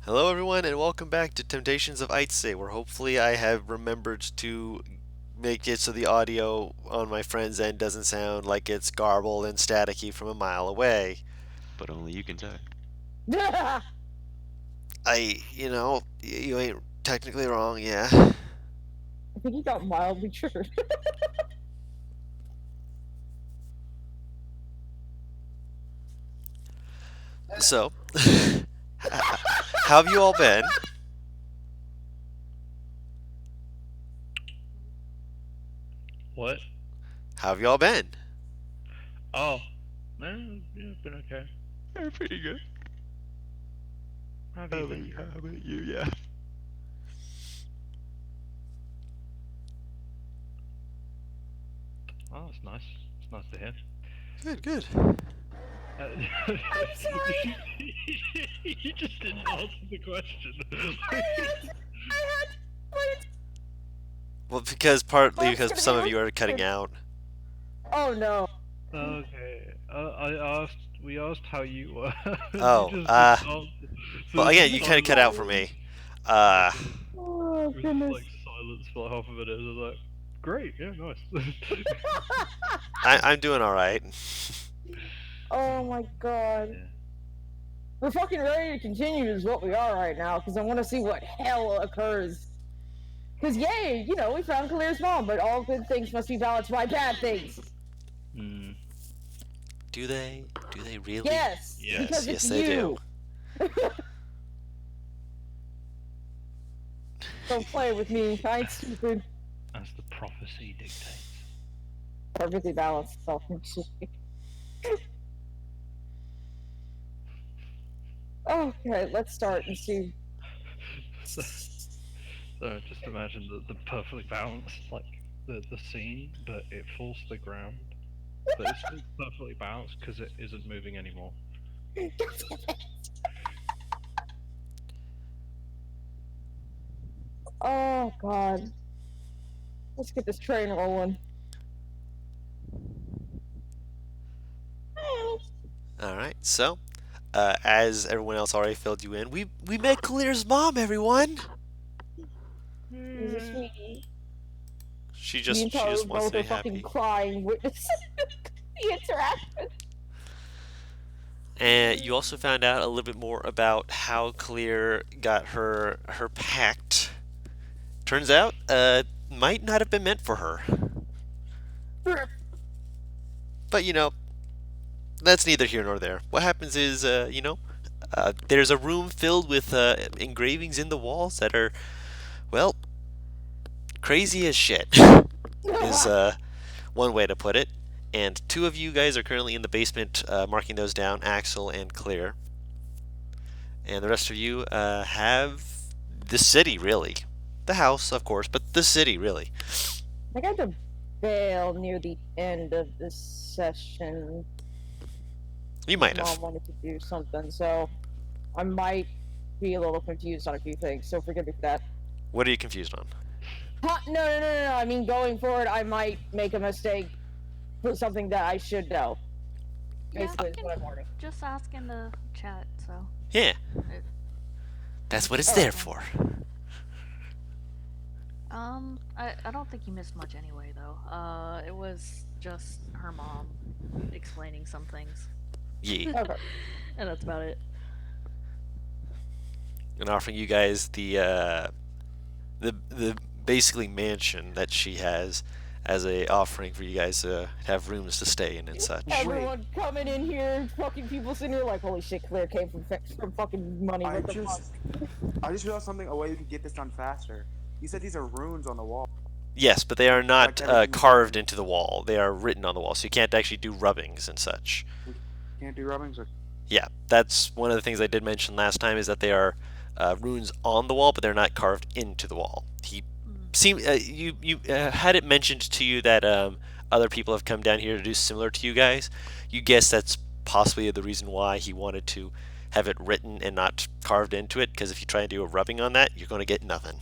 Hello, everyone, and welcome back to Temptations of Ait'seh, where hopefully I have remembered to make it so the audio on my friend's end doesn't sound like it's garbled and staticky from a mile away. But only you can say. I You ain't technically wrong, yeah. think he got mildly triggered. So, how have you all been? What? How have you all been? Oh, man, yeah, been okay. Yeah, pretty good. How have you been? How about you? Yeah. Oh, that's nice. It's nice to hear. Good, good. I'm sorry. You just didn't answer the question. I had. Well, because partly That's because gonna some be of you are cutting recorded. out. Oh no. Okay. I asked. We asked how you were. You Oh, just didn't answer. So well, there's again, just you kind of cut silence. out for me. Okay. Uh, Oh It was just goodness. like silence for like half a minute. I was like, great, yeah, nice. I'm doing all right. Oh my god. Yeah. We're fucking ready to continue as what we are right now because I want to see what hell occurs. Because yay, we found Kalir's mom, but all good things must be balanced by bad things. Mm. Do they? Do they really? Yes. Yes, Because yes, it's they do. you. Don't play with me. I ain't stupid. as the prophecy dictates. Perfectly balanced self. Okay, let's start and see. So, so just imagine the perfectly balanced, like the scene, but it falls to the ground. But it's still perfectly balanced because it isn't moving anymore. Oh god. Let's get this train rolling. All right. So, as everyone else already filled you in, we met Clear's mom. Everyone. He's a sweetie. She Me just and she Tyler just wants both to be are fucking happy. crying witnessing the interaction. And you also found out a little bit more about how Clear got her pact. Turns out, might not have been meant for her. But that's neither here nor there. What happens is, there's a room filled with engravings in the walls that are, well, crazy as shit. Is one way to put it. And two of you guys are currently in the basement marking those down, Axel and Clear. And the rest of you have the city, really. The house, of course, but the city, really. I got to bail near the end of this session. You might Mom have. wanted to do something, so I might be a little confused on a few things, so forgive me for that. What are you confused on? Huh, no. I mean, going forward, I might make a mistake for something that I should know. Yeah, Basically, you is can what I'm wondering. just ask in the chat. So, Yeah, it, that's what it's Oh. there for. I don't think you missed much anyway, though. It was just her mom explaining some things, Yeah. Okay. and that's about it. And offering you guys the basically mansion that she has as a offering for you guys to have rooms to stay in and such. Everyone coming in here, fucking people sitting here like, holy shit, Claire came from fucking money. I What the fuck? just realized something. A way we could get this done faster. You said these are runes on the wall. Yes, but they are not Like everything- carved into the wall. They are written on the wall, so you can't actually do rubbings and such. Can't do rubbings. Or... Yeah, that's one of the things I did mention last time is that they are runes on the wall, but they're not carved into the wall. He seemed you had it mentioned to you that other people have come down here to do similar to you guys. You guess that's possibly the reason why he wanted to have it written and not carved into it. Because if you try and do a rubbing on that, you're going to get nothing.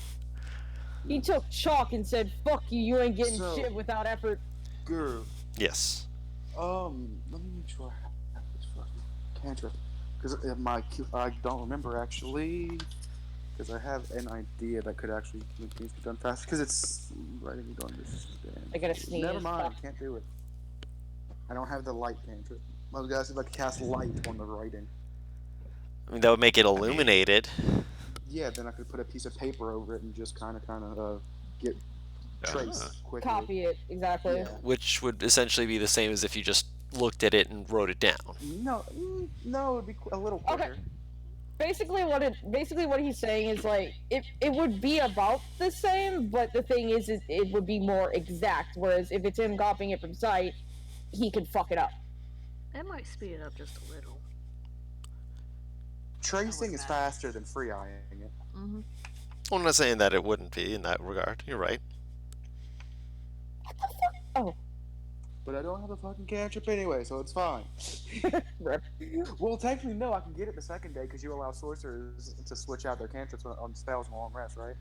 He took chalk and said, fuck you, you ain't getting So- shit without effort. Guru. Yes. Let me make sure I have this fucking cantrip because I don't remember actually. because I have an idea that could actually make things get done faster. Because it's writing me doing this. I gotta sneeze. Never mind, can't do it. I don't have the light cantrip. I was gonna see if I could cast light on the writing. I mean, that would make it illuminated. Yeah, then I could put a piece of paper over it and just kind of get trace quickly. Copy it exactly. Yeah. Which would essentially be the same as if you just looked at it and wrote it down. No, no, it'd be a little quicker. Okay. Basically what he's saying is like it would be about the same, but the thing is it would be more exact. Whereas if it's him copying it from sight, he could fuck it up. It might speed it up just a little. Tracing is faster than free eyeing it. Mm-hmm. I'm not saying that it wouldn't be in that regard. You're right. Oh. But I don't have a fucking cantrip anyway, so it's fine. Rip. Well, technically, no, I can get it the second day because you allow sorcerers to switch out their cantrips on spells in long rest, right?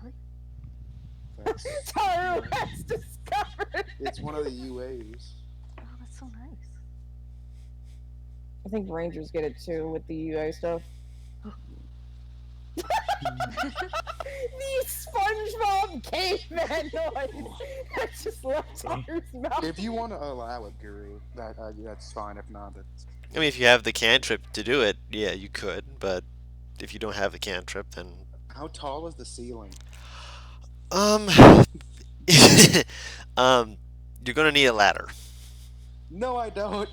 Really? That's, Taru has discovered. it's one of the UAs. Oh, that's so nice. I think Rangers get it too with the UA stuff. The SpongeBob caveman noise that just left Taru's mouth. If you want to allow it, Guru, that's fine. If not, that's... I mean, if you have the cantrip to do it, yeah, you could. But if you don't have the cantrip, then How tall is the ceiling? um, you're gonna need a ladder. No, I don't.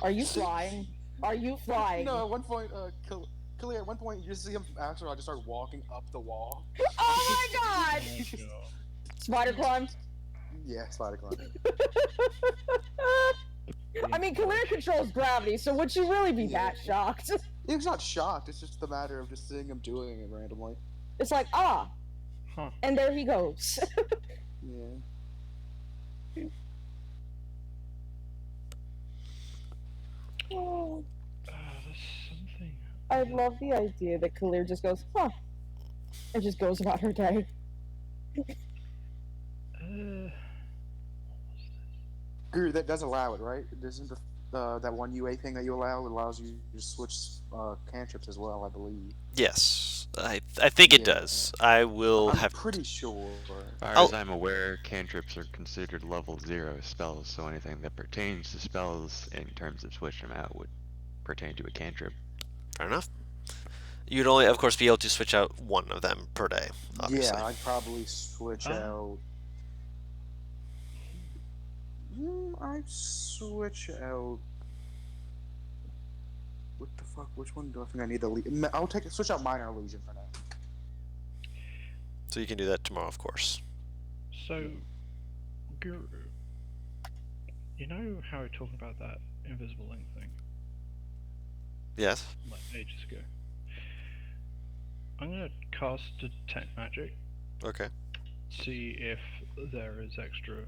Are you flying? Are you flying? No, at one point, Kalia, at one point, you just see him actually just start walking up the wall. Oh my god! Oh, God. Spider climb. Yeah, spider climb. I mean, Kalir controls gravity, so would you really be that shocked? It's not shocked. It's just a matter of just seeing him doing it randomly. It's like, Huh. and there he goes. Yeah. Oh, There's something. I love the idea that Kalir just goes, and just goes about her day. Guru, that does allow it, right? Isn't that one UA thing that you allow allows you to switch cantrips as well, I believe. Yes, I think it Yeah. does. I will I'm have. pretty sure. As far I'll- as I'm aware, cantrips are considered level 0 spells, so anything that pertains to spells in terms of switching them out would pertain to a cantrip. Fair enough. You'd only, of course, be able to switch out one of them per day. Obviously. Yeah, I'd probably switch out. I'd switch out. What the fuck? Which one do I think I need to I'll switch out minor illusion for now. So you can do that tomorrow, of course. So, Guru, you know how we're talking about that invisible ink thing, Yes. like ages ago? I'm gonna cast Detect Magic, Okay. see if there is extra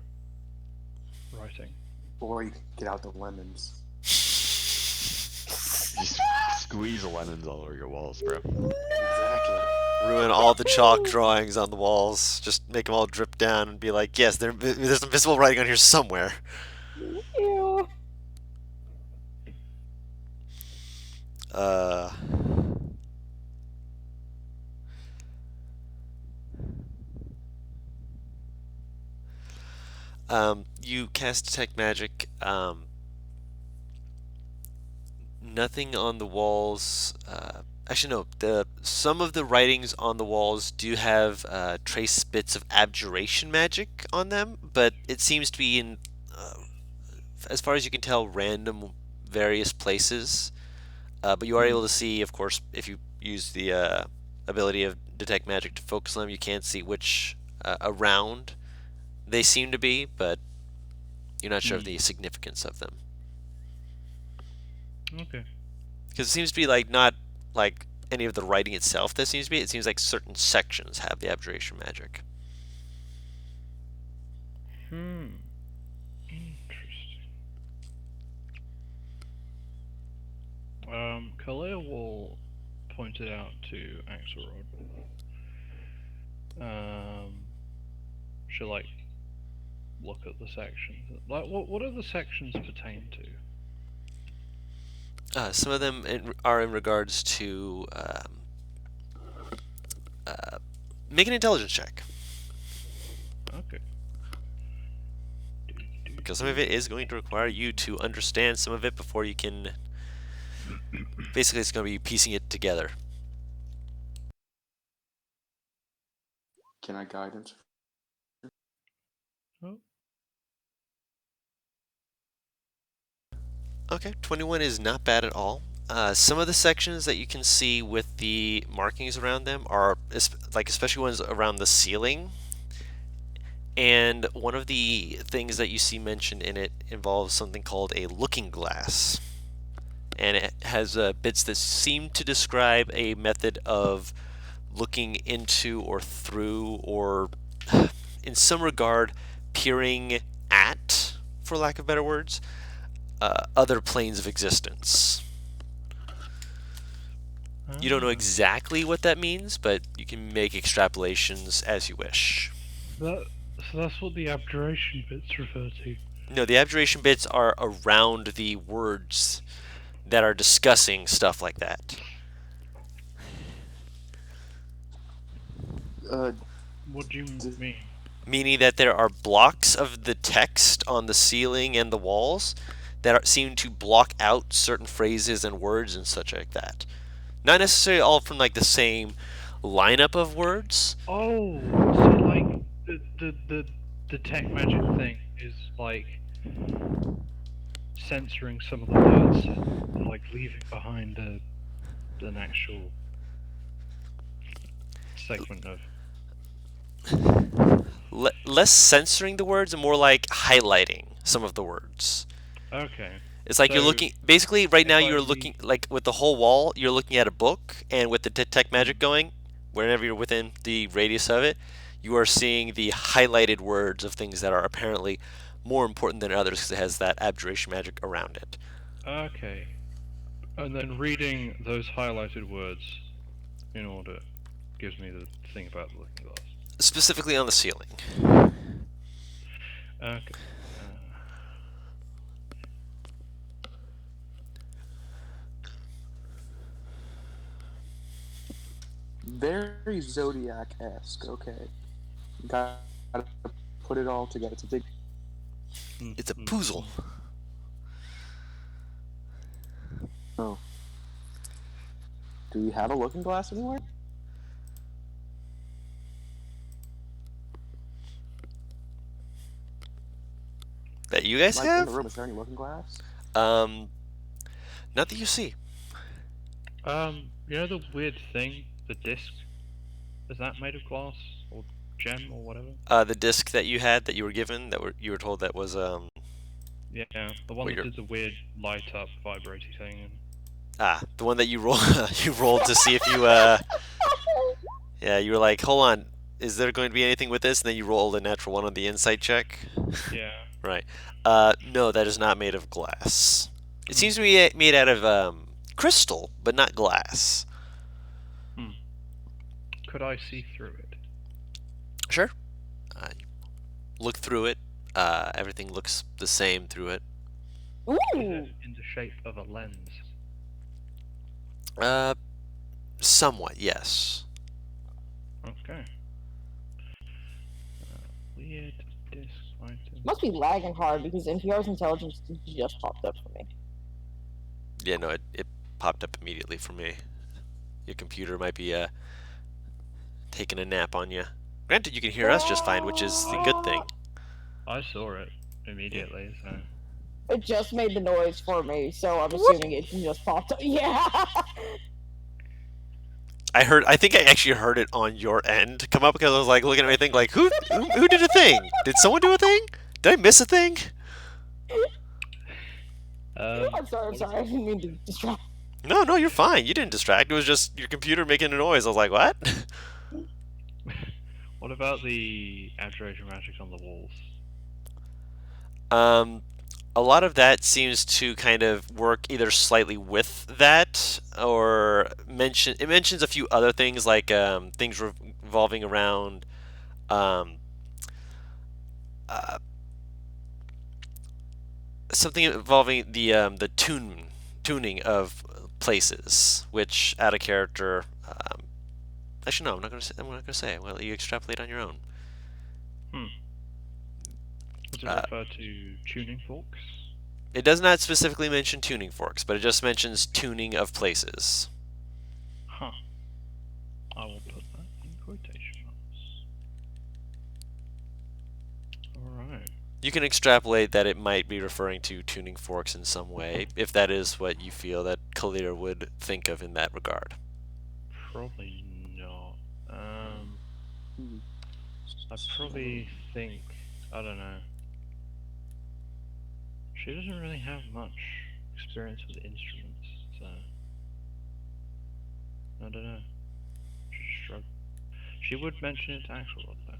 writing. Or you can get out the lemons. Just squeeze lemons all over your walls, bro. Exactly. Ruin all the chalk drawings on the walls. Just make them all drip down and be like, yes, there's invisible writing on here somewhere. Ew. You cast Detect Magic. Nothing on the walls. Actually, no. Some of the writings on the walls do have trace bits of abjuration magic on them, but it seems to be in, as far as you can tell, random various places. But you are able to see, of course, if you use the ability of Detect Magic to focus them, you can't see which around they seem to be, but you're not sure of the significance of them. Okay. Because it seems to be like not like any of the writing itself that seems to be. It seems like certain sections have the abjuration magic. Interesting. Kalia will point it out to Axelrod. She'll like look at the sections. Like, what do the sections pertain to? Some of them are in regards to Make an intelligence check. Okay. Because some of it is going to require you to understand some of it before you can. Basically, it's going to be piecing it together. Can I guidance? Oh. Okay, 21 is not bad at all. Some of the sections that you can see with the markings around them are like especially ones around the ceiling. And one of the things that you see mentioned in it involves something called a looking glass. And it has bits that seem to describe a method of looking into or through or in some regard peering at, for lack of better words, other planes of existence. You don't know exactly what that means, but you can make extrapolations as you wish. So that's what the abjuration bits refer to. No, the abjuration bits are around the words that are discussing stuff like that. Uh, What do you mean? Meaning that there are blocks of the text on the ceiling and the walls that seem to block out certain phrases and words and such like that. Not necessarily all from like the same lineup of words. Oh, so like the tech magic thing is like censoring some of the words and like leaving behind an actual segment of. Less censoring the words and more like highlighting some of the words. Okay. It's like you're So, looking. Basically, right if now I you're read- looking like with the whole wall. You're looking at a book, and with the tech magic going, whenever you're within the radius of it, you are seeing the highlighted words of things that are apparently more important than others because it has that abjuration magic around it. Okay. And then reading those highlighted words in order gives me the thing about the looking glass. Specifically on the ceiling. Okay. very Zodiac-esque. Okay, gotta put it all together. It's a big. It's a puzzle. Oh. Do we have a looking glass anywhere? That you guys Like in have? the room, is there any looking glass? Um, not that you see. You know the weird thing, the disc? Is that made of glass or gem or whatever? The disc that you had that you were given you were told that was Yeah, the one What that did the weird light up vibrating thing. the one that you you rolled to see if you yeah, you were like, hold on, is there going to be anything with this? And then you rolled a natural one on the insight check. Yeah. Right. No, that is not made of glass. It seems to be made out of crystal, but not glass. Could I see through it? Sure. Look through it. Everything looks the same through it. Is Ooh. it in the shape of a lens? Somewhat, yes. Okay. Weird disc item. Must be lagging hard because NPR's intelligence just popped up for me. Yeah, no, it popped up immediately for me. Your computer might be taking a nap on you. Granted, you can hear us just fine, which is the good thing. I saw it immediately, so. It just made the noise for me, so I'm assuming it just popped up. Yeah. I think I actually heard it on your end come up because I was like looking at my thing like, who did a thing? Did someone do a thing? Did I miss a thing? I'm sorry. I didn't mean to distract. No, you're fine. You didn't distract. It was just your computer making a noise. I was like, what? What about the abjuration magic on the walls? A lot of that seems to kind of work either slightly with that or mentions a few other things like things revolving around something involving the tuning of places, which out of character Actually, no, I'm not gonna say. I'm not gonna say. Well, you extrapolate on your own. Does it Uh, refer to tuning forks? it does not specifically mention tuning forks, but it just mentions tuning of places. Huh. I will put that in quotation marks. Alright. You can extrapolate that it might be referring to tuning forks in some way, if that is what you feel that Kalir would think of in that regard. Probably not. Hmm. I probably think, I don't know. She doesn't really have much experience with instruments, so I don't know. She shrug. She would mention it to Axelrod though.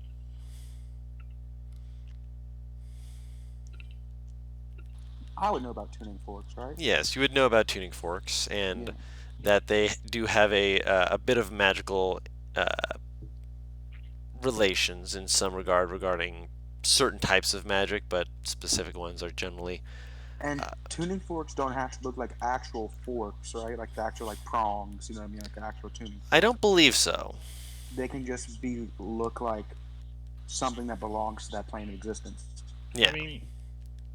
I would know about tuning forks, right? Yes, you would know about tuning forks, and Yeah. that they do have a bit of magical uh, relations in some regard regarding certain types of magic, but specific ones are generally. And Uh, tuning forks don't have to look like actual forks, right? Like the actual like prongs, you know what I mean? Like actual tuning I fork. don't believe so. They can just be look like something that belongs to that plane of existence. Yeah. I mean,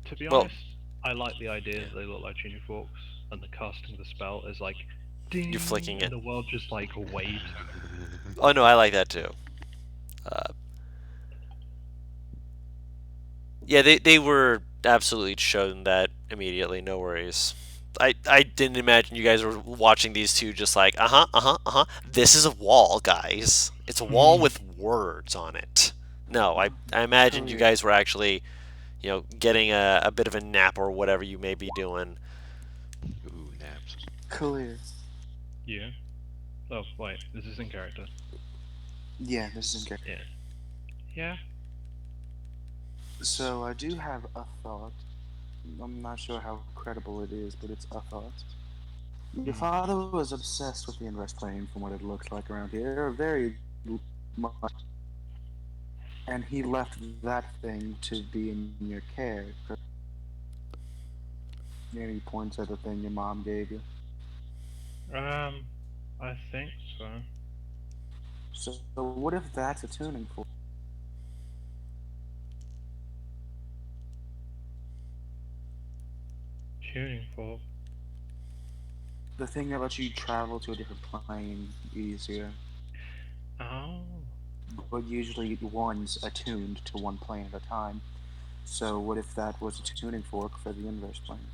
to be Well, honest, I like the idea that they look like tuning forks, and the casting of the spell is like ding, you're flicking and it. the world just like waves. Oh no, I like that too. Uh, yeah, they were absolutely shown that immediately. No worries. I didn't imagine you guys were watching these two just like This is a wall, guys. It's a wall with words on it. No, I imagined you Clear. guys were actually getting a bit of a nap or whatever you may be doing. Ooh, naps. Clear. Yeah. Oh wait, this is in character. Yeah, this is in character. Yeah. Yeah. So I do have a thought. I'm not sure how credible it is, but it's a thought. Your father was obsessed with the inverse plane, from what it looks like around here, very much, and he left that thing to be in your care. And he points at the thing your mom gave you. I think so. So what if that's a tuning fork? Tuning fork. The thing that lets you travel to a different plane easier, Oh. but usually one's attuned to one plane at a time. So what if that was a tuning fork for the inverse plane?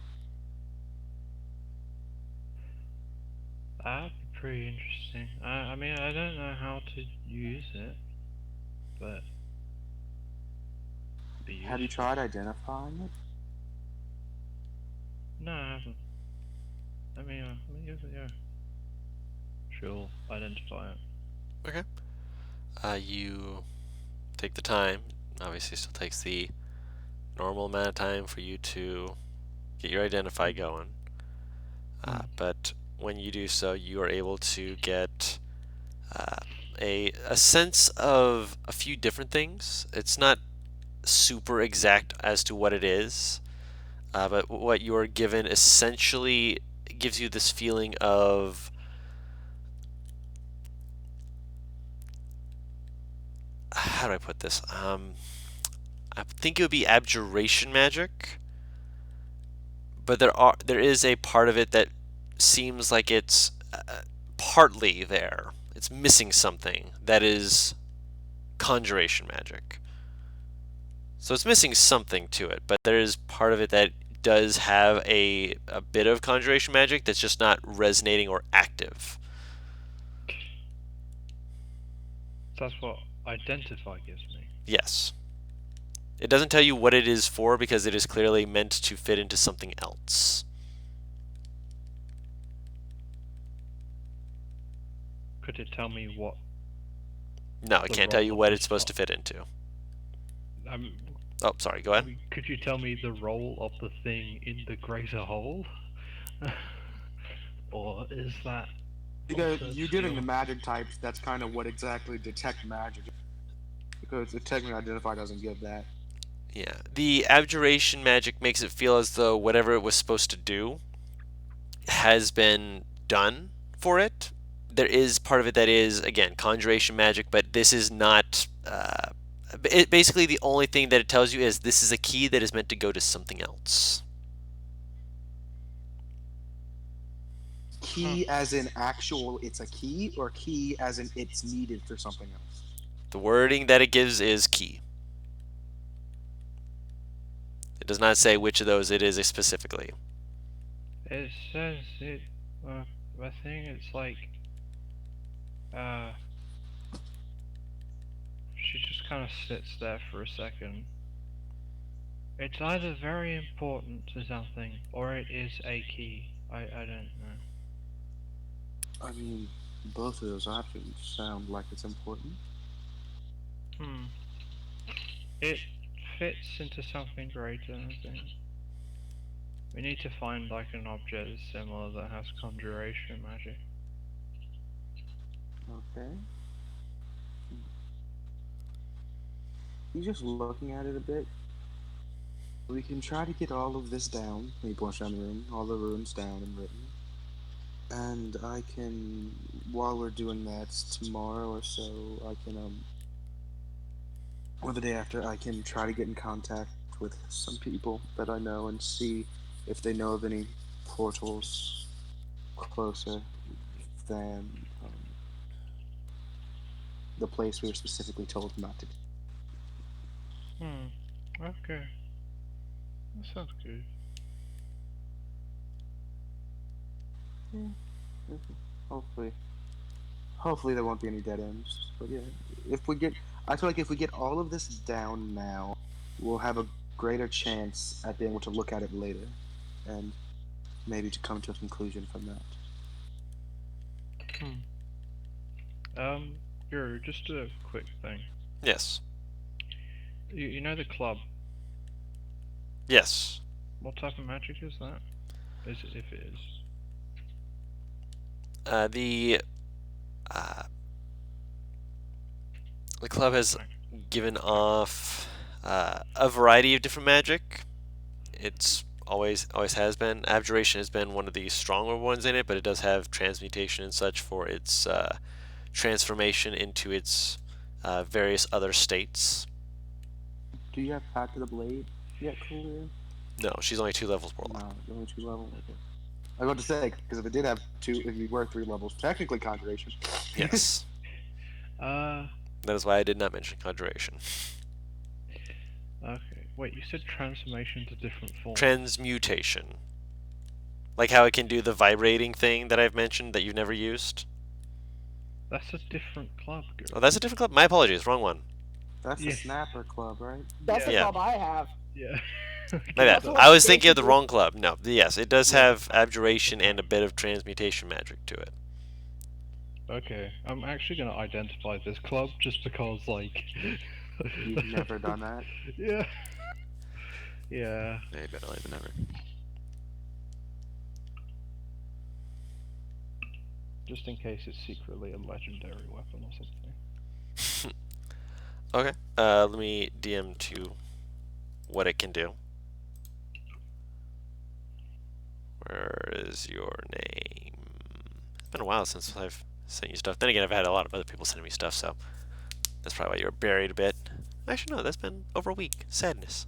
That'd be pretty interesting. I mean, I don't know how to use it, but it'd be Have you useful. tried identifying it? No, I haven't. Let me use it. Yeah. She'll identify it. Okay. You take the time. Obviously, still takes the normal amount of time for you to get your identify going. But when you do so, you are able to get a sense of a few different things. It's not super exact as to what it is, but what you are given essentially gives you this feeling of how do I put this? I think it would be abjuration magic, but there is a part of it that seems like it's partly there. It's missing something that is conjuration magic. So it's missing something to it, but there is part of it that does have a bit of conjuration magic that's just not resonating or active. So that's what identify gives me. Yes. It doesn't tell you what it is for because it is clearly meant to fit into something else. Could it tell me what? No, it The can't tell role you of what the it's supposed to spell. fit into. Um, Oh, sorry, go ahead. could you tell me the role of the thing in the greater whole? Or is that Because also you're giving the still- magic types, that's kind of what exactly detect magic. Because the technically identify doesn't give that. Yeah. The abjuration magic makes it feel as though whatever it was supposed to do has been done for it. there is part of it that is, again, conjuration magic, but this is not. Basically, the only thing that it tells you is this is a key that is meant to go to something else. Key as in actual, it's a key, or key as in it's needed for something else? The wording that it gives is key. It does not say which of those it is specifically. It says it. I think it's like. Uh. She just kind of sits there for a second. It's either very important to something, or it is a key. I don't know. I mean, both of those options sound like it's important. It fits into something greater, I think. We need to find like an object similar that has conjuration magic. Okay. You just looking at it a bit. We can try to get all of this down. He points down the room, all the runes down and written. And I can, while we're doing that, tomorrow or so, I can, or the day after, I can try to get in contact with some people that I know and see if they know of any portals closer than the place we were specifically told not to. Okay. That sounds good. Hopefully there won't be any dead ends. But yeah, if we get, I feel like if we get all of this down now, we'll have a greater chance at being able to look at it later, and maybe to come to a conclusion from that. Guru, just a quick thing. Yes. You know the club? Yes. What type of magic is that? Is it, if it is? The club has given off a variety of different magic. It's always has been. Abjuration has been one of the stronger ones in it, but it does have transmutation and such for its transformation into its various other states. Do you have Path of the Blade yet, Kalia? No, she's only 2 levels warlock. No, only 2 levels. Okay. I was about to say, because if it did have 2, if you were 3 levels, technically conjuration. Yes. That is why I did not mention conjuration. Okay. Wait, you said transformation to different forms. Transmutation. Like how it can do the vibrating thing that I've mentioned that you've never used. That's a different club, Guru. Oh, that's a different club? My apologies, wrong one. That's the Yeah. Snapper Club, right? That's the Yeah. club I have. Yeah. My bad. That's what I was thinking of the basically- wrong club. No, yes, it does Yeah. have abjuration and a bit of transmutation magic to it. Okay, I'm actually gonna identify this club just because, like. You've never done that? Yeah. Yeah. Hey, better late than never. Just in case it's secretly a legendary weapon or something. Okay, let me DM to what it can do. Where is your name? It's been a while since I've sent you stuff. Then again, I've had a lot of other people sending me stuff, so that's probably why you were buried a bit. Actually, no, that's been over a week. Sadness.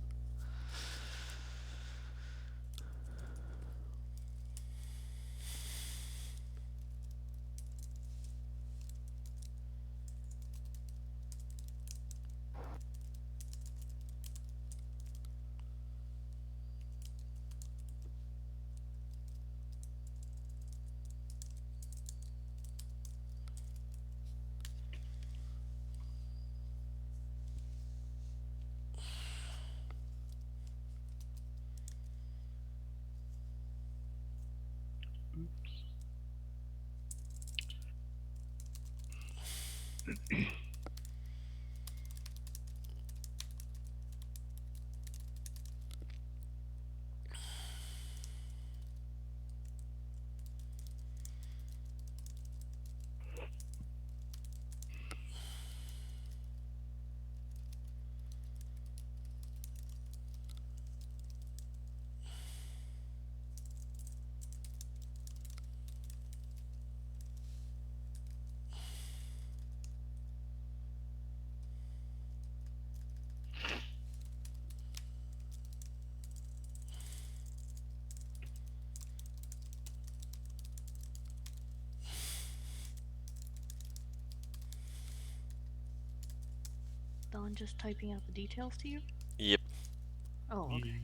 done just typing out the details to you? Yep. Oh, okay.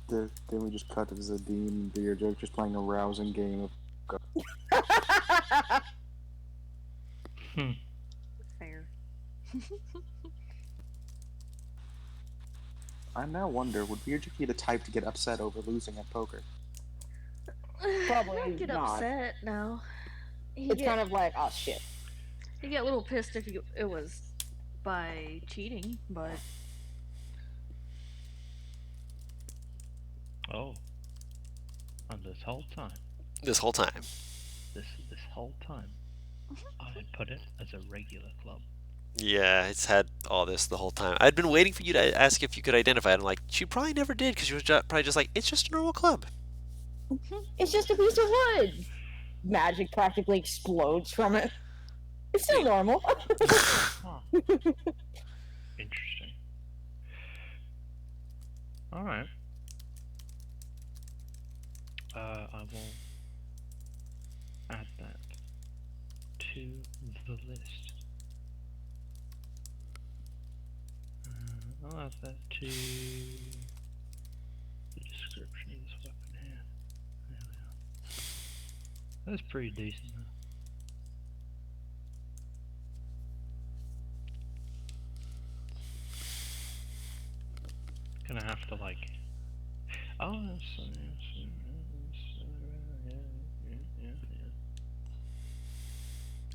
Then we just cut to Zadim and Beer Joke just playing a rousing game of. Fair. I now wonder, would Beer Joke be the type to get upset over losing at poker? Probably Not get not. upset, no. It's kind of like, oh shit. You get a little pissed if it was by cheating, but Oh. And this whole time, This whole time. this whole time, I had put it as a regular club. Yeah, it's had all this the whole time. I'd been waiting for you to ask if you could identify it. I'm like, she probably never did because she was probably just like, it's just a normal club. It's just a piece of wood. Magic practically explodes from it. It's still normal. Huh. Interesting. Alright. I will add that to the list. I'll add that to the description of this weapon here. There we are. That's pretty decent though. Gonna have to like. Oh, yeah.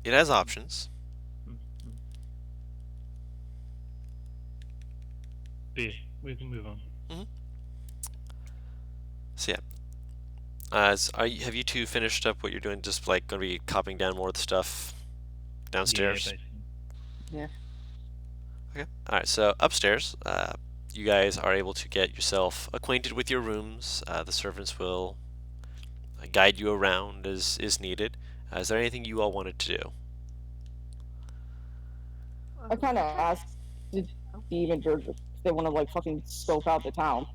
It has options. But yeah, we can move on. So yeah. Have you two finished up what you're doing? Just like going to be copying down more of the stuff downstairs? Yeah, basically. Yeah. Okay. All right. So upstairs, you guys are able to get yourself acquainted with your rooms. The servants will guide you around as is needed. Is there anything you all wanted to do? I kind of asked Steve and George if they want to like fucking scope out the town.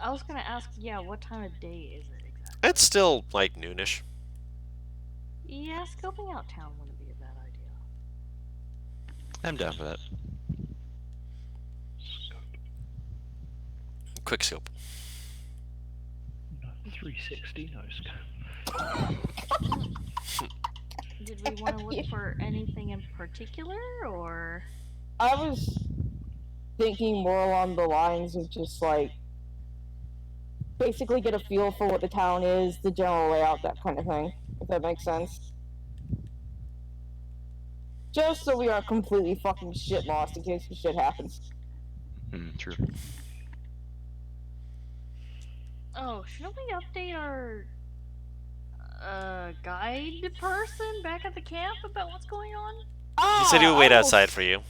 I was gonna ask, yeah, what time of day is it exactly? It's still like noonish. Yeah, scoping out town wouldn't be a bad idea. I'm down for that. Quick scope. No, 360 no scope. Did we want to look for anything in particular, or? I was thinking more along the lines of just like basically get a feel for what the town is, the general layout, that kind of thing, if that makes sense. Just so we aren't completely fucking shit lost in case the shit happens. True. Oh, shouldn't we update our guide person back at the camp about what's going on? He said he would wait I will outside for you.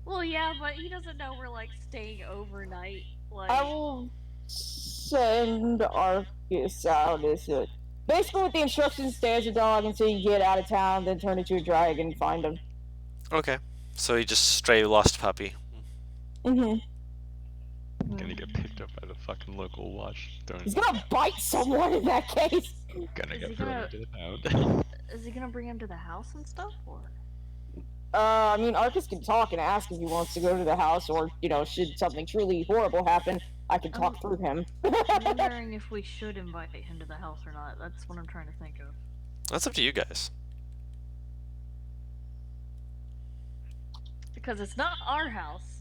Well, yeah, but he doesn't know we're like staying overnight. Like, I will send Arcus out as a basically with the instructions: stay as a dog until you get out of town, then turn into a dragon and find him. Okay. So he just stray lost puppy. Mm-hmm. Gonna get picked up by the fucking local watch. He's gonna bite someone in that case. Gonna Is get he thrown gonna- into the pound. is he gonna bring him to the house and stuff, or? I mean, Arcus can talk and ask if he wants to go to the house, or should something truly horrible happen, I can talk through him. I'm wondering if we should invite him to the house or not. That's what I'm trying to think of. That's up to you guys. Because it's not our house.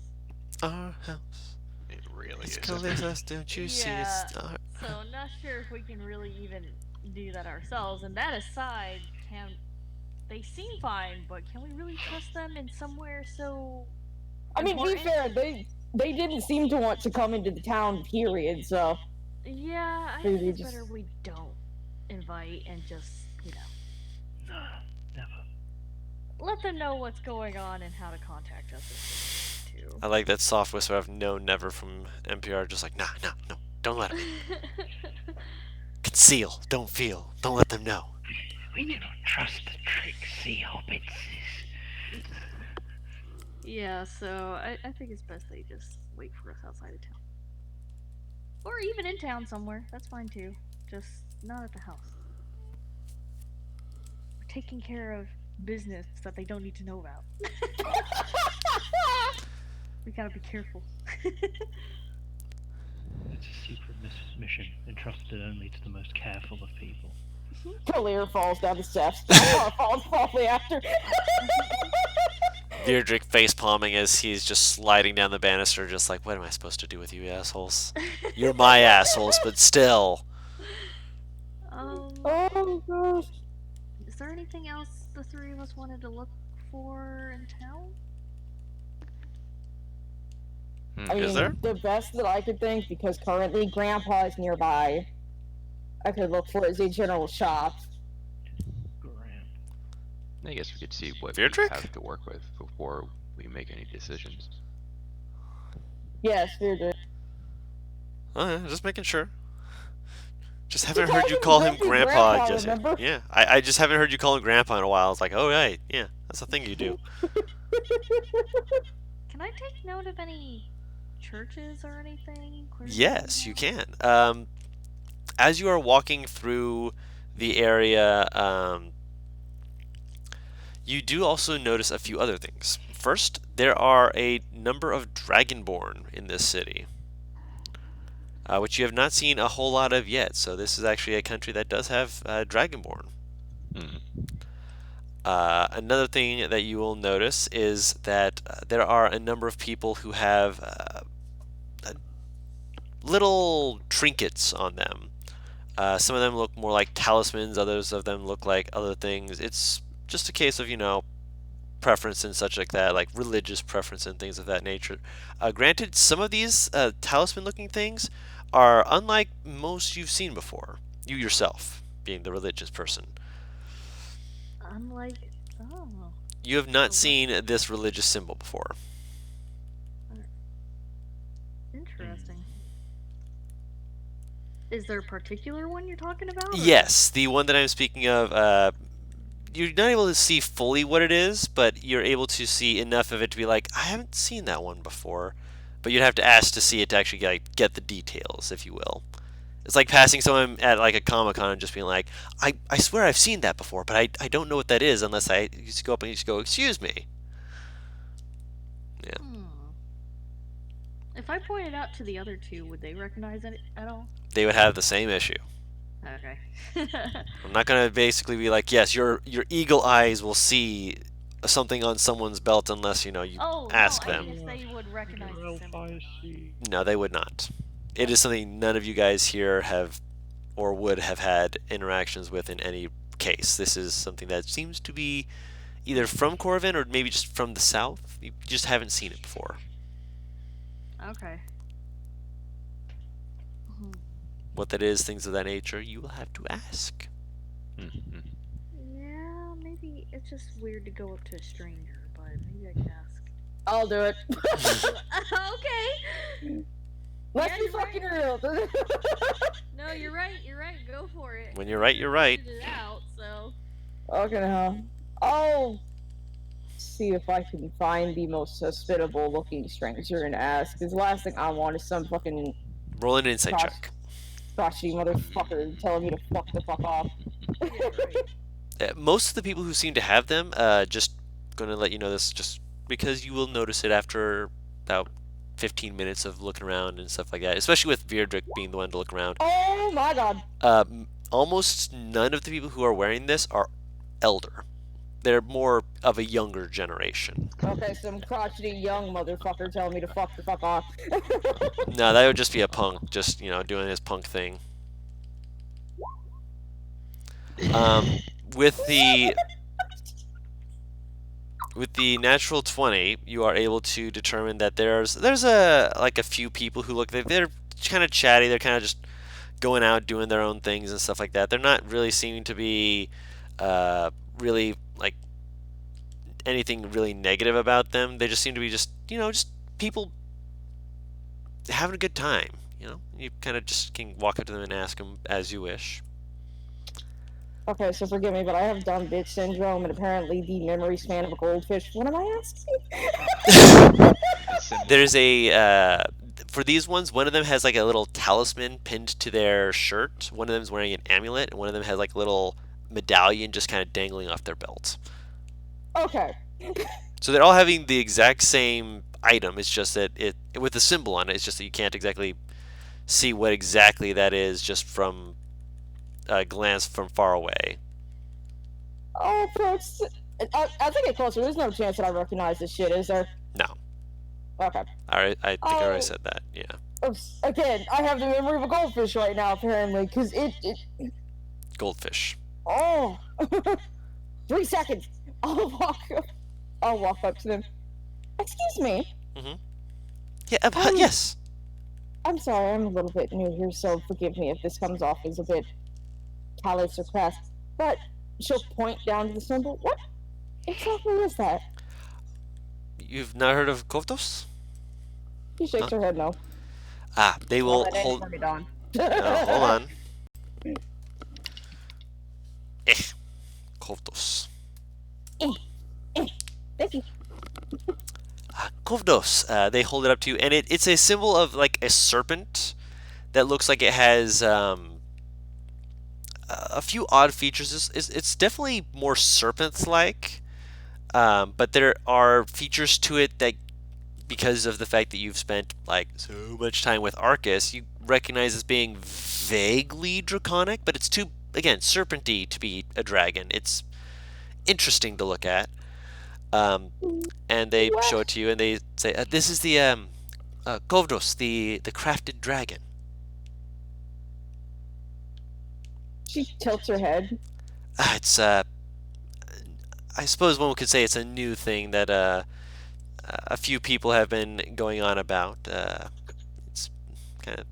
Our house. It really It's is. cold as us, don't you see? It's Yeah. our... So I'm not sure if we can really even do that ourselves. And that aside, they seem fine, but can we really trust them in somewhere so? I mean, to be important? fair, they didn't seem to want to come into the town, period, so. Yeah, I Maybe think it's just- better we don't invite and just, No, never. let them know what's going on and how to contact us if they need to. I like that soft whisper of no, never from NPR. Just like, nah, no, no, don't let them. Conceal, don't feel, don't let them know. We do not trust the tricksy hobbitses. Yeah, so I think it's best they just wait for us outside of town. Or even in town somewhere. That's fine too. Just not at the house. We're taking care of business that they don't need to know about. We gotta be careful. It's a secret mission entrusted only to the most careful of people. Kalir falls down the steps. Falls probably after. Beardrick face palming as he's just sliding down the banister, just like, what am I supposed to do with you assholes? You're my assholes, but still. Oh gosh. Is there anything else the three of us wanted to look for in town? I mean, Is there? the best that I could think, because currently Grandpa is nearby, I could look for is a general shop. Graham. I guess we could see what Beardrick? we have to work with before we make any decisions. Yes, Deirdre. Just making sure. Just haven't calls heard you him call him Grumpy Grandpa Grandpa, just yet. remember? Yeah, I just haven't heard you call him Grandpa in a while. It's like, oh, right, yeah, that's a thing you do. Can I take note of any churches or anything? Yes, you can. As you are walking through the area, you do also notice a few other things. First, there are a number of Dragonborn in this city, which you have not seen a whole lot of yet. So this is actually a country that does have Dragonborn. Hmm. Another thing that you will notice is that there are a number of people who have little trinkets on them. Some of them look more like talismans, others of them look like other things. It's just a case of, preference and such like that, like religious preference and things of that nature. Granted, some of these talisman looking things are unlike most you've seen before, you yourself being the religious person. Unlike. Oh. You have not seen this religious symbol before. Interesting. Is there a particular one you're talking about? Or? Yes, the one that I'm speaking of, you're not able to see fully what it is, but you're able to see enough of it to be like, I haven't seen that one before. But you'd have to ask to see it to actually get the details, if you will. It's like passing someone at like a Comic-Con and just being like, I swear I've seen that before, but I don't know what that is unless I just go up and just go, excuse me. Yeah. If I pointed out to the other two, would they recognize it at all? They would have the same issue. Okay. I'm not gonna basically be like, yes, your eagle eyes will see something on someone's belt unless you ask no, them. I guess they would recognize the symbol. No, they would not. It is something none of you guys here have or would have had interactions with in any case. This is something that seems to be either from Corvin or maybe just from the south. You just haven't seen it before. Okay. What that is, things of that nature, you will have to ask. Mm-hmm. Yeah, maybe it's just weird to go up to a stranger, but maybe I can ask. I'll do it. Okay. Let's Yeah, be you're fucking right. real. No, you're right. You're right. Go for it. When you're right, you're right. Figured it out, so. Okay, now. I'll see if I can find the most hospitable looking stranger and ask. Because the last thing I want is some fucking Roll an insight Gosh. check. crotchety motherfucker telling me to fuck the fuck off. Yeah, right. Most of the people who seem to have them, just going to let you know this just because you will notice it after about 15 minutes of looking around and stuff like that, especially with Beardrick being the one to look around. Oh my god. Almost none of the people who are wearing this are elder. They're more of a younger generation. Okay, some crotchety young motherfucker telling me to fuck the fuck off. No, that would just be a punk, just, doing his punk thing. With the natural 20, you are able to determine that there's a few people who look, they're kind of chatty, they're kind of just going out doing their own things and stuff like that. They're not really seeming to be really like anything really negative about them. They just seem to be just just people having a good time. You kind of just can walk up to them and ask them as you wish. Okay, so forgive me, but I have dumb bitch syndrome and apparently the memory span of a goldfish. What am I asking? There's for these ones, one of them has like a little talisman pinned to their shirt. One of them is wearing an amulet, and one of them has like a little medallion just kind of dangling off their belt. Okay. So they're all having the exact same item. It's just that it with the symbol on it. It's just that you can't exactly see what exactly that is just from a glance from far away. Oh, folks. As I get closer, there's no chance that I recognize this shit, is there? No. Okay. I think I already said that. Yeah. Oops. Again, I have the memory of a goldfish right now, apparently, because it. Goldfish. Oh! 3 seconds! I'll walk up to them. Excuse me. Yeah. Yes. I'm sorry, I'm a little bit new here, so forgive me if this comes off as a bit callous or crass. But she'll point down to the symbol. What exactly is that? You've not heard of Kovtos? She shakes her head no. They will Well, that hold. for me, Don. No, hold on. Kovtos. Thank you. Kovdos. They hold it up to you, and it's a symbol of like a serpent that looks like it has a few odd features. It's definitely more serpent-like, but there are features to it that, because of the fact that you've spent like so much time with Arcus, you recognize as being vaguely draconic, but it's too, again, serpenty to be a dragon. It's interesting to look at. And they show it to you, and they say, "This is the Kovdos, the crafted dragon." She tilts her head. It's I suppose one could say it's a new thing that a few people have been going on about. It's kind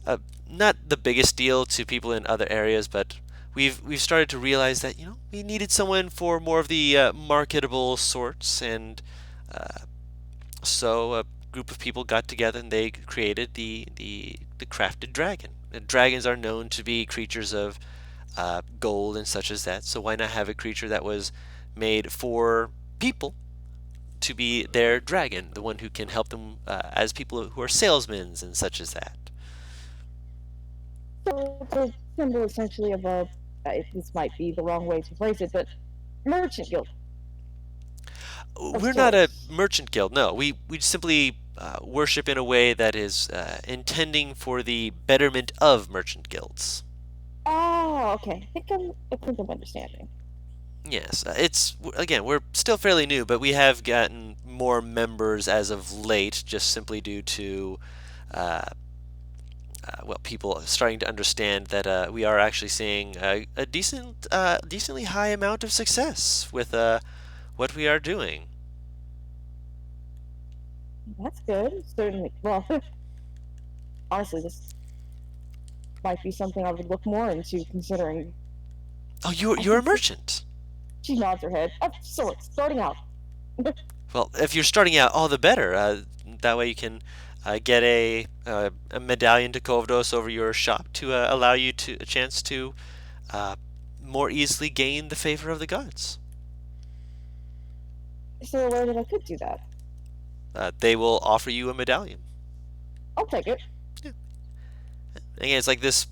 of not the biggest deal to people in other areas, but we've started to realize that we needed someone for more of the marketable sorts, and so a group of people got together and they created the crafted dragon. And dragons are known to be creatures of gold and such as that, so why not have a creature that was made for people to be their dragon, the one who can help them as people who are salesmen and such as that. So it's a symbol essentially of a. This might be the wrong way to phrase it, but merchant guild. We're not a merchant guild. No, we simply worship in a way that is intending for the betterment of merchant guilds. Oh, okay. I think I'm understanding. Yes, it's again, we're still fairly new, but we have gotten more members as of late, just simply due to people starting to understand that we are actually seeing a decently high amount of success with what we are doing. That's good. Certainly. Well, honestly, this might be something I would look more into, considering. Oh, you're a merchant. She nods her head. Of sorts, starting out. Well, if you're starting out, all the better. That way you can get a medallion to Kovdos over your shop to allow you a chance to more easily gain the favor of the gods. Is there a way that I could do that? They will offer you a medallion. I'll take it. Yeah. Again, it's like this.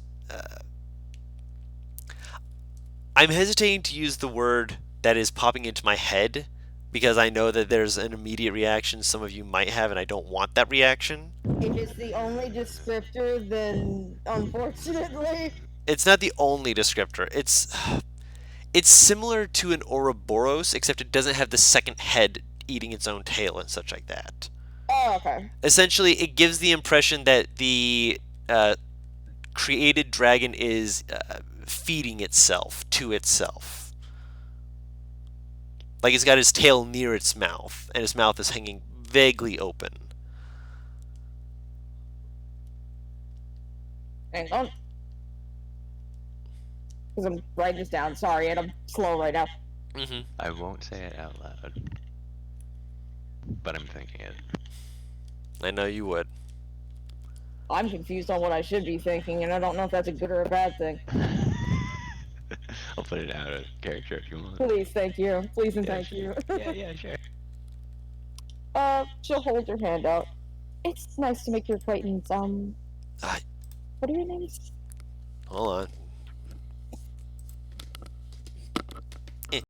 I'm hesitating to use the word that is popping into my head because I know that there's an immediate reaction some of you might have, and I don't want that reaction. If it's the only descriptor, then unfortunately. It's not the only descriptor. It's similar to an Ouroboros, except it doesn't have the second head eating its own tail and such like that. Oh, okay. Essentially, it gives the impression that the created dragon is feeding itself to itself. Like it's got its tail near its mouth, and its mouth is hanging vaguely open. Hang on. Because I'm writing this down. Sorry, and I'm slow right now. Mm-hmm. I won't say it out loud, but I'm thinking it. I know you would. I'm confused on what I should be thinking, and I don't know if that's a good or a bad thing. I'll put it out of character if you want. Please, thank you. Please and Yeah, thank sure. you. Yeah, sure. She'll hold her hand out. It's nice to make your acquaintance. Ah, What are your names? hold on. Eh.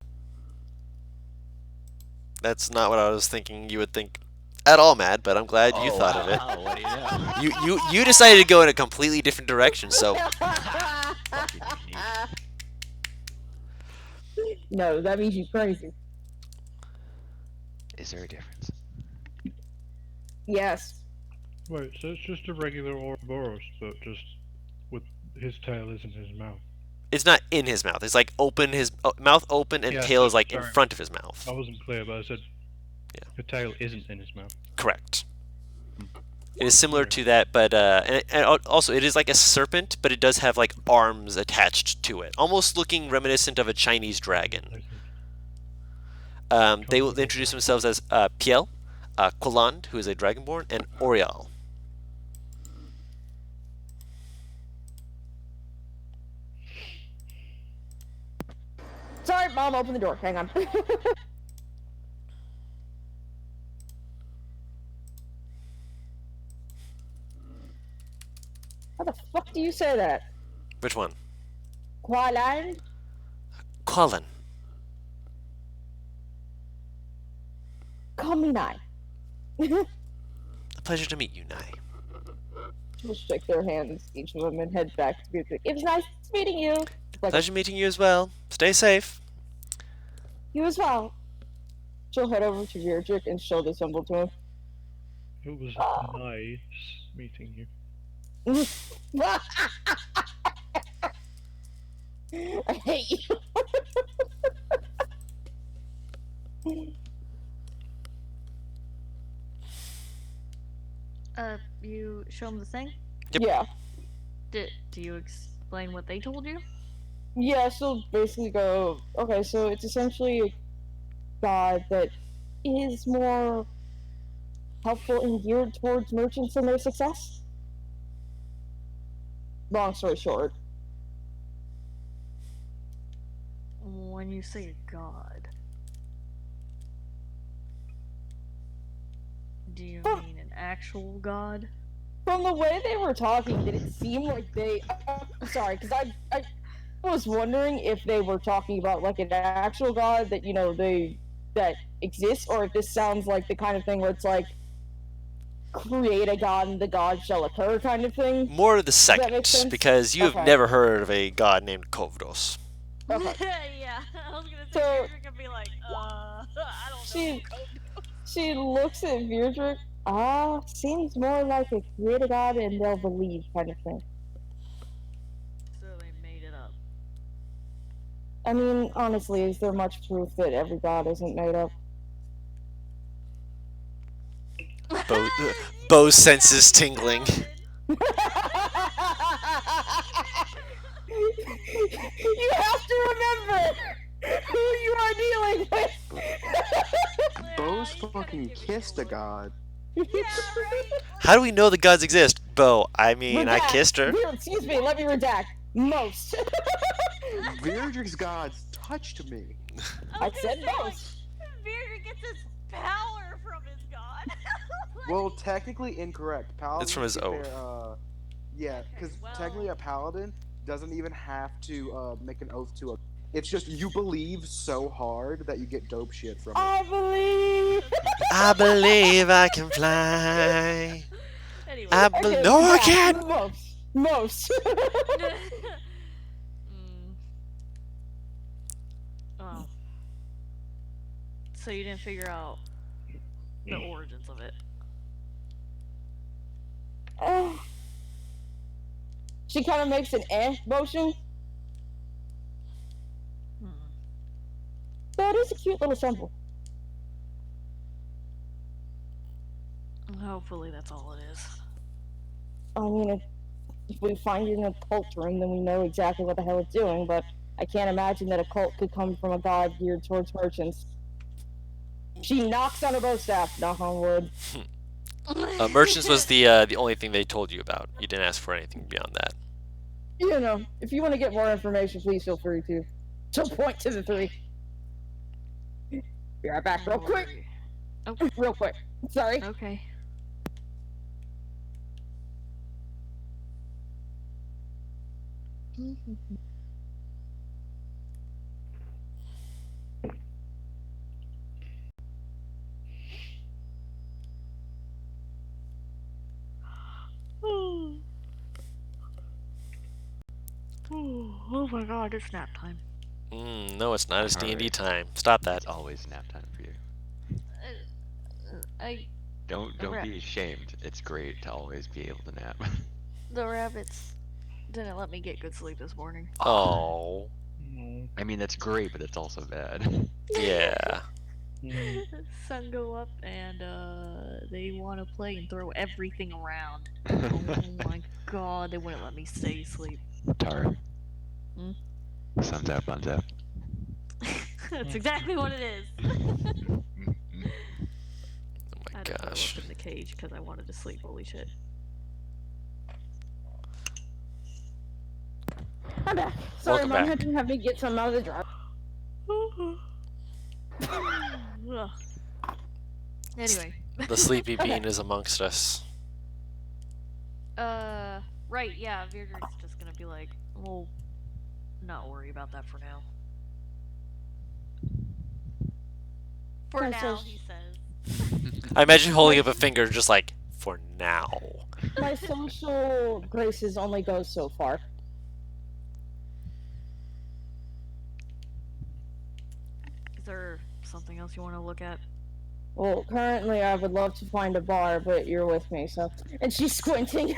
That's not what I was thinking you would think at all, Matt, but I'm glad you thought of it. Wow, what do you know? You decided to go in a completely different direction, so Fucking unique. No, that means you're crazy. Is there a difference? Yes. Wait, so it's just a regular Ouroboros, but just with his tail isn't his mouth. it's not in his mouth. It's like open, his mouth open, and Yeah, tail is like in sorry. front of his mouth. I wasn't clear, but I said Yeah. the tail isn't in his mouth. Correct. It is similar to that, but and also it is like a serpent, but it does have like arms attached to it, almost looking reminiscent of a Chinese dragon. They will introduce themselves as Piel, Qoland, who is a dragonborn, and Oriel. Sorry, Mom, open the door. Hang on. How the fuck do you say that? Which one? Qualan? Qualan. Call me Nai. A pleasure to meet you, Nai. We'll shake their hands, each of them, and head back to Beatrix. It was nice meeting you. Like, Pleasure meeting you as well. Stay safe. you as well. She'll head over to Beatrix and show the symbol to him. It was nice meeting you. I hate you. You show him the thing? Yep. Yeah. Do you explain what they told you? Yeah, she'll basically go, okay, so it's essentially a god that is more helpful and geared towards merchants and their success. Long story short. When you say a god, do you mean an actual god? From the way they were talking, did it seem like they... sorry, because I was wondering if they were talking about, like, an actual god that, you know, that exists, or if this sounds like the kind of thing where it's like, create a god and the god shall occur kind of thing. More of the that make second, sense? because you have Okay. never heard of a god named Kovdos. Okay. Yeah, I was gonna say So- you're gonna be like, I don't know. She- She looks at Virdrick. Seems more like a create a god and they'll believe kind of thing. So they made it up. I mean, honestly, is there much proof that every god isn't made up? Bo's senses tingling. You have to remember who you are dealing with. Bo's you gotta fucking give me kissed a look. god. Yeah, right? How do we know the gods exist? Bo, I mean, I Redact. kissed her. Excuse me, let me redact. Most. Virdrix's gods touched me. I was gonna said say, like, most. Bearded gets his power from his god. Well, technically incorrect. Paladin. It's from his Yeah, Okay, because well- technically a paladin doesn't even have to make an oath to a. It's just you believe so hard that you get dope shit from it. I believe. I believe I can fly. Anyway. Okay, No, I yeah, can't. Most. Oh. So you didn't figure out the origins of it. She kind of makes an motion. Hmm. That is a cute little symbol. Hopefully that's all it is. I mean, if we find it in a cult room, then we know exactly what the hell it's doing, but I can't imagine that a cult could come from a god geared towards merchants. She knocks on her bow staff. Knock on wood. Merchants was the only thing they told you about. You didn't ask for anything beyond that. You know, if you want to get more information, please feel free to. She'll point to the three. Be right back, real quick. Oh, Real quick. Sorry. okay. Oh my god, it's nap time. No, it's not. It's D&D Alright. time. Stop that. It's always nap time for you. I Don't Alright. be ashamed. It's great to always be able to nap. the rabbits didn't let me get good sleep this morning. Oh, No. I mean, that's great, but it's also bad. yeah. Sun go up and they want to play and throw everything around. Oh my god, they wouldn't let me stay asleep. Tara. Hmm? Sun's out, buns out. That's exactly what it is. Oh I my had to throw gosh. up in the cage because I wanted to sleep. Holy shit. I'm back. Sorry, Welcome Mom back. had to have me get some out of the jar. Ugh. Anyway. The sleepy bean is amongst us. Right, yeah, Virdred's just gonna be like, we'll not worry about that for now. For That's now, so- he says. I imagine holding up a finger, just like for now. My social graces only go so far. Is there something else you want to look at? Well, currently I would love to find a bar, but you're with me, so. And she's squinting.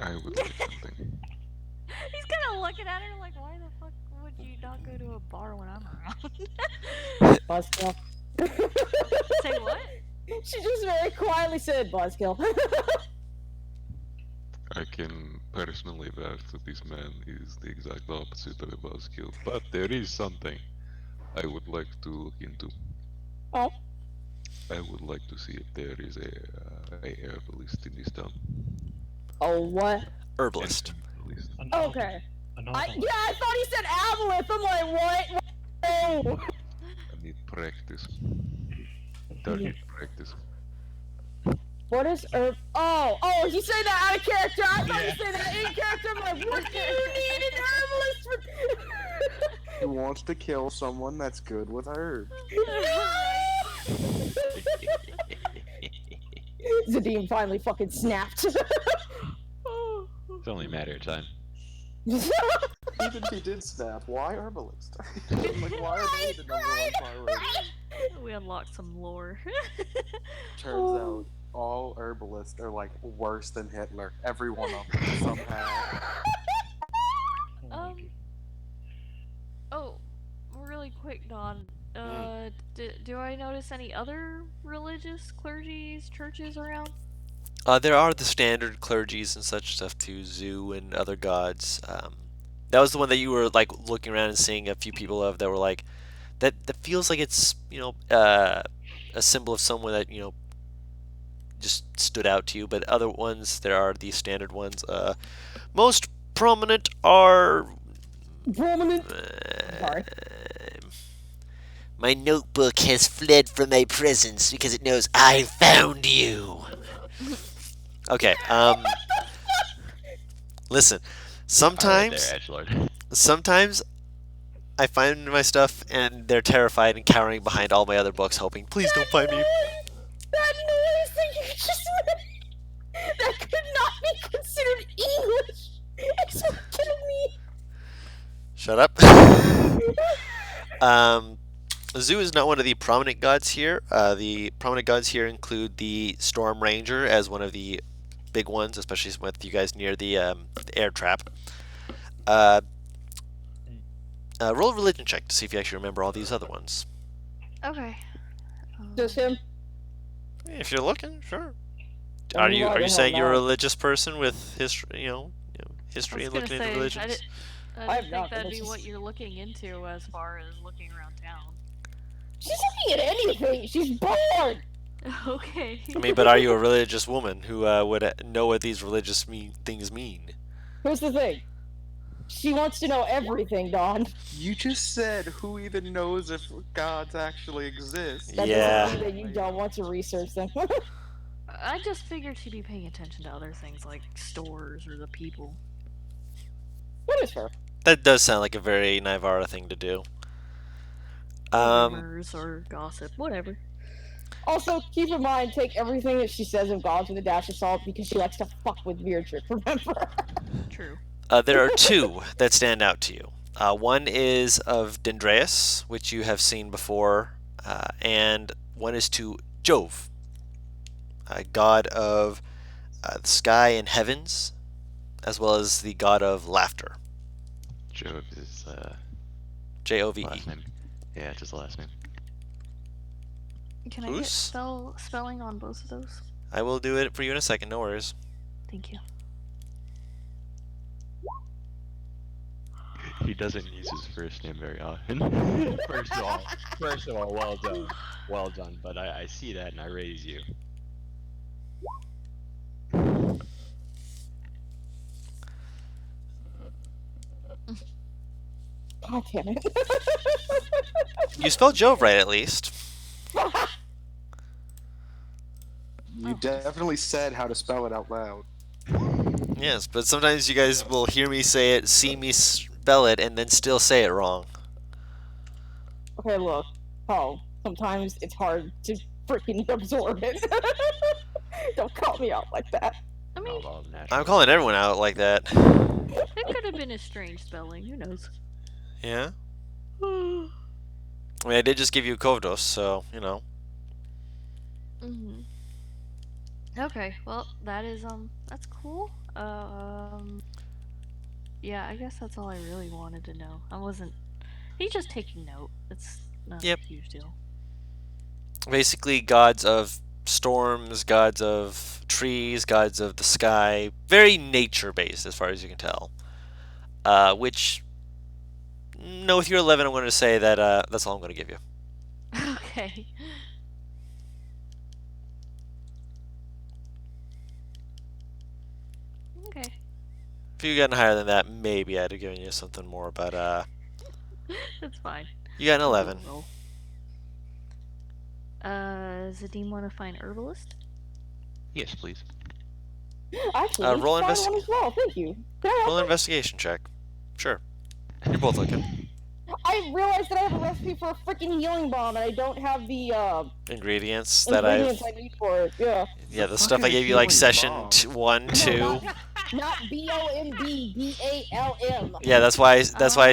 I would like something. He's kind of looking at her like, why the fuck would you not go to a bar when I'm around? Buzzkill. Say what? She just very quietly said, Buzzkill. I can personally vouch that this man is the exact opposite of a buzzkill, but there is something I would like to look into. Oh. I would like to see if there is a herbalist in this town. Oh, what? Herbalist. Herbalist. An Okay. An I thought he said aboleth. I'm like, what? Oh. I need practice. I need practice. What is herb? Oh, he said that out of character. I thought he said that in character. I'm like, what do you need an herbalist for? He wants to kill someone that's good with herbs. Zadim finally fucking snapped. It's only a matter of time. Even if he did snap, why herbalist? Like, why are they the number one priority? We unlocked some lore. Turns out all herbalists are like worse than Hitler. Every one of them somehow. Oh, really quick, Don. Do I notice any other religious clergies, churches around? There are the standard clergies and such stuff too, Zoo and other gods. That was the one that you were like looking around and seeing a few people of that were like, that feels like it's a symbol of someone that just stood out to you. But other ones, there are the standard ones. Most prominent are. Prominent. Sorry. My notebook has fled from my presence because it knows I found you. Okay. Listen. Sometimes, Alright there, Edgelord. sometimes I find my stuff and they're terrified and cowering behind all my other books, hoping, please don't find me. That noise that you just read, that could not be considered English. It's so killing me. Shut up. Zoo is not one of the prominent gods here. The prominent gods here include the Storm Ranger as one of the big ones, especially with you guys near the air trap. Roll a religion check to see if you actually remember all these other ones. Okay. Just him. If you're looking, sure. Oh, Are you no, saying you're a no. history, history I and was looking gonna into say, religions? I I didn't have think not. that'd But be what she's you're looking into as far as looking around town. looking at anything. She's bored. Okay. I mean, but are you a religious woman who would know what these religious things mean? Here's the thing. She wants to know everything, Dawn. You just said who even knows if gods actually exist? That Yeah. doesn't mean that you don't want to research them. I just figured she'd be paying attention to other things like stores or the people. What is fair? That does sound like a very Nivara thing to do. Or Um, rumors or gossip, whatever. Also, keep in mind, take everything that she says of gods with a dash of salt because she likes to fuck with beard trick, remember? True. there are two that stand out to you. One is of Dendreus, which you have seen before, and one is to Jove, god of the sky and heavens, as well as the god of laughter. Jove is Jove. last name. Yeah, it's his last name. Can I Who's? get spelling on both of those? I will do it for you in a second, no worries. Thank you. He doesn't use his first name very often. first of all, well done. But I see that and I raise you. God damn it. You spelled Jove right, at least. You definitely said how to spell it out loud. Yes, but sometimes you guys will hear me say it, see me spell it, and then still say it wrong. Okay, look. Oh, sometimes it's hard to freaking absorb it. Don't call me out like that. I mean, Well, naturally. I'm calling everyone out like that. it could have been a strange spelling. Who knows? Yeah? I mean, I did just give you Kovdos, so, you know. Mm-hmm. Okay, well, that's cool. Yeah, I guess that's all I really wanted to know. He's just taking note. It's not Yep. a huge deal. Basically, gods of storms, gods of trees, gods of the sky. Very nature-based, as far as you can tell. No, with your 11, I'm going to say that that's all I'm going to give you. Okay. Okay. If you had gotten higher than that, maybe I'd have given you something more, but That's fine. you got an 11. Roll. Zadim want to find herbalist? Yes, please. Actually, Roll find investi- one as well. Thank you. Can I Roll help an you? investigation check. Sure. You're both looking. I realized that I have a recipe for a freaking healing bomb, and I don't have the Ingredients that ingredients I need for it. Yeah. Yeah, the The stuff I fucking gave you like healing session bomb. 1, 2. Not BOMB, BALM. Yeah, that's why I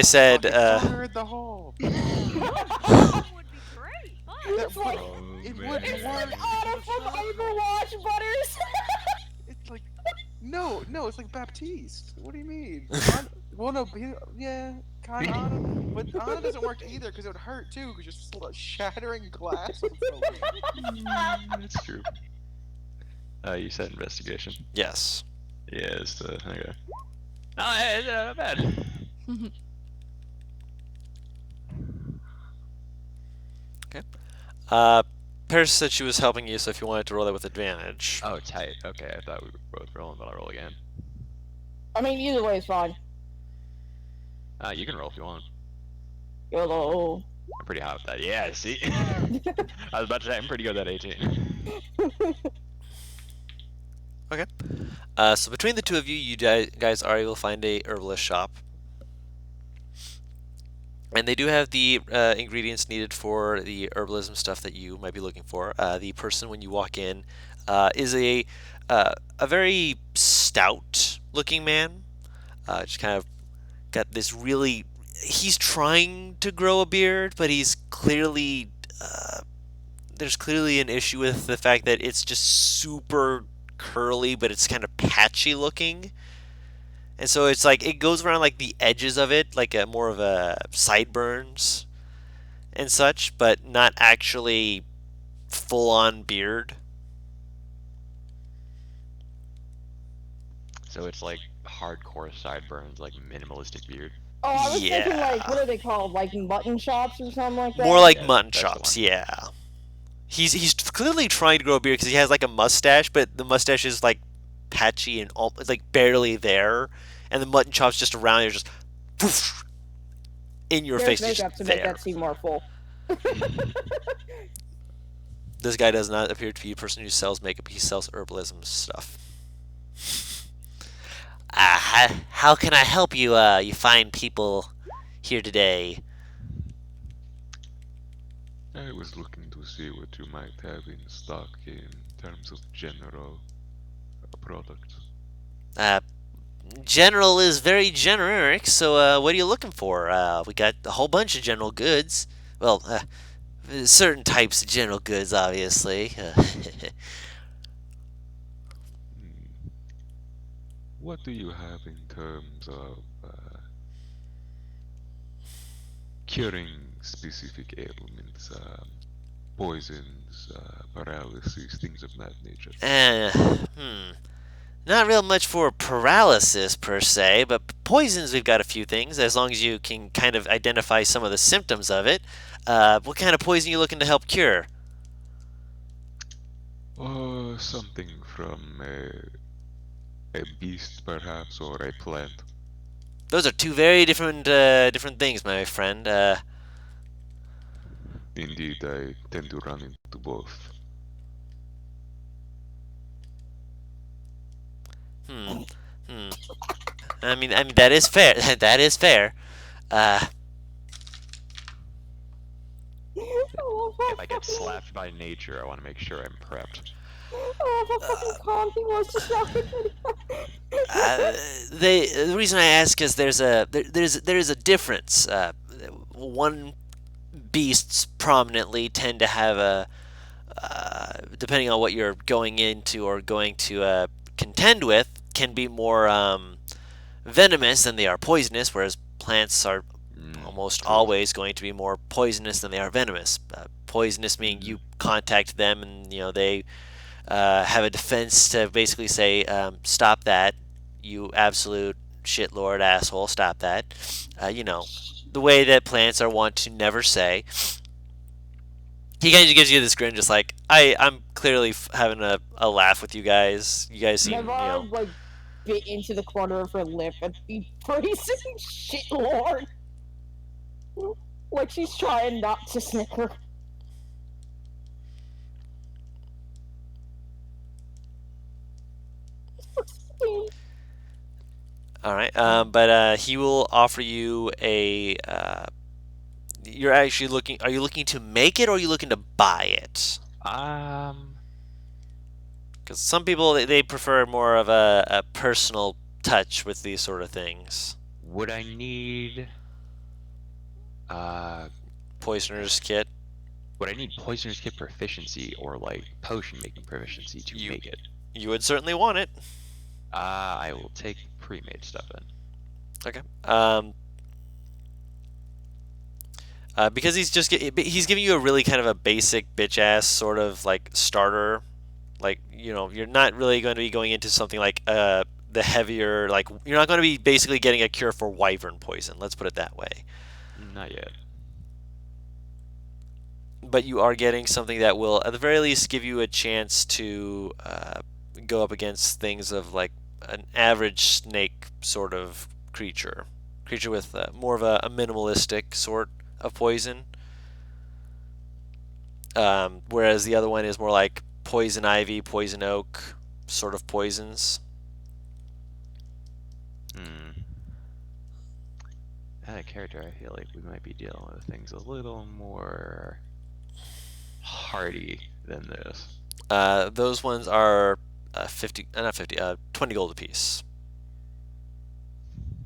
said Fucking fire in the hole. That would be great. Fun. It's like It man. would it's work. like Anna from Overwatch, Butters. It's like no, it's like Baptiste. What do you mean? Well, no, yeah, kind of Anna, but Anna doesn't work either because it would hurt too because you're just shattering glass. That's true. You said investigation. yes. Yes. Okay. Oh, hey, not bad. Paris said she was helping you, so if you wanted to roll that with advantage. Oh, tight. Okay, I thought we were both rolling, but I'll roll again. I mean, either way is fine. You can roll if you want. YOLO. I'm pretty hot with that. Yeah, see? I was about to say, I'm pretty good at 18. So between the two of you, you guys are able to find a herbalist shop. And they do have the ingredients needed for the herbalism stuff that you might be looking for. The person, when you walk in, is a very stout-looking man. Just kind of got this really... He's trying to grow a beard, but he's clearly... there's clearly an issue with the fact that it's just super curly, but it's kind of patchy looking. And so it's like it goes around like the edges of it, like more of a sideburns and such, but not actually full on beard. So it's like hardcore sideburns, like minimalistic beard. Oh, I was thinking like, what Yeah. are they called? Like mutton chops or something like More that? like Yeah, mutton that's the chops, one. yeah. He's clearly trying to grow a beard because he has like a mustache, but the mustache is like patchy and it's like barely there, and the mutton chops just around it, just poof, in your There's face, it's just makeup to make there. that seem more full. This guy does not appear to be a person who sells makeup. He sells herbalism stuff. How can I help you? You fine people here today. I was looking to see what you might have in stock in terms of general products. Uh, General is very generic, so what are you looking for? We got a whole bunch of general goods. Well, certain types of general goods, obviously. Hmm. What do you have in terms of curing specific ailments, poisons, paralysis, things of that nature? uh, hmm. Not real much for paralysis per se, but poisons we've got a few things. As long as you can kind of identify some of the symptoms of it. What kind of poison are you looking to help cure? Something from a beast, perhaps, or a plant. Those are two very different things, my friend. Indeed, I tend to run into both. Hmm. Hmm. I mean that is fair. That is fair. Uh, I love how If I get fucking, slapped by nature, I want to make sure I'm prepped. I love how fucking calm he was just now. uh, the reason I ask is there's a difference. One beasts prominently tend to have a depending on what you're going into or going to contend with, can be more venomous than they are poisonous, whereas plants are almost True. always going to be more poisonous than they are venomous. Poisonous meaning Mhm. you contact them and they have a defense to basically say, "Stop that, you absolute shitlord asshole! Stop that." The way that plants are wont to never say. He kind of gives you this grin, just like I'm clearly having a laugh with you guys. You guys seem, Nevar like bit into the corner of her lip and be praising shit lord. Like she's trying not to snicker. all right. But he will offer you a. You're actually looking. Are you looking to make it, or are you looking to buy it? Um, Because some people they prefer more of a personal touch with these sort of things. would I need uh Poisoner's kit. would I need poisoner's kit proficiency or like potion making proficiency to You make it? you would certainly want it. I will take pre-made stuff then. Okay. Because he's giving you a really kind of a basic bitch ass sort of like starter. Like you're not really going to be going into something like the heavier, like you're not going to be basically getting a cure for wyvern poison. Let's put it that way. Not yet. But you are getting something that will at the very least give you a chance to go up against things of like an average snake sort of creature with more of a minimalistic sort of poison. Whereas the other one is more like poison ivy, poison oak sort of poisons. Hmm. As a character, I feel like we might be dealing with things a little more hardy than this. Those ones are 50, not 50, 20 gold apiece.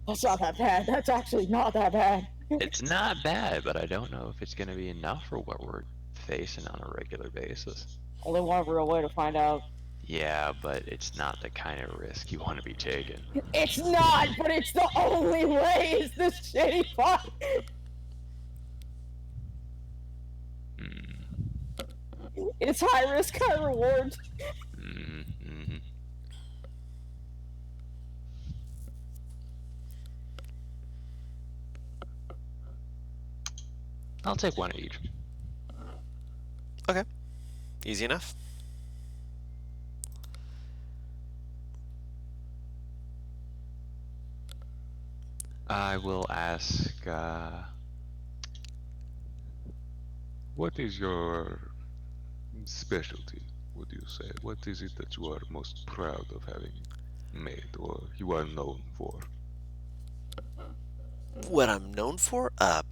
That's not that bad. That's actually not that bad. It's not bad, but I don't know if it's going to be enough for what we're facing on a regular basis. Only one real way to find out. Yeah, but it's not the kind of risk you want to be taking. It's not, but it's the only way. Is this shitty fight? Mm. It's high risk, high reward. Mm-hmm. I'll take one each. Okay, easy enough. I will ask. What is your specialty, would you say? What is it that you are most proud of having made or you are known for? What I'm known for? uh,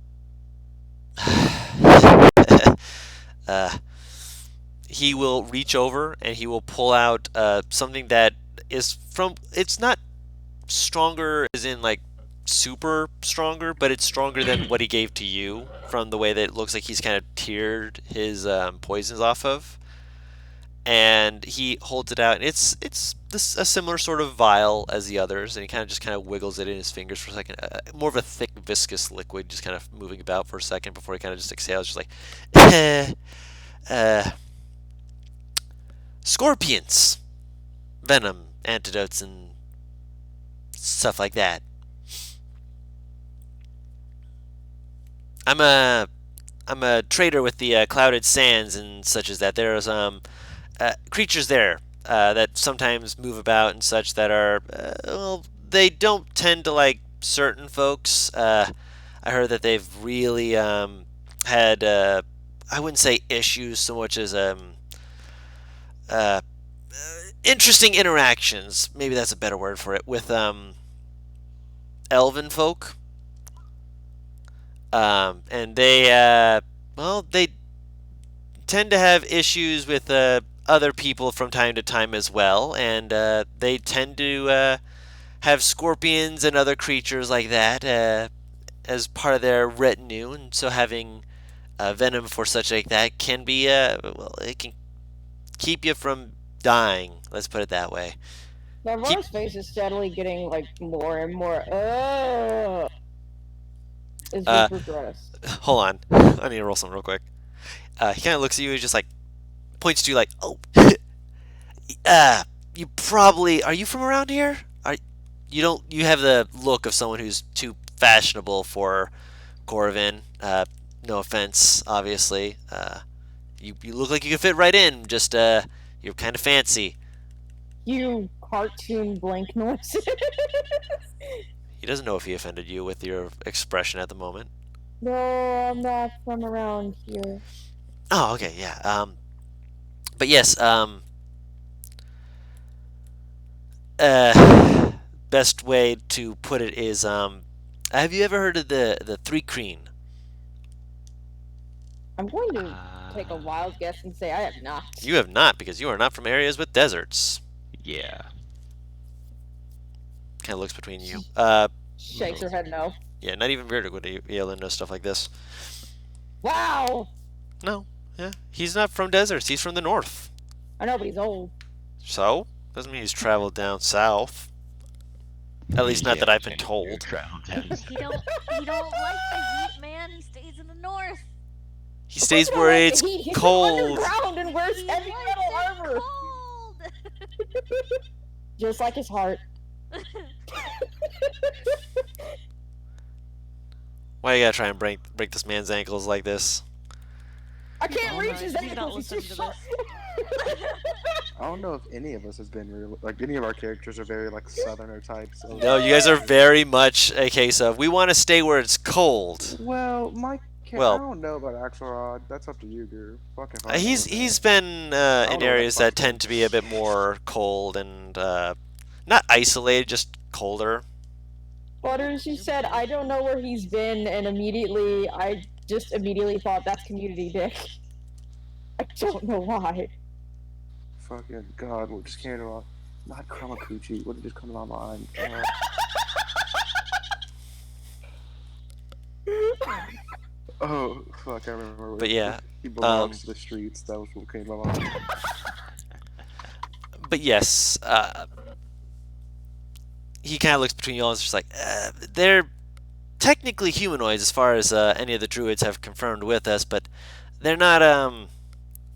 he will reach over and he will pull out something that is from. It's not stronger as in like super stronger, but it's stronger than what he gave to you from the way that it looks like he's kind of tiered his poisons off of. And he holds it out, and it's this a similar sort of vial as the others, and he kind of wiggles it in his fingers for a second. More of a thick, viscous liquid, just kind of moving about for a second before he kind of just exhales, just like, uh, scorpions, venom, antidotes, and stuff like that. I'm a trader with the clouded sands and such as that. There's creatures there that sometimes move about and such that are well, they don't tend to like certain folks. I heard that they've really had I wouldn't say issues so much as uh, interesting interactions. Maybe that's a better word for it with elven folk. And they well they tend to have issues with other people from time to time as well, and they tend to have scorpions and other creatures like that as part of their retinue, and so having venom for such like that can be well, it can keep you from dying. Let's put it that way. Navarro's face is steadily getting like more and more. As we Uh, progress. Hold on, I need to roll something real quick. He kind of looks at you and just like points to you like, oh, you probably are you from around here? Are you don't you have the look of someone who's too fashionable for Corvin. No offense, obviously. You look like you could fit right in. Just you're kind of fancy. You cartoon blank noises. He doesn't know if he offended you with your expression at the moment. No, I'm not from around here. Oh, okay, yeah. But yes. Best way to put it is have you ever heard of the three creen? I'm going to take a wild guess and say I have not. You have not, because you are not from areas with deserts. Yeah. Kind of looks between you. Shakes her head no. Yeah, not even Verdict would be able to know stuff like this. Wow! No, yeah, he's not from deserts. He's from the north. I know, but he's old. So doesn't mean he's traveled down south. At least not that I've been told. He don't like the heat, man. He stays in the north. He stays Of course where he don't it's like the heat. He's cold. underground and wears He heavy likes metal it armor. cold. Just like his heart. Why you gotta try and break this man's ankles like this? I can't Oh, reach no, his he's not ankles. He's too listening to short. I don't know if any of us has been real. Like any of our characters are very like southerner types. So. No, you guys are very much a case of we want to stay where it's cold. Well, my Well- I don't know about Axelrod. That's up to you, dude. Fucking. He's been don't know in what areas that that tend to be a bit more cold and not isolated, just colder. Butters, you said I don't know where he's been, and I just immediately thought that's community dick. I don't know why. Fucking God, what just came to my not Kramakuchi. What just come to my mind? Oh fuck, I remember. But yeah, he belongs to the streets. That was what came to my mind. But yes, he kind of looks between you all and is just like, they're technically humanoids as far as any of the druids have confirmed with us, but they're not,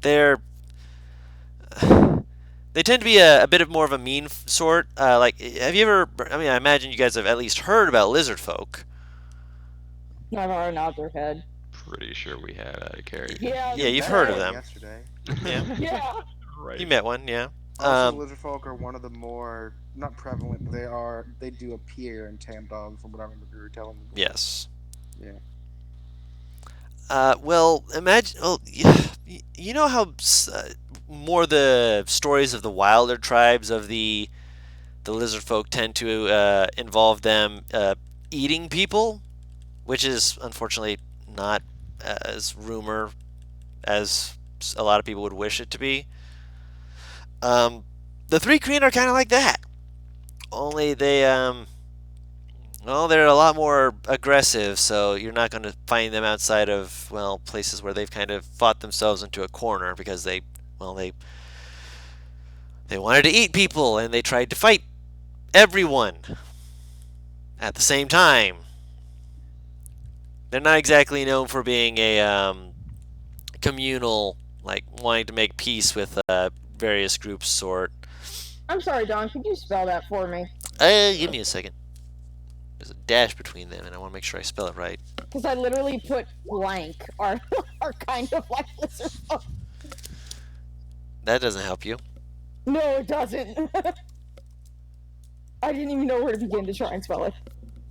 they're, they tend to be a bit of more of a mean sort. Like, have you ever, I mean, I imagine you guys have at least heard about lizard folk. Navarro nods her head. pretty sure we have out of character. Yeah. Yeah, you've met heard of one them. yesterday. Yeah, Yeah. Right. you met one. Yeah. Also, lizard folk are one of the more not prevalent, but they do appear in tame dogs from what I remember you were telling me. Before. Yes. Yeah. Well, imagine. Well, you know how more the stories of the wilder tribes of the lizard folk tend to involve them eating people, which is unfortunately not as rumor as a lot of people would wish it to be. The three Kreen are kind of like that, only well, they're a lot more aggressive, so you're not going to find them outside of, well, places where they've kind of fought themselves into a corner because well, they wanted to eat people and they tried to fight everyone at the same time. They're not exactly known for being a communal, like wanting to make peace with various groups sort. I'm sorry, Don. Could you spell that for me? Give me a second. There's a dash between them, and I want to make sure I spell it right. Because I literally put blank are kind of like lizard folk. That doesn't help you. No, it doesn't. I didn't even know where to begin to try and spell it.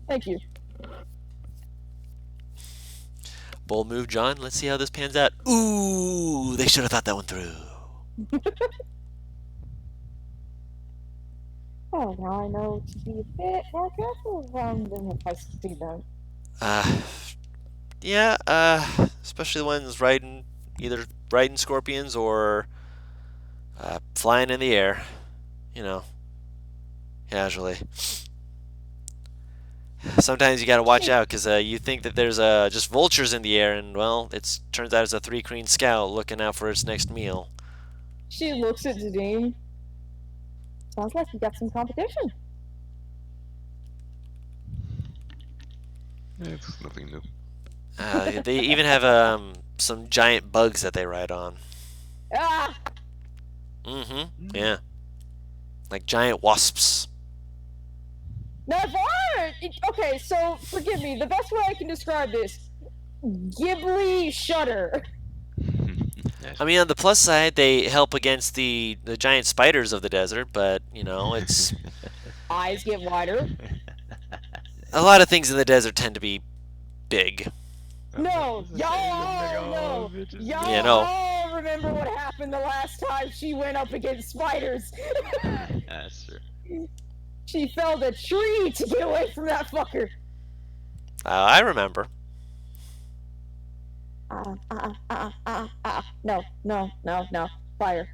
Thank you. Bold move, John. Let's see how this pans out. Ooh, they should have thought that one through. Oh, now I know to be a bit more careful around them if I see them. Yeah, especially the ones either riding scorpions or flying in the air, you know, casually. Sometimes you gotta watch out because you think that there's just vultures in the air, and well, it turns out it's a three Kreen scout looking out for its next meal. She looks at Zadim. Sounds like you got some competition. It's nothing new. They even have some giant bugs that they ride on. Ah! Mm-hmm. Yeah. Like giant wasps. Now, if I okay, so forgive me. The best way I can describe this: Ghibli shudder. I mean, on the plus side, they help against the giant spiders of the desert, but you know, it's Eyes get wider. a lot of things in the desert tend to be big. No, This is y'all big old know. bitches. Y'all Yeah, no. all remember what happened the last time she went up against spiders. That's true. She felled a tree to get away from that fucker. I remember. No, no, no, no. Fire.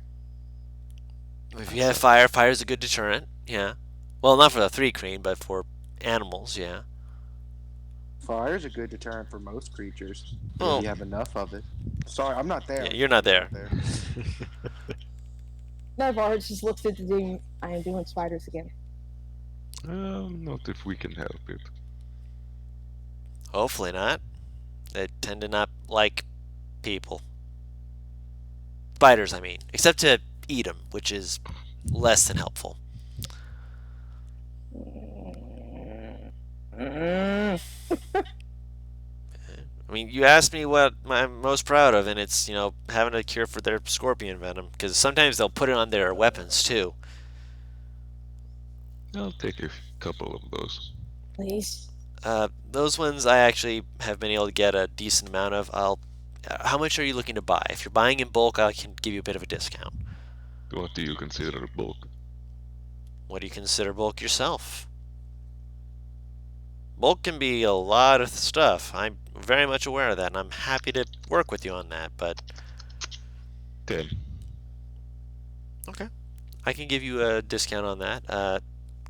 If you have fire, fire's a good deterrent. Yeah. Well, not for the three Kreen, but for animals. Yeah. Fire's a good deterrent for most creatures Well- if you have enough of it. Sorry, I'm not there. Yeah, you're not there. Navarre just looks at the dude. I am doing spiders again. Not if we can help it. Hopefully not. They tend to not like people. Spiders, I mean. Except to eat them, which is less than helpful. I mean, you asked me what I'm most proud of, and it's, you know, having a cure for their scorpion venom. Because sometimes they'll put it on their weapons, too. I'll take a couple of those. Please. Those ones I actually have been able to get a decent amount of. How much are you looking to buy? If you're buying in bulk, I can give you a bit of a discount. What do you consider bulk? What do you consider bulk yourself? Bulk can be a lot of stuff. I'm very much aware of that, and I'm happy to work with you on that, but 10. okay. I can give you a discount on that.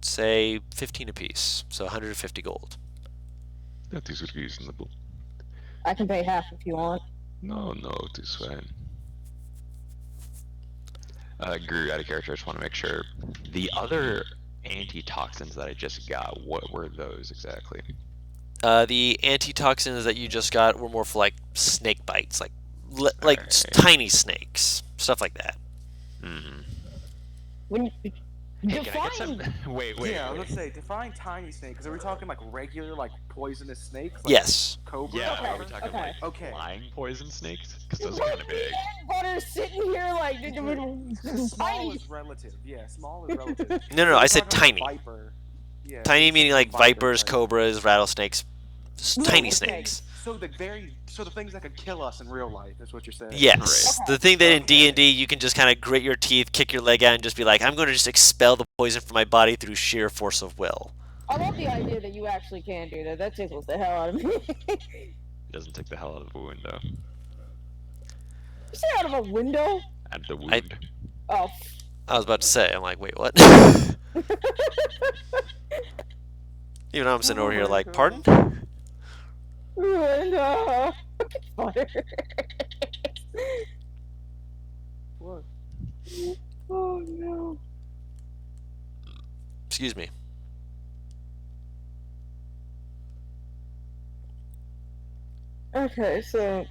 Say 15 apiece, so 150 gold. That is reasonable. I can pay half if you want. No, it is fine. Guru, out of character, I just want to make sure. The other antitoxins that I just got, what were those exactly? The antitoxins that you just got were more for like snake bites, like Alright. tiny snakes, stuff like that. Mm-hmm. When Hey, can I get some? Define. Wait, Yeah, I was gonna say define tiny snake because are we talking like regular like poisonous snakes like Yes. cobra? Yeah, Okay, are we talking okay. like Okay. flying poison snakes? Because those are Like kind of me big. and Butter sitting here like Small tiny. is relative. Yeah, small is relative. No, So I we're said talking like tiny. a viper. Yeah, so Tiny you're meaning saying like a viper vipers, type. cobras, rattlesnakes, tiny Okay, snakes. so the things that could kill us in real life is what you're saying. Yes, Right. the thing that in D and Okay. D you can just kind of grit your teeth, kick your leg out, and just be like, "I'm going to just expel the poison from my body through sheer force of will." I love the idea that you actually can do that. That tickles the hell out of me. You It doesn't take the hell out of the window. say out of a window? Out of the I- wound. Oh. I was about to say, I'm like, wait, what? Even though I'm sitting Oh over here my like, God. pardon? Window. Butter. What? Oh no. Excuse me. Okay, so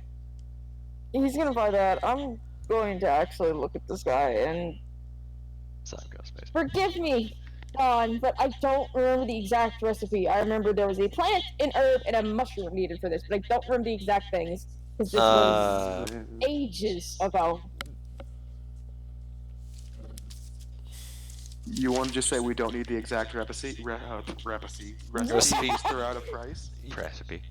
he's gonna buy that. I'm going to actually look at this guy and Side ghost space. forgive me, Don, but I don't remember the exact recipe. I remember there was a plant, an herb, and a mushroom needed for this, but I don't remember the exact things because this was ages ago. You want to just say we don't need the exact recipes throughout a price? Recipe.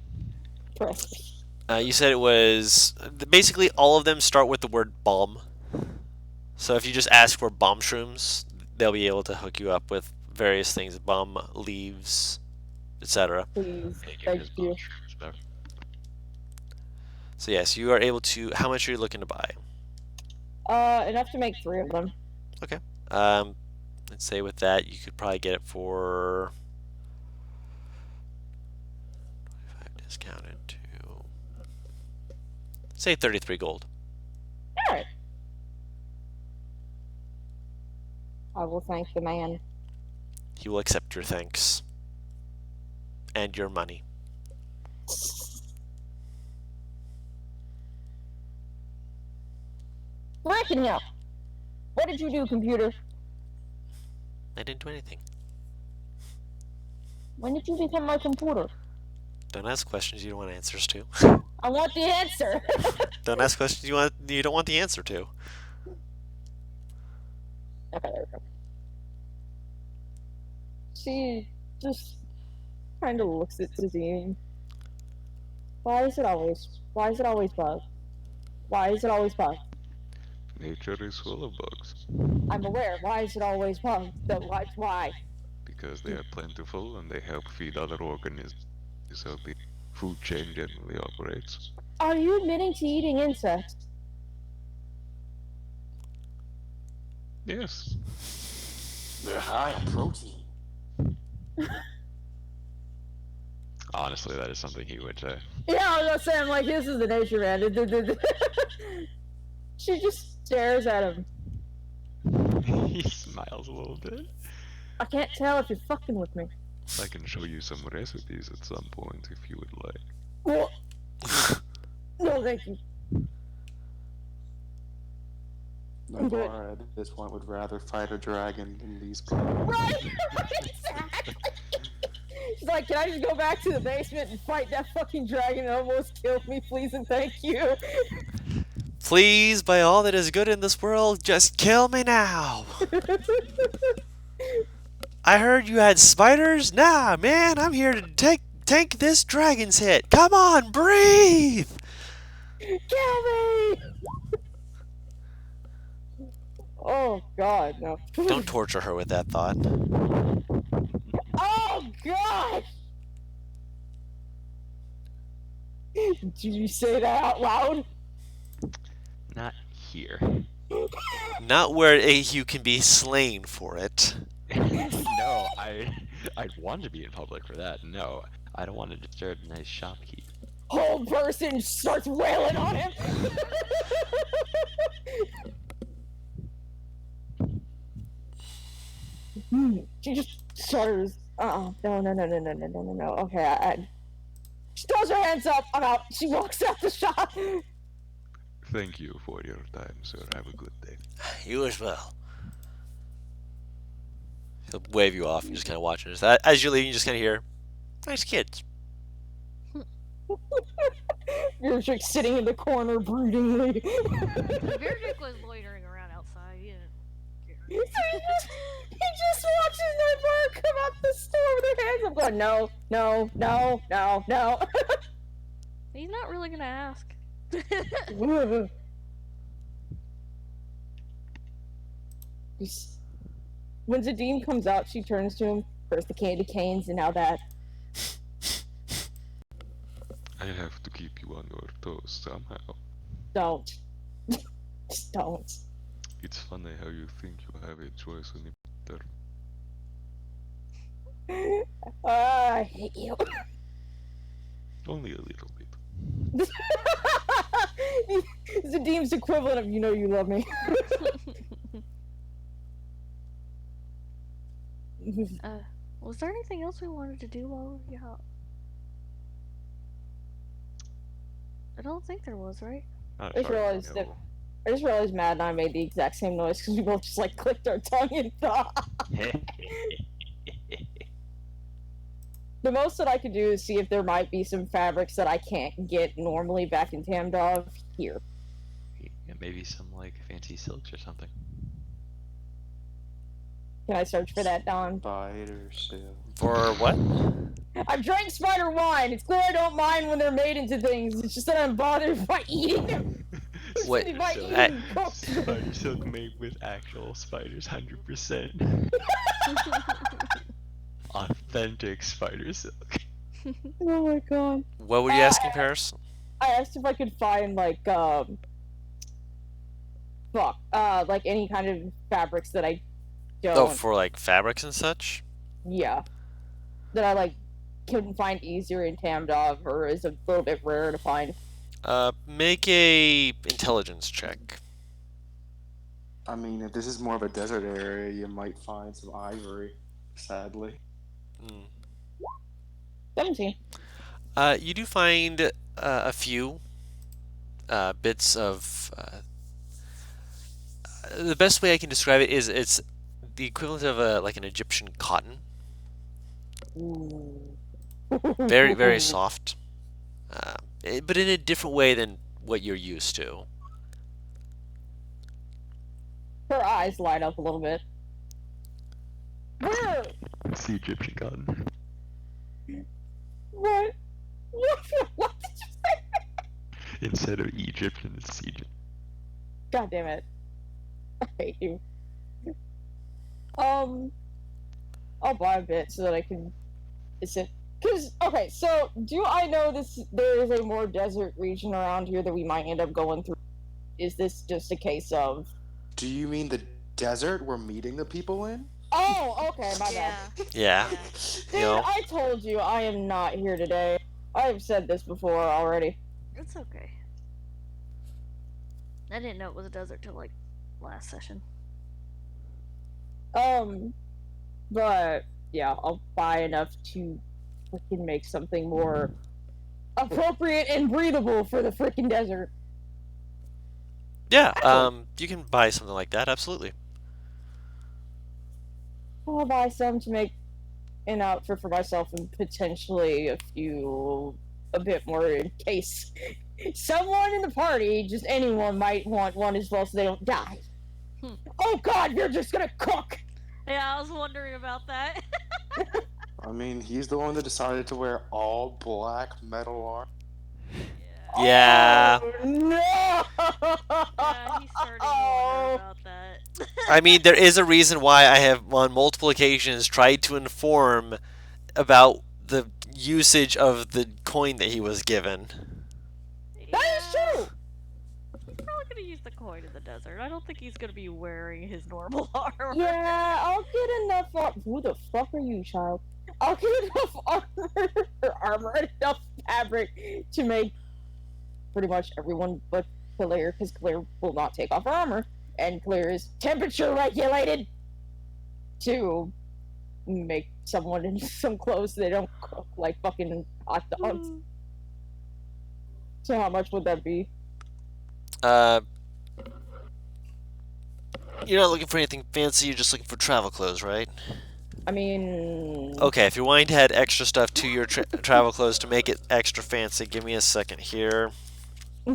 You said it was basically all of them start with the word bomb. So if you just ask for bomb shrooms, they'll be able to hook you up with various things, bomb leaves, etc. Please, Hey, give me thank those you. bomb shrooms back. So yes, you are able to. How much are you looking to buy? Enough to make 3 of them. Let's say with that, you could probably get it for 25 discounted to say 33 gold. Alright. I will thank the man. He will accept your thanks and your money. Freaking hell! What did you do, computer? I didn't do anything. When did you become my computer? Don't ask questions you don't want answers to. I want the answer! Don't ask questions you don't want the answer to. Okay, there we go. She just kind of looks at Zazine. Why is it always bug? Why is it always bug? Nature is full of bugs I'm aware. Why is it always bug? Why? because they are plentiful and they help feed other organisms. This is how the food chain generally operates. Are you admitting to eating insects? Yes. They're high in protein. Honestly, that is something he would say. Yeah, I was gonna say, I'm like, this is the nature man. She just stares at him. He smiles a little bit. I can't tell if you're fucking with me. I can show you some recipes at some point if you would like. Well, no, thank you. Nagara at this point would rather fight a dragon than these people. Right, exactly. She's like, can I just go back to the basement and fight that fucking dragon that almost killed me, please and thank you? Please, by all that is good in this world, just kill me now. I heard you had spiders. Nah, man, I'm here to tank this dragon's hit. Come on, breathe. Kill me! Oh god, no. Don't torture her with that thought. Oh god! Did you say that out loud? Not here. Not where you can be slain for it. No, I'd want to be in public for that. No, I don't want to disturb nice shopkeep. Whole person starts wailing on him. She just shudders. No. Okay, she throws her hands up. I'm out. She walks out the shop. Thank you for your time, sir. Have a good day. You as well. He'll wave you off and just kind of watching us. As you're leaving, you just kind of hear, "Nice kids." You're just sitting in the corner broodingly. Virgic was loitering around outside. He didn't So he just watches that bird come out the store with their hands up, going, no, no, no, no, no. He's not really gonna ask. When Zadim comes out, she turns to him. First the candy canes, and now that. I have to keep you on your toes somehow. Don't. Just don't. It's funny how you think you have a choice in the matter. I hate you. Only a little bit. Zadim's equivalent of, you know you love me. Was there anything else we wanted to do while we were out? I don't think there was, right? Not I just realized that. I just realized Matt and I made the exact same noise because we both just like clicked our tongue and thought. The most that I could do is see if there might be some fabrics that I can't get normally back in Tamdov here. Yeah, maybe some like fancy silks or something. Can I search for that, Don? Spider silk. For what? I've drank spider wine. It's clear I don't mind when they're made into things. It's just that I'm bothered by eating them. What? By eating cooked. Spider silk made with actual spiders, 100%. Authentic spider silk. Oh my god. What were you asking, Paris? I asked if I could find like like any kind of fabrics that I don't. Oh, for like fabrics and such? Yeah. That I like couldn't find easier in Tamdov or is a little bit rarer to find. Make a intelligence check. I mean, if this is more of a desert area, you might find some ivory, sadly. 17. You do find a few bits of. The best way I can describe it is it's the equivalent of like an Egyptian cotton. Ooh. Very, very soft, but in a different way than what you're used to. Her eyes light up a little bit. Where? It's the Egyptian cotton. What? What did you say? Instead of Egyptian, it's Egypt. God damn it. I hate you. I'll buy a bit so that I can. Is it? Cause okay, so do I know there is a more desert region around here that we might end up going through? Is this just a case of? Do you mean the desert we're meeting the people in? Oh, okay, my Yeah. bad. Yeah. Dude, You know. I told you I am not here today. I've said this before already. It's okay. I didn't know it was a desert till like last session. But yeah, I'll buy enough to freaking make something more appropriate and breathable for the freaking desert. Yeah. You can buy something like that. Absolutely. I'll buy some to make an outfit for myself and potentially a bit more in case someone in the party, just anyone, might want one as well so they don't die. Oh god, you're just gonna cook! Yeah, I was wondering about that. I mean, he's the one that decided to wear all black metal armor. Yeah. Oh, no! Yeah, he started to wonder about that. I mean, there is a reason why I have on multiple occasions tried to inform about the usage of the coin that he was given. That is true! He's probably gonna use the coin in the desert. I don't think he's gonna be wearing his normal armor. Yeah, I'll get enough who the fuck are you, child? I'll get enough armor, enough fabric to make pretty much everyone but Claire, because Claire will not take off her armor, and Claire is temperature regulated to make someone in some clothes so they don't cook like fucking hot dogs. So how much would that be? You're not looking for anything fancy. You're just looking for travel clothes, right? I mean, Okay, if you're wanting to add extra stuff to your travel clothes to make it extra fancy, give me a second here. I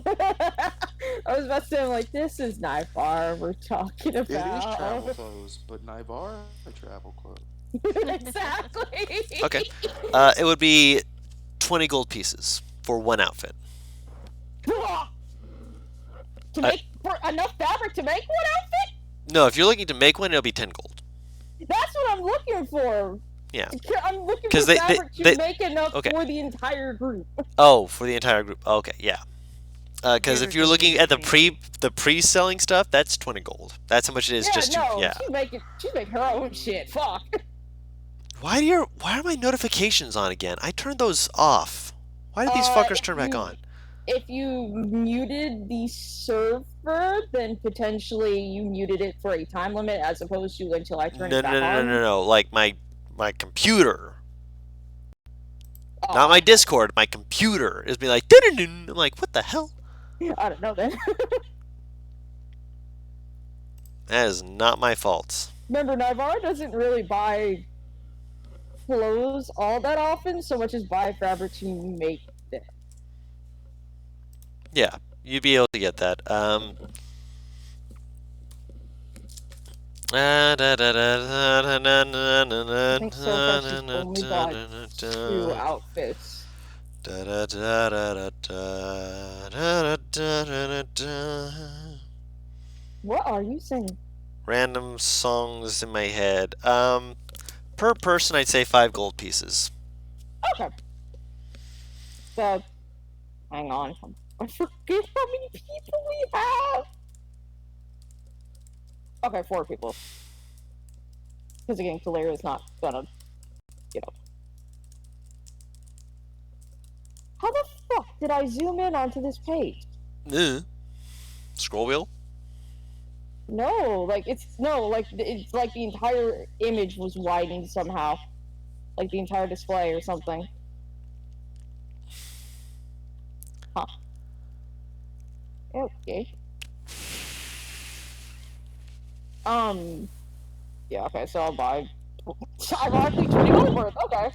was about to say, I'm like, this is not far we're talking It is about. travel clothes, but Naivar are travel clothes. Exactly. Okay. It would be 20 gold pieces for one outfit. To make for enough fabric to make one outfit? No, if you're looking to make one, it'll be 10 gold. That's what I'm looking for. Yeah. I'm looking for 'Cause they- fabric to they- make enough okay. for the entire group. Oh, for the entire group. Okay, yeah. Because if Beaver's you're gonna looking be at the fancy. pre-selling stuff, that's 20 gold. That's how much it is Yeah, just to no, yeah. she's making her own shit. Fuck. Why are my notifications on again? I turned those off. Why did these fuckers turn back on? If you muted the server, then potentially you muted it for a time limit as opposed to until I turn No, it no, back no, no, on. no, no. Like my computer, Oh, not my Discord. My computer is being like, dun-dun-dun. I'm like, what the hell? I don't know then. That is not my fault. Remember, Navarre doesn't really buy clothes all that often, so much as buy fabric to make them. Yeah, you'd be able to get that. I think so far she's only bought 2 outfits. What are you saying? Random songs in my head. Per person, I'd say 5 gold pieces. Okay. So, hang on. I forget how many people we have. Okay, 4 people. Because again, Kalir is not gonna, you know. How the fuck did I zoom in onto this page? Scroll wheel? No, like it's like the entire image was widened somehow, like the entire display or something. Huh. Okay. Yeah. Okay. So I'll buy. Ironically, 20 gold worth. Okay.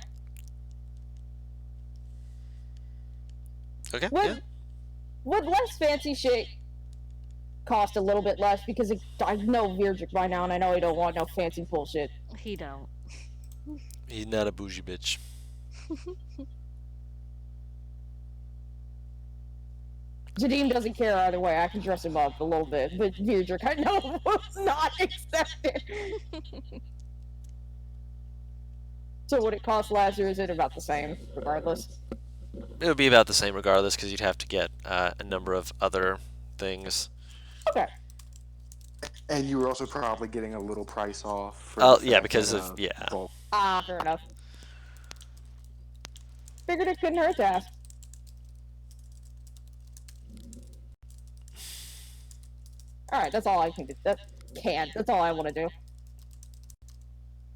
Okay, Would yeah. would less fancy shit cost a little bit less because I know Virgik by now and I know he don't want no fancy bullshit. He don't. He's not a bougie bitch. Jadim doesn't care either way. I can dress him up a little bit, but Virgik I know was not accepted. So what it cost last year, is it about the same, regardless? It would be about the same regardless because you'd have to get a number of other things. Okay. And you were also probably getting a little price off. For Oh, the yeah, fact because that, of yeah. bulk. Ah, fair enough. Figured it couldn't hurt to ask. Alright, that's all I can do. That's all I want to do.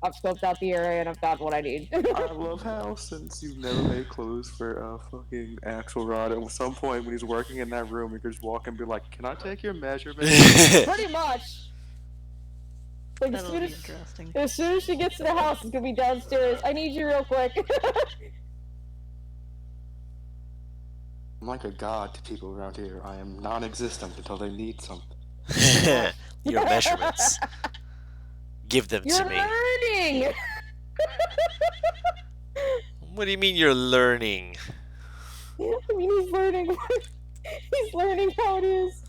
I've scoped out the area and I've got what I need. I love how, since you've never made clothes for fucking actual Rod, at some point when he's working in that room, he could just walk and be like, "Can I take your measurements?" Pretty much. Like That'll be interesting. as soon as she gets to the house, it's gonna be downstairs. I need you real quick. I'm like a god to people around here. I am non-existent until they need something. Your measurements. Give them You're to me. learning. What do you mean you're learning? I mean, he's learning. He's learning how it is.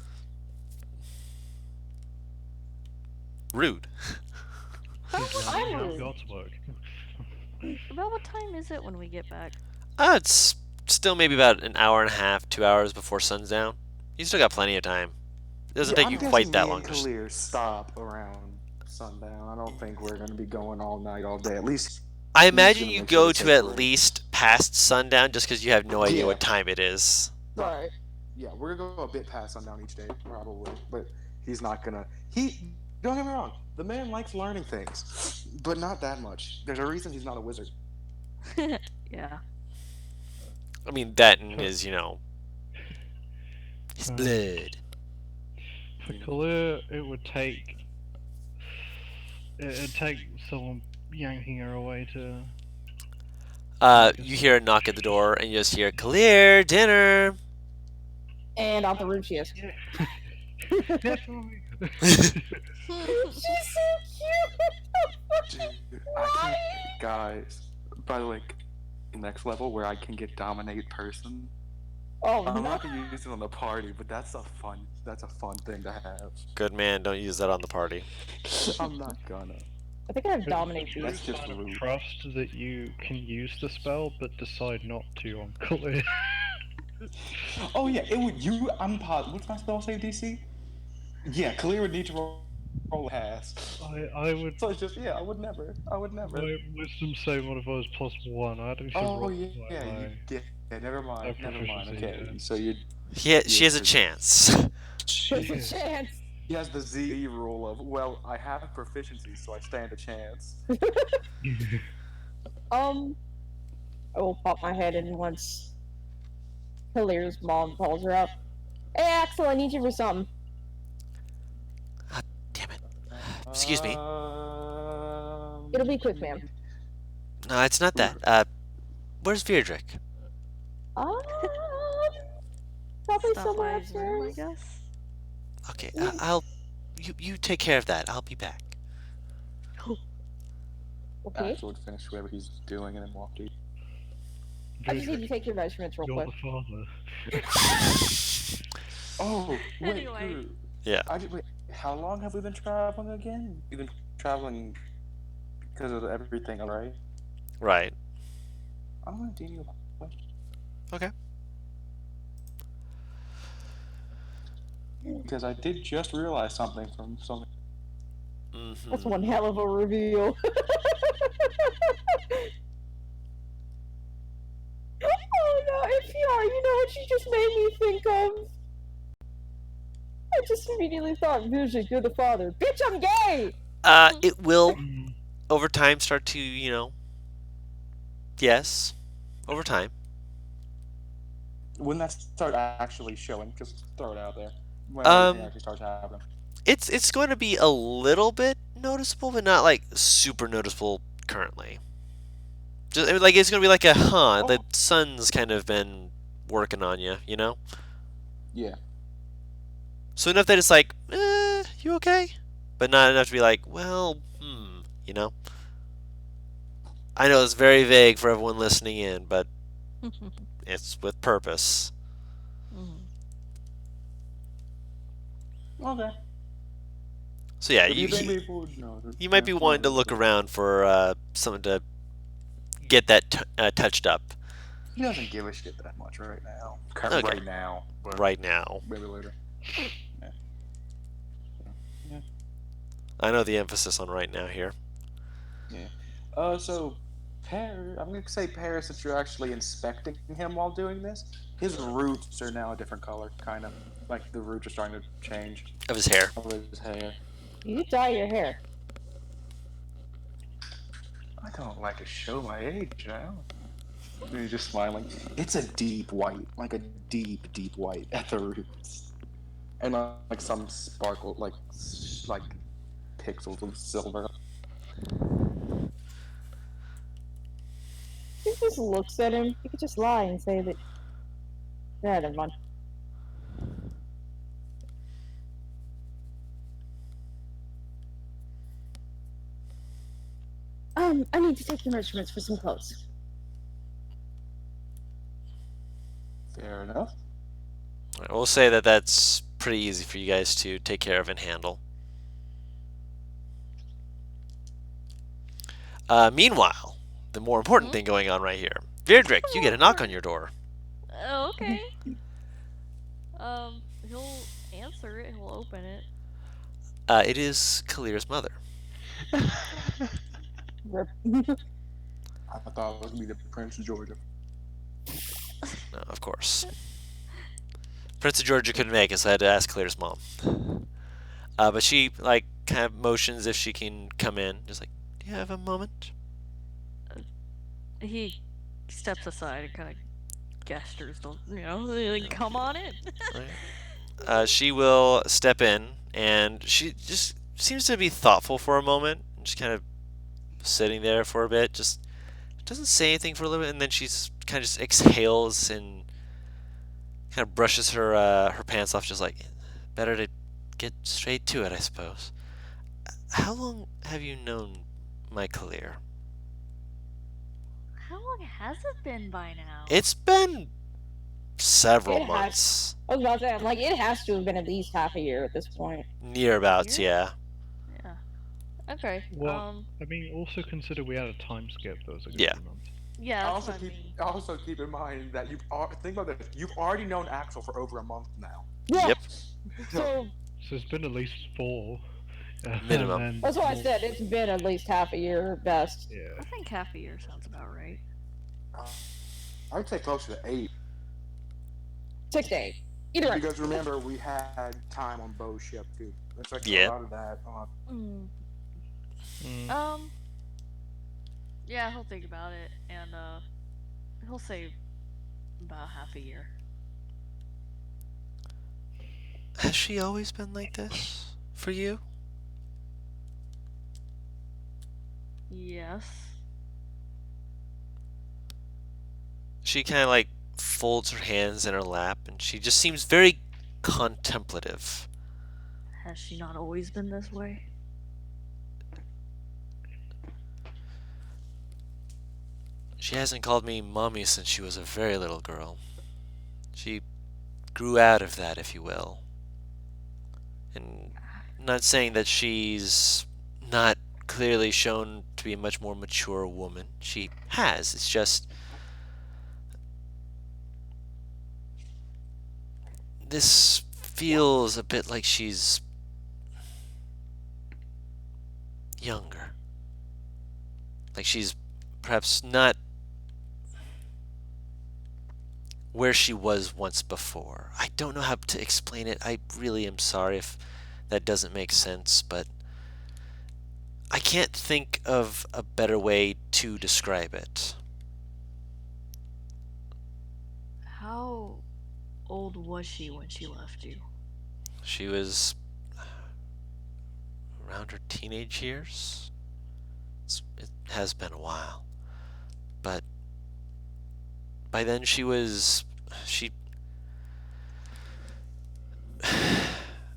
Rude. I'm I've rude. got to work. About what time is it when we get back? It's still maybe about an hour and a half, 2 hours before sun's down. You still got plenty of time. It doesn't take I'm you guessing quite that me long. and Kalir stop around sundown. I don't think we're gonna be going all night, all day. At least I imagine gonna you make sure go to to take at breaks. least past sundown just because you have no idea Yeah. what time it is. Right. Yeah, we're gonna go a bit past sundown each day, probably. But he's not gonna. Don't get me wrong. The man likes learning things, but not that much. There's a reason he's not a wizard. Yeah. I mean, that and his, his Hmm. blood. For Kalir, it'd take someone, yanking her away to. I guess You hear a knock at the door, and you just hear, "Clear dinner." And out the room she is. Yeah. Yes, mommy. She's so cute. Dude, Why? guys. By the way, next level where I can get dominate person. Oh I'm no. not gonna use it on the party, but that's a fun thing to have. Good man, don't use that on the party. I'm not gonna. I think I have dominate It's a That's beast. just sign of rude. trust that you can use the spell, but decide not to on clear. Oh yeah, it would. I'm positive. What's my spell save DC? Yeah, Kalia would need to roll a pass. I would. So it's just I would never. My wisdom save modifier is +1. I actually Oh rolled yeah, quite yeah, high. never mind. No Never mind. proficiency, Okay, yeah. so you. She has a chance. There's a chance. He has the Z rule of I have proficiency, so I stand a chance. I will pop my head in once Hilliard's mom calls her up. Hey Axel, I need you for something. Damn it. Excuse me. It'll be quick, ma'am. No, it's not that. Where's Vierdrick? Probably Stop somewhere by his room, I upstairs. guess. Okay, Yeah. I'll. You take care of that. I'll be back. Okay. Axel would finish whatever he's doing and then walk to. I just need to take your measurements real You're quick. the father. Oh wait, Anyway. Guru, Yeah. wait. How long have we been traveling again? We've been traveling because of everything, right? Right. I'm gonna do you a question. Okay. Because I did just realize something from something. That's Mm-hmm. one hell of a reveal. Oh no, NPR, you know what you just made me think of? I just immediately thought, music, you're the father. Bitch, I'm gay! It will, over time, start to, yes, over time. When that start actually showing, just throw it out there. When Um, everything actually starts happening. It's going to be a little bit noticeable, but not like super noticeable currently. Just like it's going to be like the sun's kind of been working on you, you know? Yeah. So enough that it's like, you okay? But not enough to be like, well, you know? I know it's very vague for everyone listening in, but it's with purpose. Okay. So yeah, What do you think people would know? you might be wanting to look around for something to get that touched up He doesn't give a shit that much right now. Okay. Right now. But right now. maybe later. I know the emphasis on right now here. So Paris, I'm gonna say Paris, since you're actually inspecting him while doing this, his roots are now a different color, kind of. Like the roots are starting to change Of his hair. of his hair. You dye your hair. I don't like to show my age now. And he's just smiling. It's a deep white, like a deep, deep white at the roots, and like some sparkle, like pixels of silver. He just looks at him. He could just lie and say that. Yeah, never mind. I need to take your measurements for some clothes. Fair enough. We'll say that that's pretty easy for you guys to take care of and handle. Meanwhile, the more important thing going on right here. Vierdrick, you get a knock on your door. Oh, okay. He'll answer it. He'll open it. It is Kalir's mother. Rip. I thought it was gonna be the Prince of Georgia. No, of course. Prince of Georgia couldn't make it, so I had to ask Kalir's mom. But she, kind of motions if she can come in. Just like, do you have a moment? He steps aside and kind of gestures to, like, come on in. She will step in, and she just seems to be thoughtful for a moment. Just kind of sitting there for a bit, just doesn't say anything for a little bit, and then she's kind of just exhales and kind of brushes her pants off, just like better to get straight to it, I suppose. How long have you known my Kalir? How long has it been by now? It's been several It has. months, I was about to say, I'm like, it has to have been at least half a year at this point. nearabouts, Year? yeah. Yeah. Okay. Well, I mean, also consider we had a time skip that was a good Yeah. few months. Yeah, that's Also what I keep mean. also keep in mind that think about this. You've already known Axel for over a month now. Yeah. Yep. So So it's been at least 4. And Minimum. then that's why I more- said it's been at least half a year at best. Yeah. I think half a year sounds about right. I would say closer to 8 6 to 8. Either way. because remember we had time on Bo's ship too. It's like Yeah. a lot of that. Mm. Mm. Yeah, he'll think about it, and he'll say about half a year. Has she always been like this for you? Yes. She kind of like folds her hands in her lap and she just seems very contemplative. Has she not always been this way? She hasn't called me mommy since she was a very little girl. She grew out of that, if you will. And I'm not saying that she's not clearly shown to be a much more mature woman. She has. It's just this feels a bit like she's younger. Like she's perhaps not where she was once before. I don't know how to explain it. I really am sorry if that doesn't make sense, but I can't think of a better way to describe it. How old was she when she left you? She was around her teenage years. It has been a while. But by then she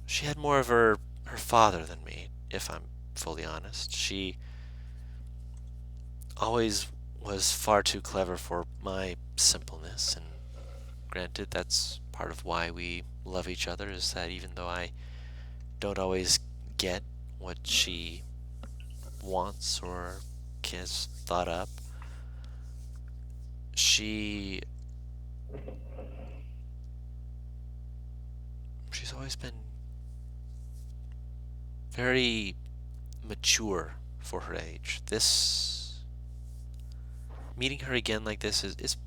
she had more of her father than me, if I'm fully honest. She always was far too clever for my simpleness, and granted, that's part of why we love each other, is that even though I don't always get what she wants or has thought up, she's always been very mature for her age. This meeting her again like this is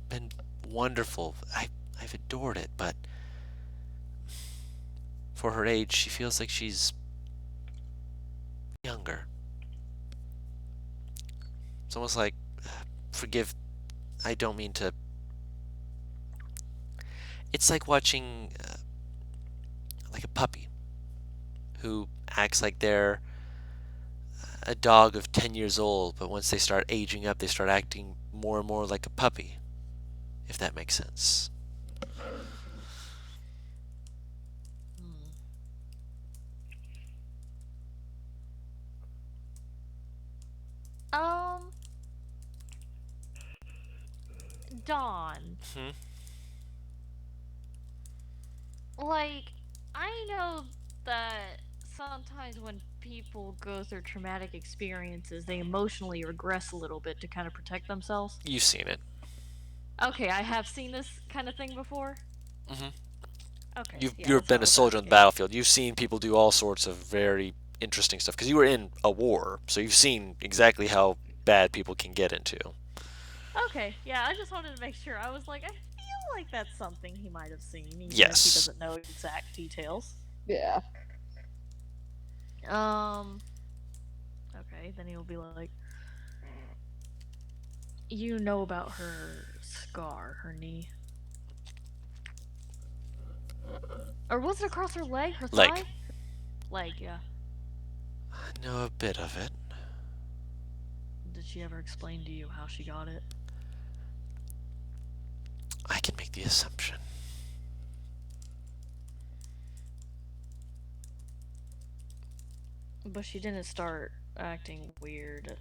been wonderful. I've adored it, but for her age, she feels like she's younger. It's almost like, forgive, I don't mean to. It's like watching like a puppy who acts like they're a dog of 10 years old, but once they start aging up, they start acting more and more like a puppy, if that makes sense. Um, Dawn. Hmm? Like, I know that sometimes when people go through traumatic experiences, they emotionally regress a little bit to kind of protect themselves. You've seen it. Okay, I have seen this kind of thing before. Mm-hmm. Okay. You've yeah, you've that's been what I a was soldier on the asking. battlefield. You've seen people do all sorts of very interesting stuff because you were in a war, so you've seen exactly how bad people can get into. Okay, yeah, I just wanted to make sure. I was like, I feel like that's something he might have seen, even if Yes. he doesn't know exact details. Yeah. Okay, then he'll be like, you know about her scar, her knee. Or was it across her leg? Her Leg. thigh? Leg, yeah. I know a bit of it. she ever explain to you how she got it? I can make the assumption. But she didn't start acting weird,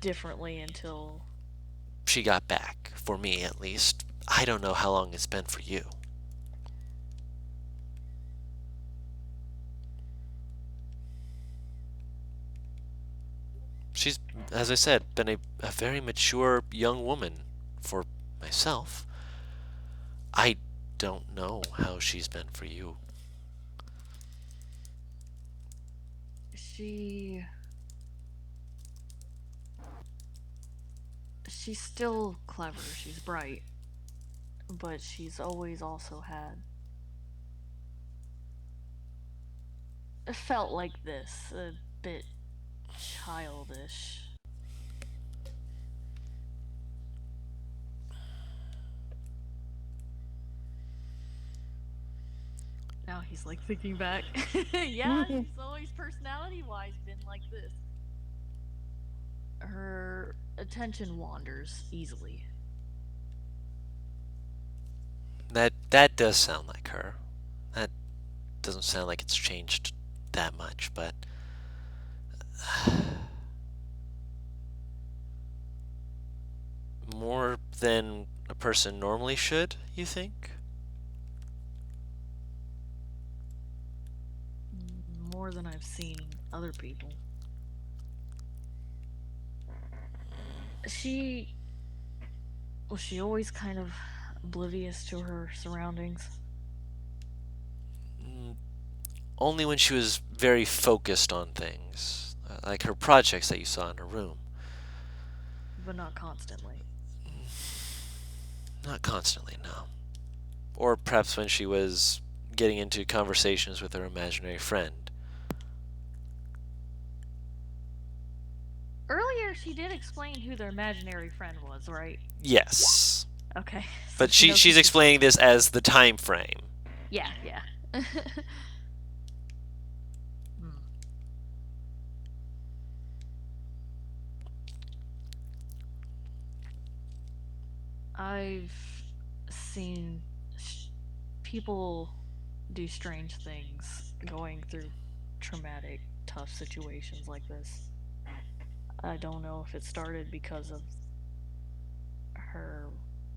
differently until. She got back, for me at least. I don't know how long it's been for you. She's, as I said, been a very mature young woman for myself. I don't know how she's been for you. She. She's still clever, she's bright, but she's always also had. It felt like this, a bit childish. Now he's like thinking back. Yeah, she's always personality wise been like this. Her attention wanders easily. That does sound like her. That doesn't sound like it's changed that much, but more than a person normally should, you think? More than I've seen other people. She. Was she always kind of oblivious to her surroundings? Mm, only when she was very focused on things, like her projects that you saw in her room. But not constantly. Not constantly, no. Or perhaps when she was getting into conversations with her imaginary friend. Earlier, she did explain who their imaginary friend was, right? Yes. Okay. So But she knows she's who explaining this as the time frame. Yeah, yeah. Hmm. I've seen people do strange things going through traumatic, tough situations like this. I don't know if it started because of her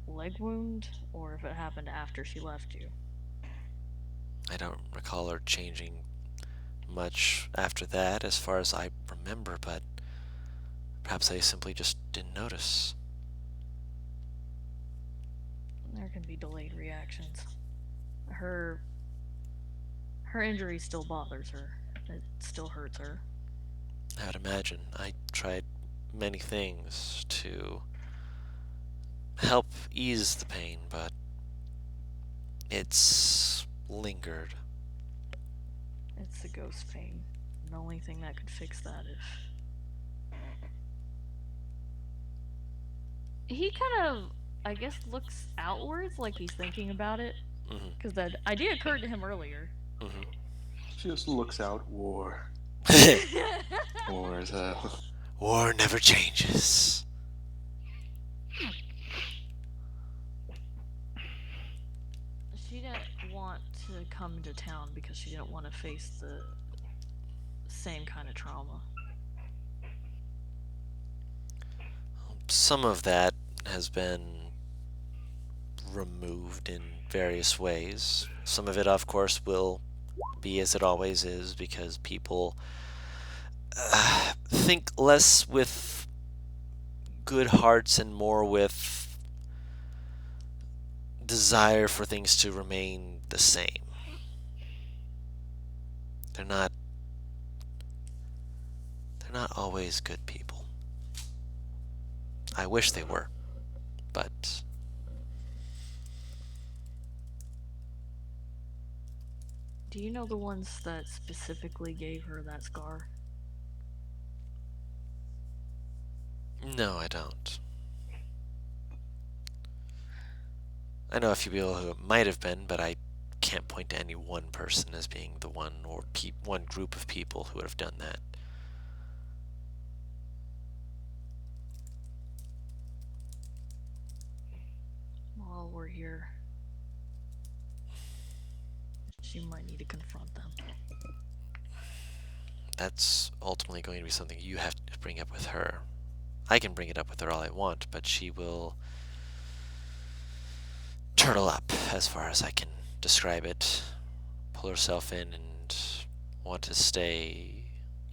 leg wound or if it happened after she left you. I don't recall her changing much after that, as far as I remember, but perhaps I simply just didn't notice. There can be delayed reactions. Her injury still bothers her. It still hurts her. I would imagine. I tried many things to help ease the pain, but it's lingered. It's the ghost pain. The only thing that could fix that if he kind of, I guess, looks outwards like he's thinking about it. Mm-hmm. Because that idea occurred to him earlier. Mm-hmm. Just looks out. War. War as hell. War never changes. She didn't want to come to town because she didn't want to face the same kind of trauma. Some of that has been removed in various ways. Some of it, of course, will be as it always is because people think less with good hearts and more with desire for things to remain the same. They're not always good people. I wish they were, but Do you know the ones that specifically gave her that scar? no, I don't. I know a few people who it might have been, but I can't point to any one person as being the one or one group of people who would have done that. here. She might need to confront them. That's ultimately going to be something you have to bring up with her. I can bring it up with her all I want, but she will turtle up, as far as I can describe it, pull herself in and want to stay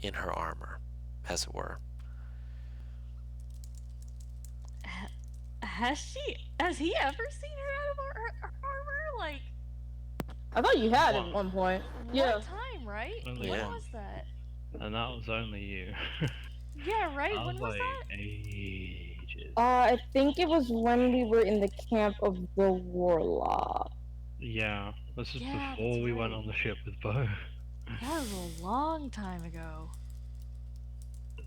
in her armor, as it were. Has he ever seen her out of her armor? Like, I thought you had One. at one point. one Yeah. time, right? Only When Yeah. was that? And that was only you. Yeah, right. That When was was like that? ages. I think it was when we were in the camp of the warlock. Yeah, this is Yeah, before that's we went right. on the ship with Bo. That was a long time ago.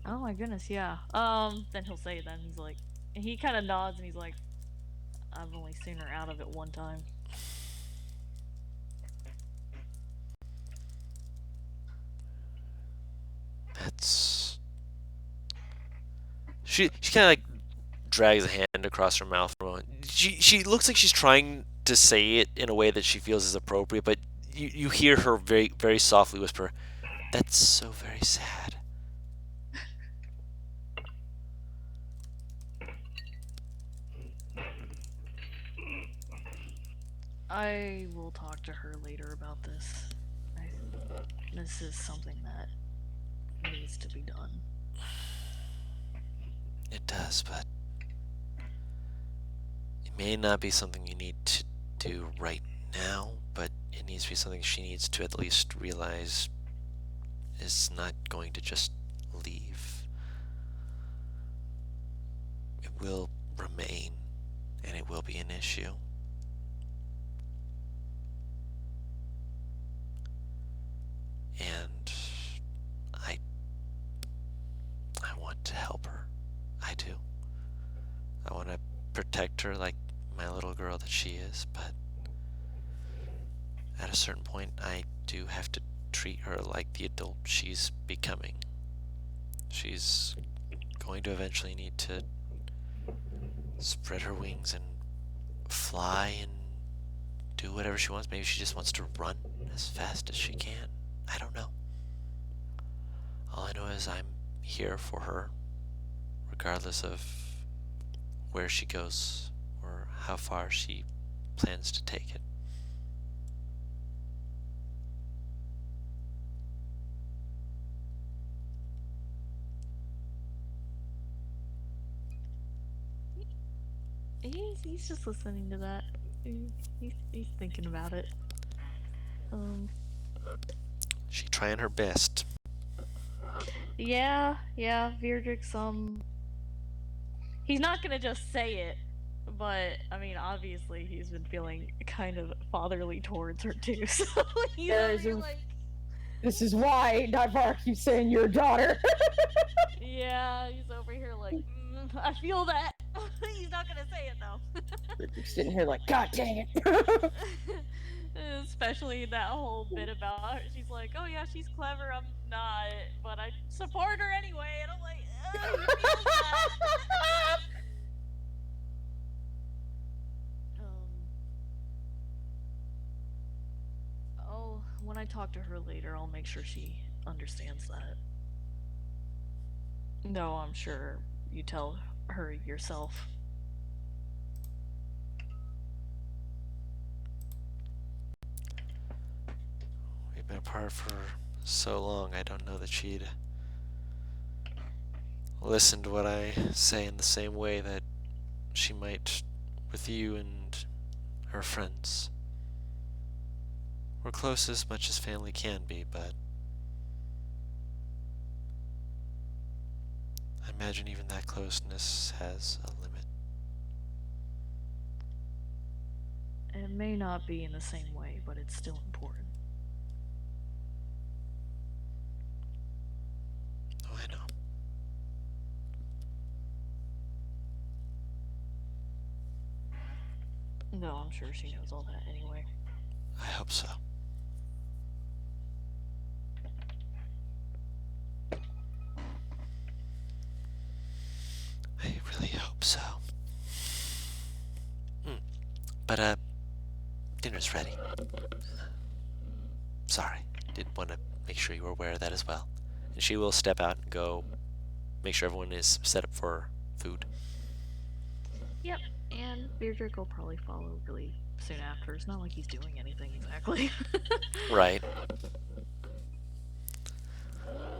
Oh my goodness, yeah. Then he'll say it then. He's like, he kind of nods and he's like, I've only seen her out of it one time. That's. She kind of like drags a hand across her mouth for a moment. She looks like she's trying to say it in a way that she feels is appropriate, but you hear her very very softly whisper, "That's so very sad." I will talk to her later about this. This is something that needs to be done. It does, but it may not be something you need to do right now, but it needs to be something she needs to at least realize is not going to just leave. It will remain, and it will be an issue. And I want to help her. I do. I want to protect her like my little girl that she is, but at a certain point, I do have to treat her like the adult she's becoming. She's going to eventually need to spread her wings and fly and do whatever she wants. Maybe she just wants to run as fast as she can. I don't know. All I know is I'm here for her, regardless of where she goes or how far she plans to take it. He's just listening to that. He's thinking about it. She trying her best. Yeah, Virdrix, he's not gonna just say it, but, I mean, obviously he's been feeling kind of fatherly towards her too, so he's over here like... This is why Naivar keeps saying you're a daughter. Yeah, he's over here like, I feel that. He's not gonna say it though. You're sitting here like, God dang it. Especially that whole bit about her. She's like, oh yeah, she's clever, I'm not, but I support her anyway, and I'm like, oh, he feels that. When I talk to her later, I'll make sure she understands that. No, I'm sure you tell her yourself. We've been apart for so long, I don't know that she'd listen to what I say in the same way that she might with you and her friends. We're close as much as family can be, but I imagine even that closeness has a limit. It may not be in the same way, but it's still important. Oh, I know. No, I'm sure she knows all that anyway. I hope so. I really hope so. But But dinner's ready. Sorry, did want to make sure you were aware of that as well. And she will step out and go make sure everyone is set up for food. Yep, and Beardrick will probably follow really soon after. It's not like he's doing anything exactly. Right.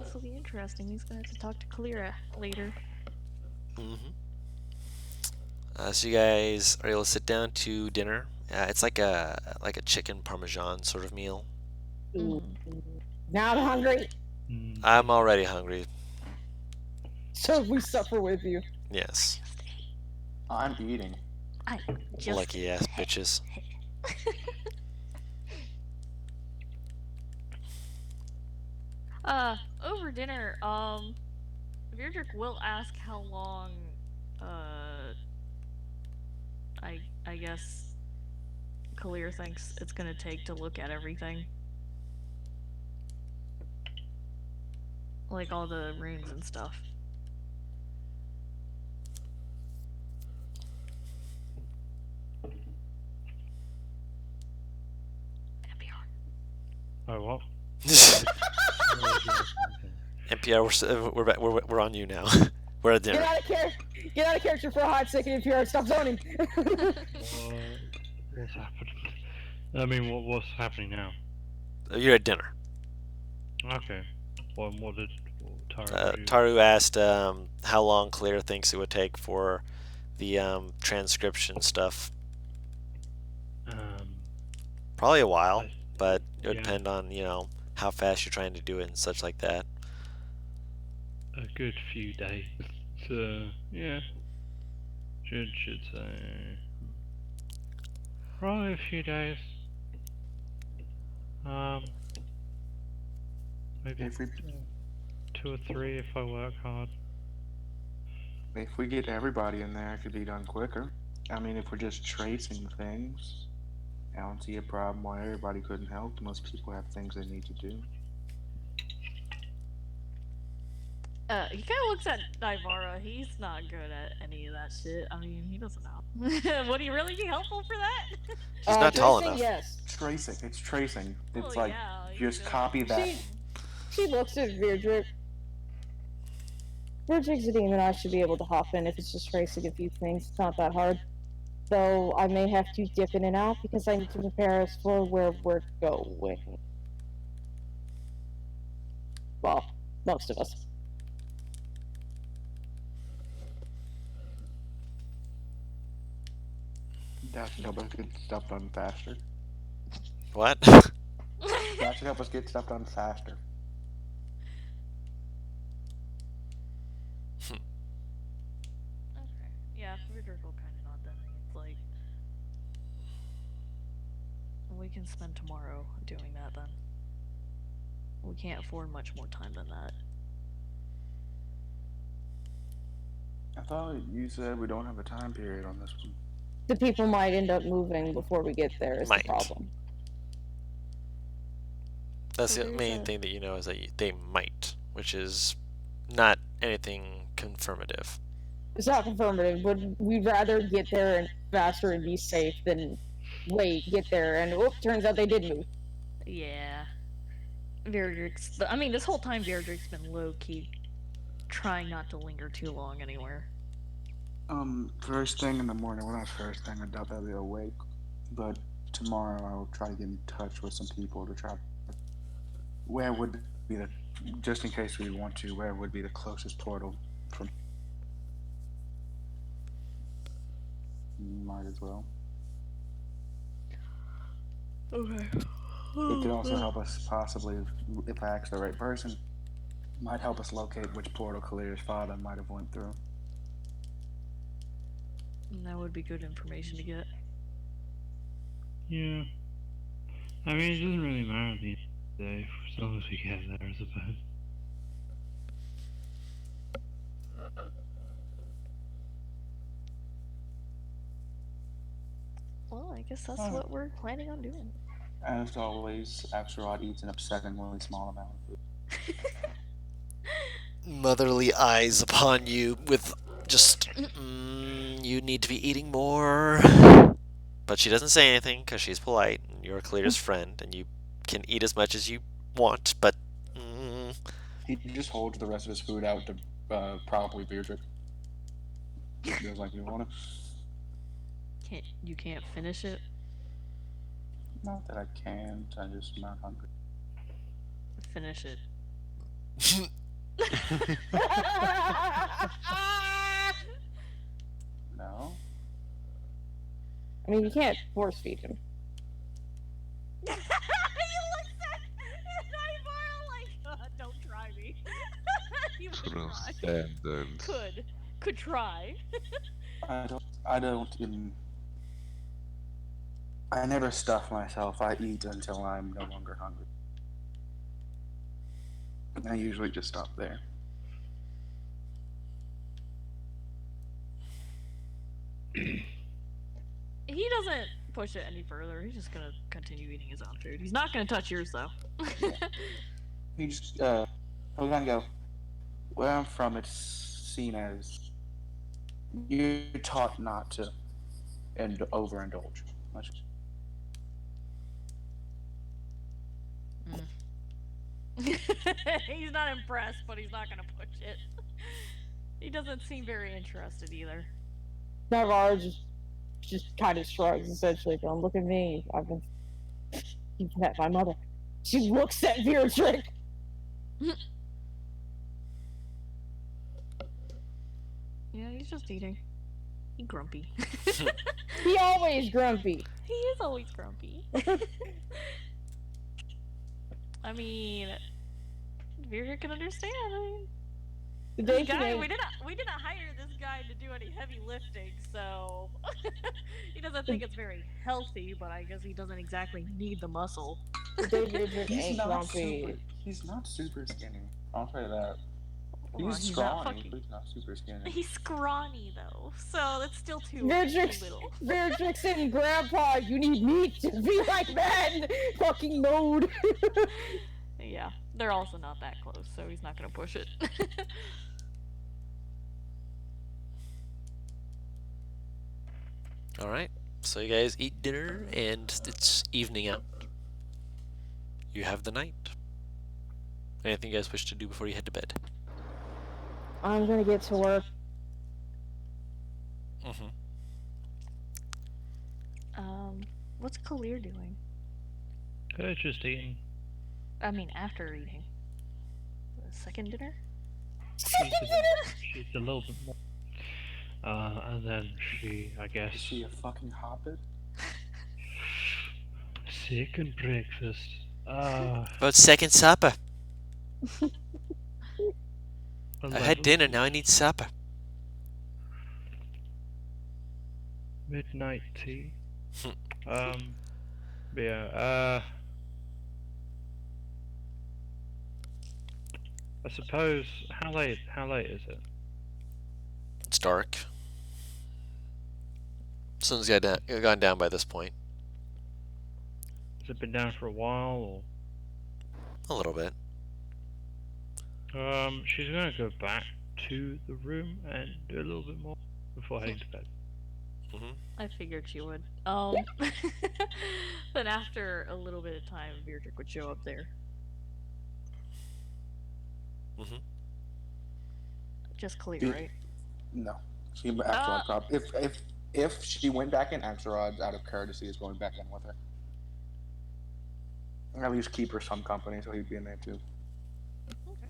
This will be interesting. He's gonna have to talk to Kalira later. Mm-hmm. So you guys are able to sit down to dinner. It's like a chicken parmesan sort of meal. Ooh. Mm. Now I'm hungry. Mm. I'm already hungry. So we suffer with you. Yes. I'm eating. I just Lucky ass bitches. Over dinner, Beardrick will ask how long, I guess Kalir thinks it's gonna take to look at everything. Like all the runes and stuff. NPR. Oh, what? NPR, we're on you now. We're at Get dinner. out of character. Get out of character for a hot second if you're stop zoning. What's happened? I mean, what's happening now? You're at dinner. Okay. Well, what did Tara do? Taru asked how long Claire thinks it would take for the transcription stuff. Probably a while, I- but it would yeah. depend on how fast you're trying to do it and such like that. A good few days. So yeah, should say probably a few days. Maybe If we 2 or 3 if I work hard. if we get everybody in there, it could be done quicker. I mean, if we're just tracing things, I don't see a problem why everybody couldn't help. Most people have things they need to do. He kind of looks at Nivara. He's not good at any of that shit. I mean, he doesn't know. Would he really be helpful for that? He's not tall Tracing, enough. Yes. Tracing. It's tracing. It's Well, like yeah, he's just good copy at that. She looks at Beardrick. Beardrick's a demon. I should be able to hop in if it's just tracing a few things. It's not that hard. Though I may have to dip in and out because I need to prepare us for where we're going. Well, most of us. That should help us get stuff done faster. What? That should help us get stuff done faster. Okay. Yeah, Beardrick will kind of nod then. It's like we can spend tomorrow doing that then. We can't afford much more time than that. I thought you said we don't have a time period on this one. The people might end up moving before we get there is Might. the problem. That's So the there's main a- thing that you know is that they might, which is not anything confirmative. It's not confirmative, but we'd rather get there and faster and be safe than wait, get there, and turns out they did move. Yeah. Beardrick's. I mean, this whole time Beardrick's been low key, trying not to linger too long anywhere. First thing in the morning. Well, not first thing. I doubt they'll be awake. But tomorrow I'll try to get in touch with some people to try. Where would be the, just in case we want to, where would be the closest portal from? Might as well. Okay. It could also help us possibly, if I ask the right person, might help us locate which portal Kalir's father might have went through. That would be good information to get. Yeah. I mean, it doesn't really matter at the end of the day, as long as we get there, I suppose. Well, I guess that's Oh. what we're planning on doing. As always, Axelrod eats an upsettingly small amount of food. Motherly eyes upon you with just, you need to be eating more. But she doesn't say anything because she's polite and you're Clear's friend and you can eat as much as you want, but. He just holds the rest of his food out to probably Beardrick. Feels like you want it. You can't finish it? Not that I can't, I'm just not hungry. Finish it. No? I mean, you can't force feed him. You look at Nightmare like, don't try me. You would From try. standards. Could try. I don't even. I never stuff myself. I eat until I'm no longer hungry. I usually just stop there. He doesn't push it any further. He's just gonna continue eating his own food. He's not gonna touch yours though. He just we're gonna go. Where I'm from, it's seen as you're taught not to overindulge. He's not impressed, but he's not gonna push it. He doesn't seem very interested either. Navarre just kind of shrugs, essentially, going, look at me. I've been. You've met my mother. She looks at Beardrick. Yeah, he's just eating. He's grumpy. He always grumpy. He is always grumpy. I mean, Beardrick can understand. I mean, The this day guy, today, we didn't hire this guy to do any heavy lifting, so he doesn't think it's very healthy. But I guess he doesn't exactly need the muscle. the day Beardrick He's ain't not grumpy. super. He's not super skinny. I'll tell you that. Well, He's not scrawny, fucking- but he's not super skinny. He's scrawny though, so that's still too Beardrick's, little. Beardrick's and Grandpa, you need meat to be like that in fucking mode. Yeah, they're also not that close, so he's not gonna push it. Alright, so you guys eat dinner and it's evening out. You have the night. Anything you guys wish to do before you head to bed? I'm gonna get to work. Mm-hmm. What's Kalir doing? Just eating. I mean, after eating. The second dinner? She's a little bit more. And then she, I guess, Is she a fucking hobbit? second breakfast. About second supper. I had dinner, now I need supper. Midnight tea. Yeah, I suppose, how late is it? It's dark. Sun's gone down by this point. Has it been down for a while, A little bit. or? She's gonna go back to the room and do a little bit more before heading to bed. Mm-hmm. I figured she would. Then after a little bit of time, Beardrick would show up there. Mm-hmm. Just Kalir, Be- right? No. She Axelrod if she went back in, Axelrod out of courtesy is going back in with her. At least keep her some company, so he'd be in there too. Okay.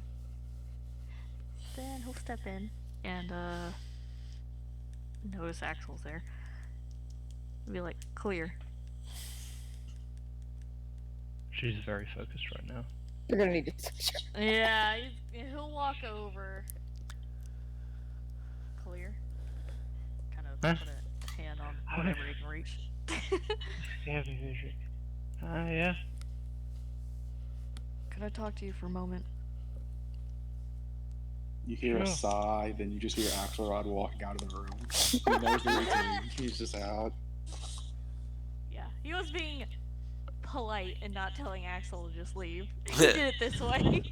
Then he'll step in and notice Axel's there. Be like, clear. She's very focused right now. You're gonna need to. Yeah, he'll walk over. Clear. Kind of Huh? put a hand on whatever he can reach. Heavy vision. Yeah. Could I talk to you for a moment? You hear a Sure. sigh, then you just hear Axelrod walking out of the room. He knows the routine. He's just out. Yeah, he was being polite and not telling Axel to just leave. He did it this way.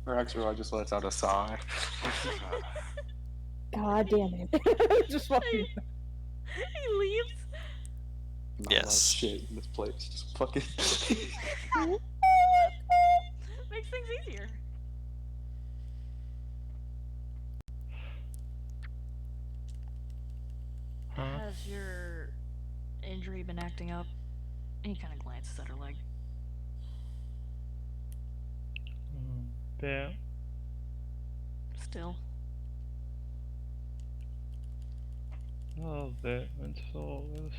Or Axelrod just lets out a sigh. God damn it! Just fucking. He leaves. Not a lot of Yes. shit in this place. Just fucking. Makes things easier. Huh? Has your injury been acting up? He kind of glances at her leg. Yeah. Still. A bit until this.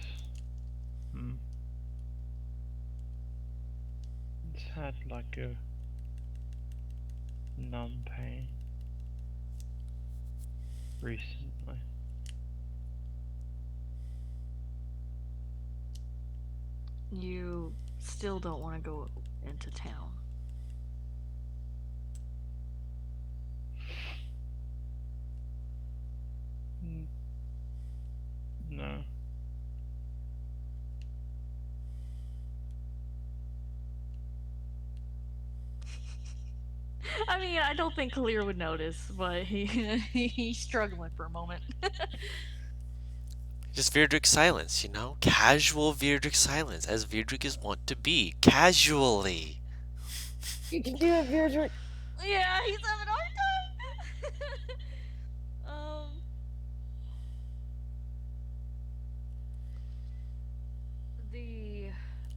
It's had like a numb pain recently. You still don't want to go into town. No. I mean, I don't think Kalir would notice, but he's struggling for a moment. Just Virdrick silence, you know? Casual Virdrick silence, as Virdrick is wont to be. Casually. You can do it, Beardrick. Yeah, he's having a hard time. The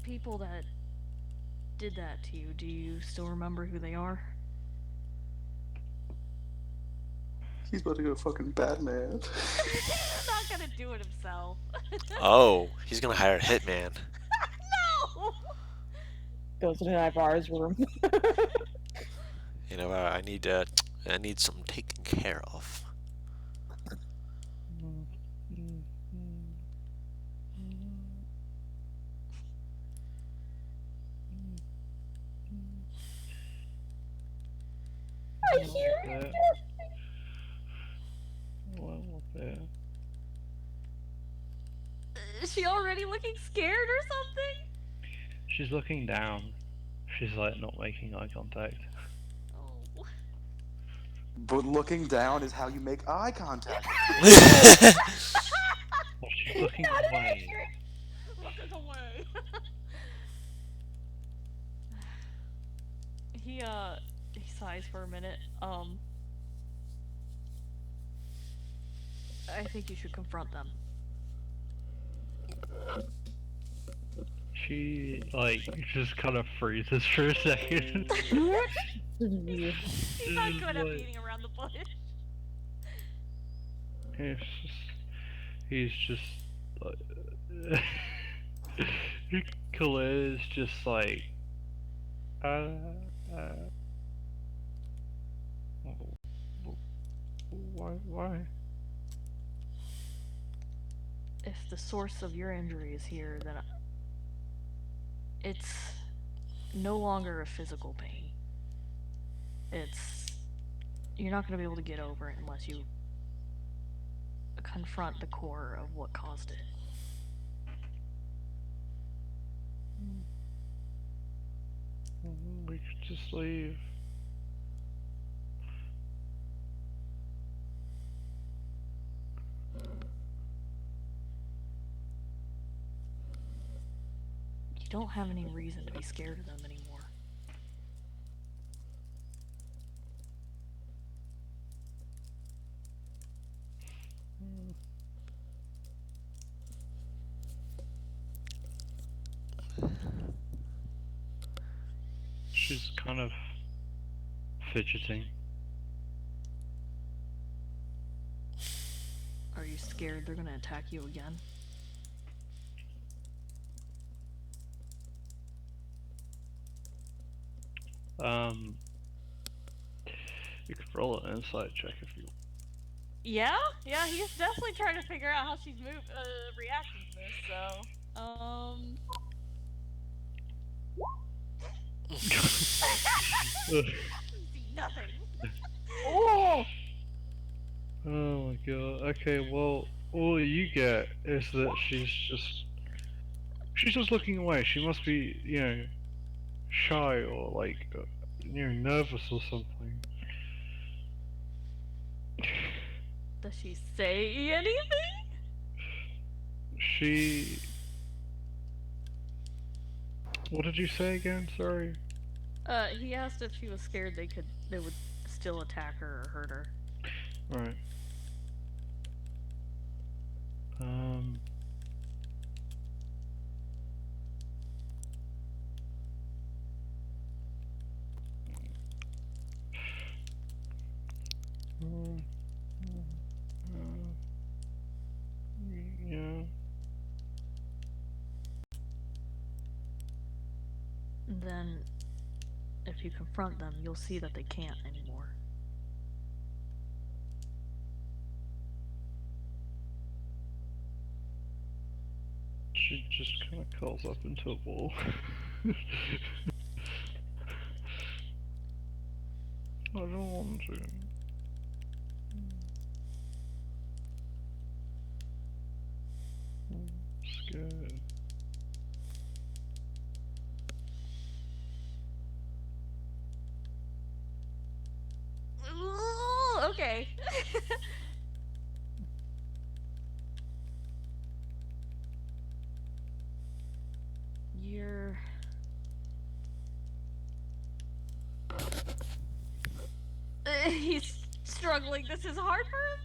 people that did that to you, do you still remember who they are? He's about to go fucking Batman. He's not gonna do it himself. Oh, he's gonna hire a hitman. No! Goes to the Ivar's room. You know, I need some taken care of. I hear it. Well, bit. Is she already looking scared or something? She's looking down. She's like not making eye contact. Oh. But looking down is how you make eye contact. Well, she's looking away. Looking away. he sighs for a minute. I think you should confront them. She like just kind of freezes for a second. He's not good at beating around the bush. He's just like Khalid is just like why? If the source of your injury is here, then it's no longer a physical pain. You're not going to be able to get over it unless you confront the core of what caused it. We could just leave. You don't have any reason to be scared of them anymore. She's kind of fidgeting. Are you scared they're gonna attack you again? You could roll an insight check if you. Yeah, he's definitely trying to figure out how she's reacting to this. So, nothing. Oh! Oh my god. Okay, well, all you get is that she's just looking away. She must be, shy or like, nervous or something. Does she say anything? She What did you say again? Sorry. He asked if she was scared they would still attack her or hurt her. Right. Um. mm, yeah. And then, if you confront them, you'll see that they can't anymore. She just kind of curls up into a ball. I don't want to. I'm scared. Ooh, okay. You're. He's struggling. This is hard for him?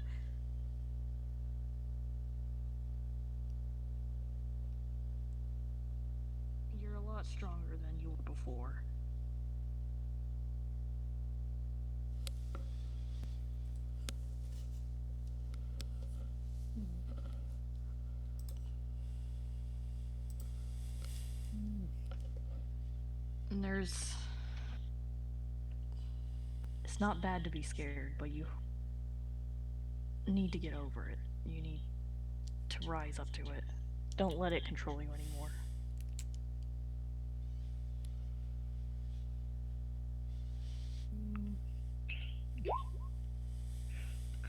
You're a lot stronger than you were before. And there's. It's not bad to be scared, but you need to get over it. You need to rise up to it. Don't let it control you anymore.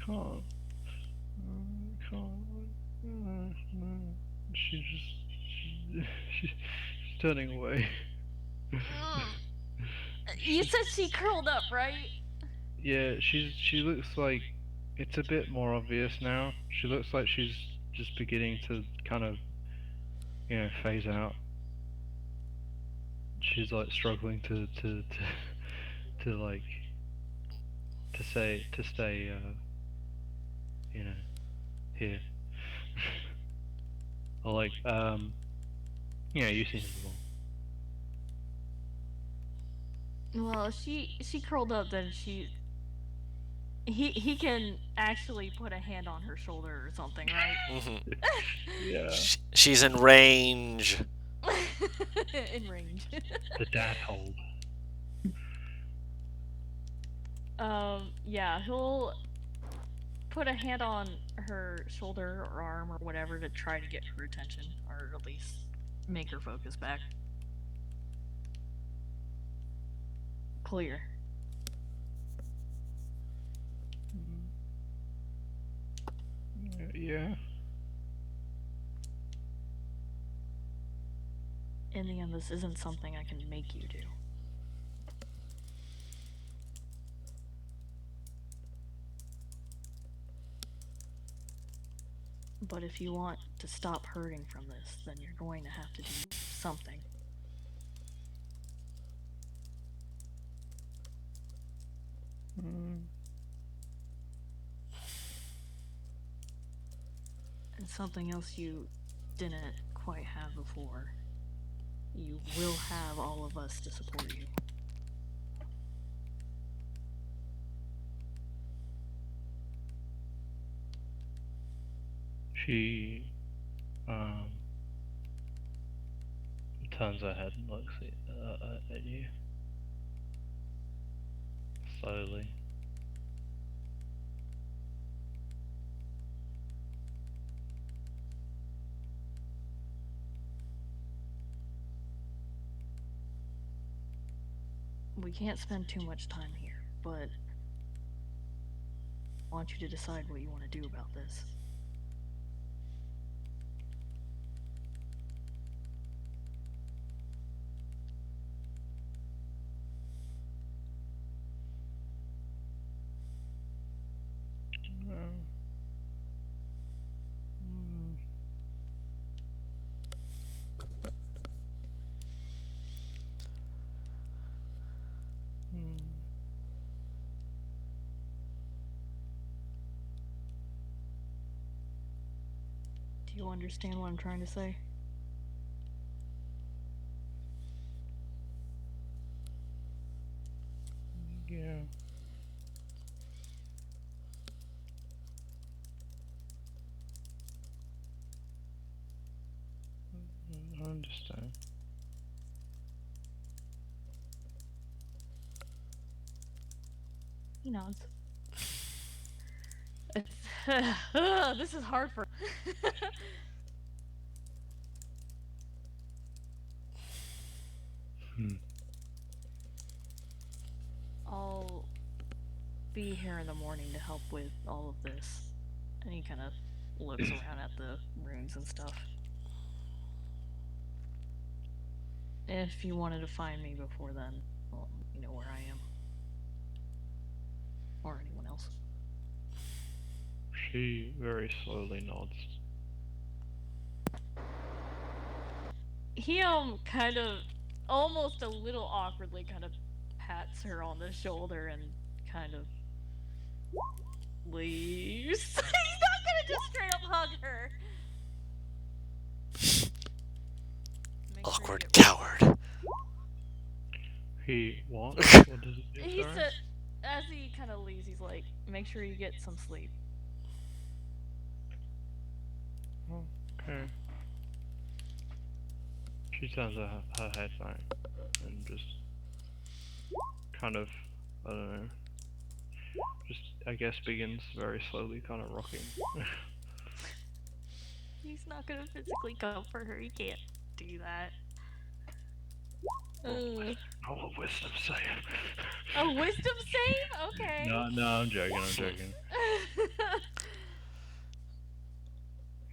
Can't. Can't. She's turning away. You said she curled up, right? Yeah, she looks like it's a bit more obvious now. She looks like she's just beginning to kind of, phase out. She's like struggling to like to stay here. Or like you've seen it before. Well, she curled up, then he can actually put a hand on her shoulder or something, right? Mm-hmm. Yeah. She's in range. In range. The dad hold. Yeah, he'll put a hand on her shoulder or arm or whatever to try to get her attention, or at least make her focus back. Clear. Yeah. In the end, this isn't something I can make you do. But if you want to stop hurting from this, then you're going to have to do something. And something else you didn't quite have before. You will have all of us to support you. She turns her head and looks at you slowly. We can't spend too much time here, but I want you to decide what you want to do about this. Do you understand what I'm trying to say? Yeah. I understand. He nods. It's, this is hard for. Hmm. I'll be here in the morning to help with all of this. And he kind of looks around at the runes and stuff. If you wanted to find me before then, well, you know where I am. Or anyone else. She very slowly nods. He kind of almost a little awkwardly kind of pats her on the shoulder and kind of leaves. He's not gonna just straight up hug her. Make sure you Awkward get coward. He what? What does he do? He Sorry. said, as he kind of leaves, he's like, make sure you get some sleep. Oh, okay. She turns her head back and just kind of, I don't know, just I guess begins very slowly kind of rocking. He's not gonna physically comfort her. He can't do that. Oh, a wisdom save. A wisdom save? Okay. No, I'm joking.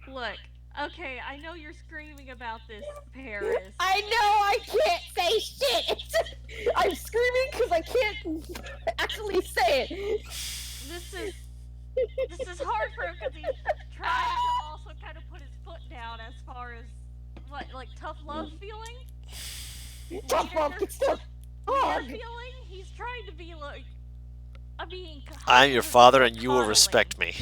Look, okay, I know you're screaming about this, Paris. I know I can't say shit. I'm screaming because I can't actually say it. This is hard for him because he's trying to also kind of put his foot down as far as what, like tough love feeling. Tough love gets the hug. Feeling. He's trying to be like. I mean. I'm your father, and you will respect me.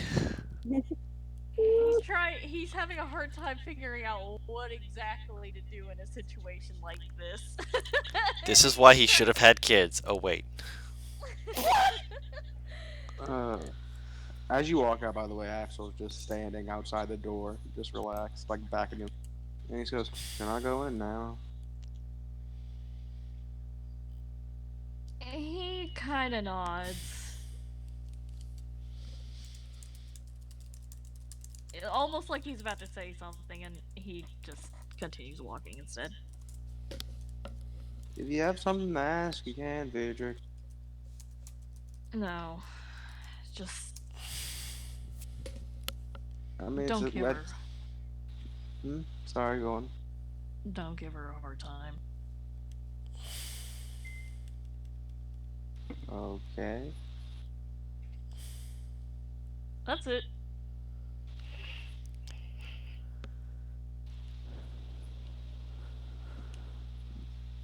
He's having a hard time figuring out what exactly to do in a situation like this. This is why he should have had kids. Oh wait. As you walk out, by the way, Axel's just standing outside the door, just relaxed, like back against. And he goes, "Can I go in now?" He kind of nods. Almost like he's about to say something, and he just continues walking instead. If you have something to ask, you can, Beatrix. No, just I mean, don't it's give her. Sorry, go on. Don't give her a hard time. Okay. That's it.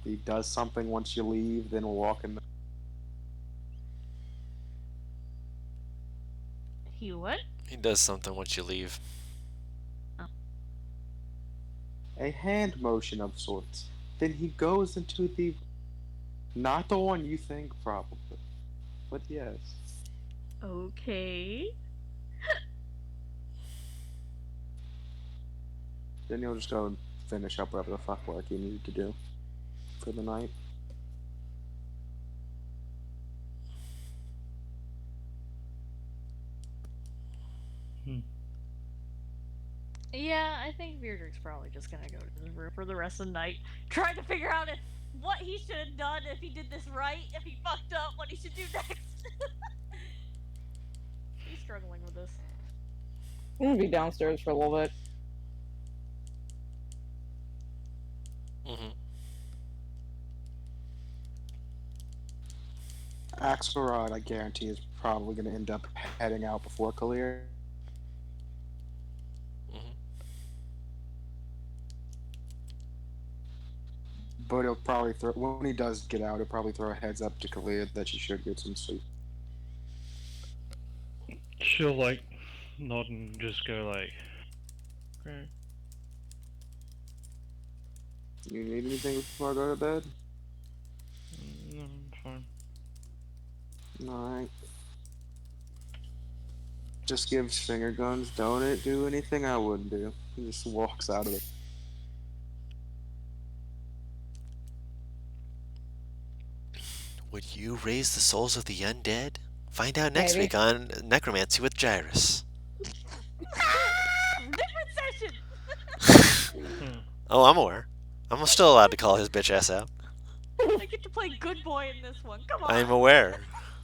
He does something once you leave, then we'll walk in. He what? He does something once you leave. A hand motion of sorts. Then he goes into the. Not the one you think, probably. But yes. Okay. Then you'll just go and finish up whatever the fuck work you need to do for the night. Yeah, I think Beardrick's probably just gonna go to his room for the rest of the night, trying to figure out if what he should have done, if he did this right, if he fucked up, what he should do next. He's struggling with this. I'm gonna be downstairs for a little bit. Mm-hmm. Axelrod, I guarantee, is probably going to end up heading out before Kalir. Mm-hmm. But he'll probably throw, when he does get out, he'll probably throw a heads up to Kalir that she should get some sleep. She'll like nod and just go like, Okay. You need anything before I go to bed? No, I'm fine. Alright. Just gives finger guns. Don't it do anything I wouldn't do. He just walks out of it. Would you raise the souls of the undead? Find out next Maybe. week on Necromancy with Gyrus. Different session. Oh, I'm aware. I'm still allowed to call his bitch ass out. I get to play good boy in this one. Come on. I'm aware.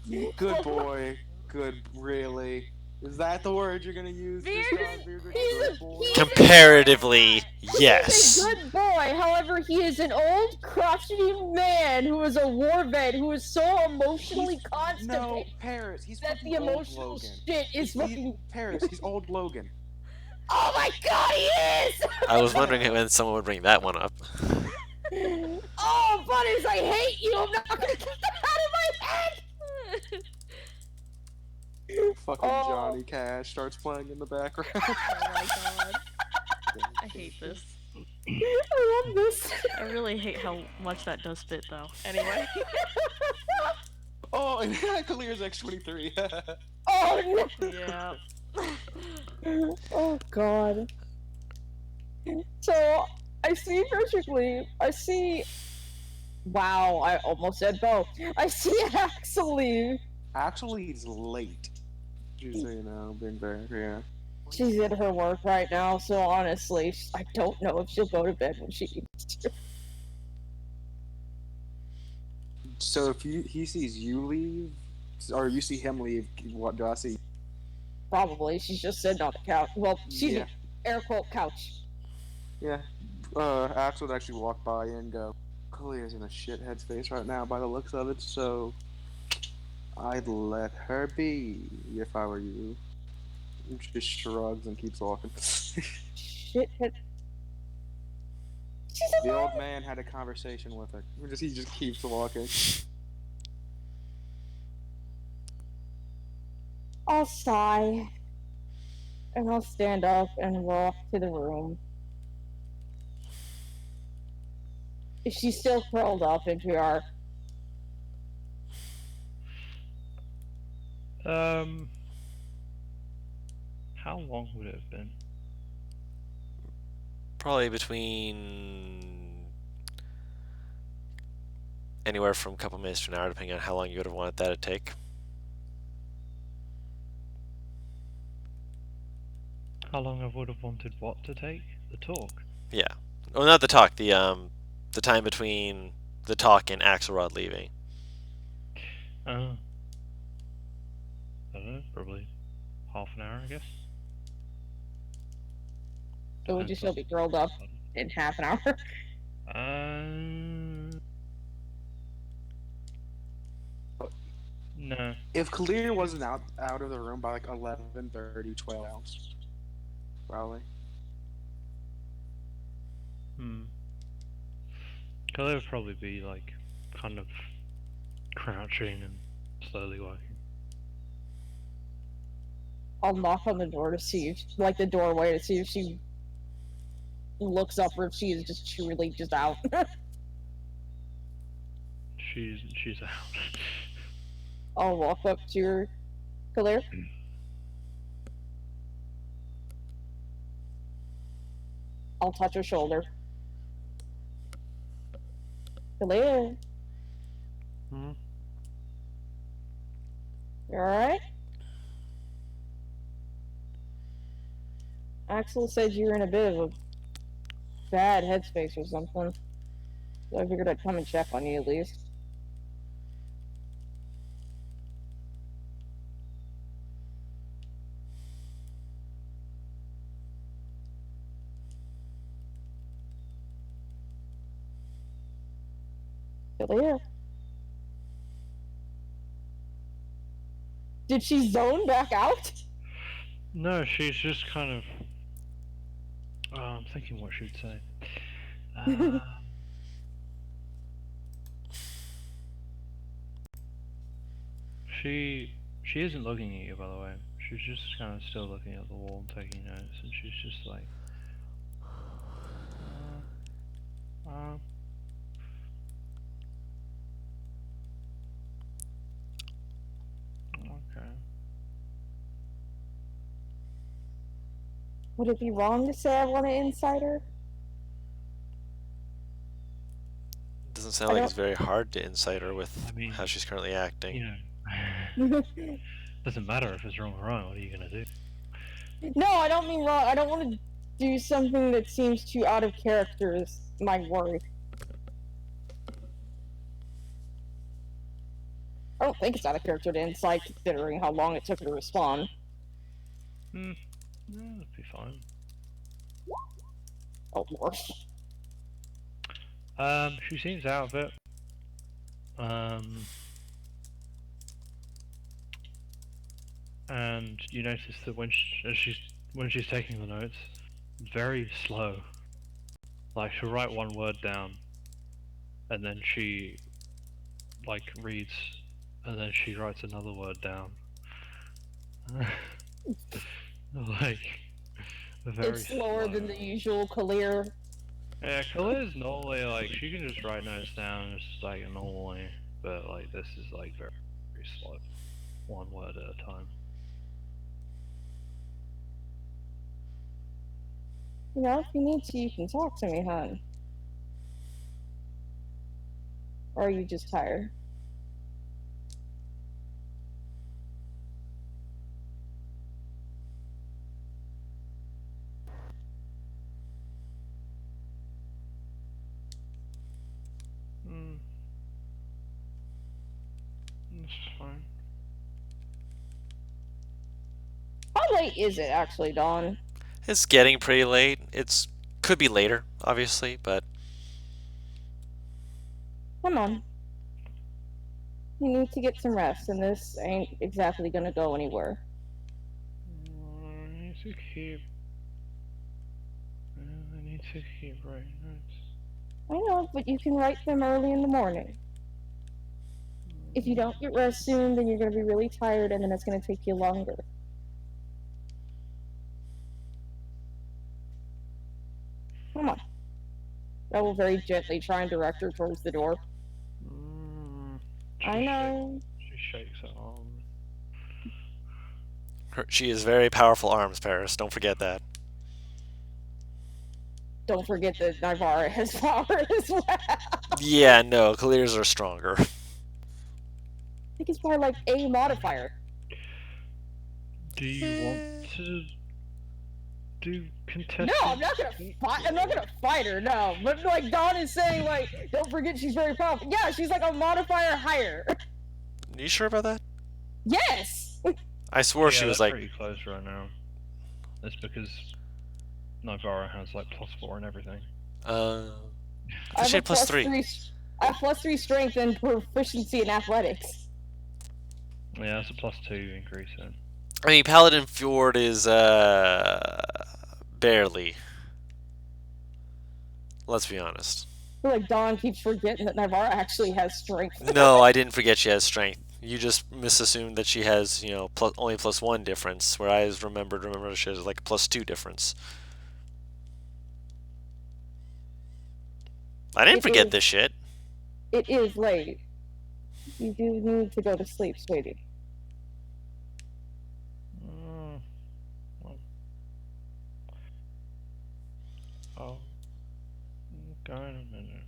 Good boy. Good, really? Is that the word you're gonna use? Beard this is- time, Beard? he's a- Good boy? he's- Comparatively, He's yes. a good boy. However, he is an old, crotchety man who is a war vet who is so emotionally No, constipated Paris. He's that the fucking old emotional Logan. shit is fucking. Paris. He's old Logan. Oh my god, he is! I was wondering when someone would bring that one up. Oh, buddies, I hate you. I'm not gonna get that out of my head. Fucking Oh. Johnny Cash starts playing in the background. Oh my god. I hate this. I love this. I really hate how much that does fit, though. Anyway. Oh, and Kalir's X23. Oh no. Yeah. Oh god. So I see basically. I see. Wow, I almost said Bo. I see Axel leave. Actually, he's late. Just so you know, being very, yeah. She's at her work right now, so honestly, I don't know if she'll go to bed when she needs to. So if he sees you leave, or you see him leave, what do I see? Probably, she's just sitting on the couch. Well, she's Yeah. air quote couch. Yeah. Axel would actually walk by and go, Kalir's in a shithead space right now by the looks of it, so I'd let her be if I were you. And she just shrugs and keeps walking. Shit. She's The alive. old man had a conversation with her. He just keeps walking. I'll sigh. And I'll stand up and walk to the room. Is she still curled up into our... How long would it have been? Probably between anywhere from a couple minutes to an hour, depending on how long you would have wanted that to take. How long I would have wanted what to take? The talk. Yeah. Well, not the talk. The time between the talk and Axelrod leaving. I don't know, probably half an hour, I guess. So would you still be curled up in half an hour? No. If Kalir wasn't out of the room by like 11:30, 12, probably. Khalil would probably be like kind of crouching and slowly walking. I'll knock on the door to see if, like the doorway, to see if she looks up or if she is just truly just out. She's out. I'll walk up to her. Kalir? I'll touch her shoulder. Kalir? Hmm? You alright? Axel said you were in a bit of a bad headspace or something. So I figured I'd come and check on you at least. Kalir? Did she zone back out? No, she's just kind of. I'm thinking what she'd say. She isn't looking at you, by the way. She's just kind of still looking at the wall and taking notes, and she's just like, Um, okay. Would it be wrong to say I want an insider? Doesn't sound I like don't. it's very hard to incite her with I mean, how she's currently acting. you know, doesn't matter if it's wrong or right. What are you gonna do? No, I don't mean wrong. I don't want to do something that seems too out of character. Is my worry. I don't think it's out of character to incite, considering how long it took her to respond. Hmm. Yeah, that'd be fine. Oh lord. She seems out of it. Um, and you notice that when she's taking the notes, very slow. Like she'll write one word down, and then she like reads, and then she writes another word down. Like very It's slower slow. than the usual Kalir. Yeah, Khalid's normally like she can just write notes down just like normally, but like this is like very, very slow, one word at a time. You know, if you need to, you can talk to me, hon. Or are you just tired? Hmm. That's fine. How late is it actually, Dawn? It's getting pretty late. It's could be later, obviously, but Come on. You need to get some rest, and this ain't exactly gonna go anywhere. I need to keep. I need to keep writing notes. I know, but you can write them early in the morning. If you don't get rest soon, then you're gonna be really tired, and then it's gonna take you longer. Come on. I will very gently try and direct her towards the door. She I know. She shakes her arm. she has very powerful arms, Paris. Don't forget that. Don't forget that Navarra has power as well. Yeah, no, Clears are stronger. I think it's probably like a modifier. Do you want to do contested? No, I'm not gonna fight. I'm not gonna fight her. No, but like Dawn is saying, like, don't forget she's very powerful. Yeah, she's like a modifier higher. Are you sure about that? Yes. I swore she Yeah, was they're like. pretty close right now. That's because Navarra has like +4 and everything. I I thought have she a had plus three. I have +3 strength and proficiency in athletics. Yeah, that's a +2 increase then. I mean, Paladin Fjord is barely. Let's be honest. I feel like Dawn keeps forgetting that Navarra actually has strength. No, I didn't forget she has strength. You just misassumed that she has, only +1 difference, where I remember she has like a +2 difference. I didn't forget this shit. It is late. You do need to go to sleep, sweetie. Well, oh, go in a minute.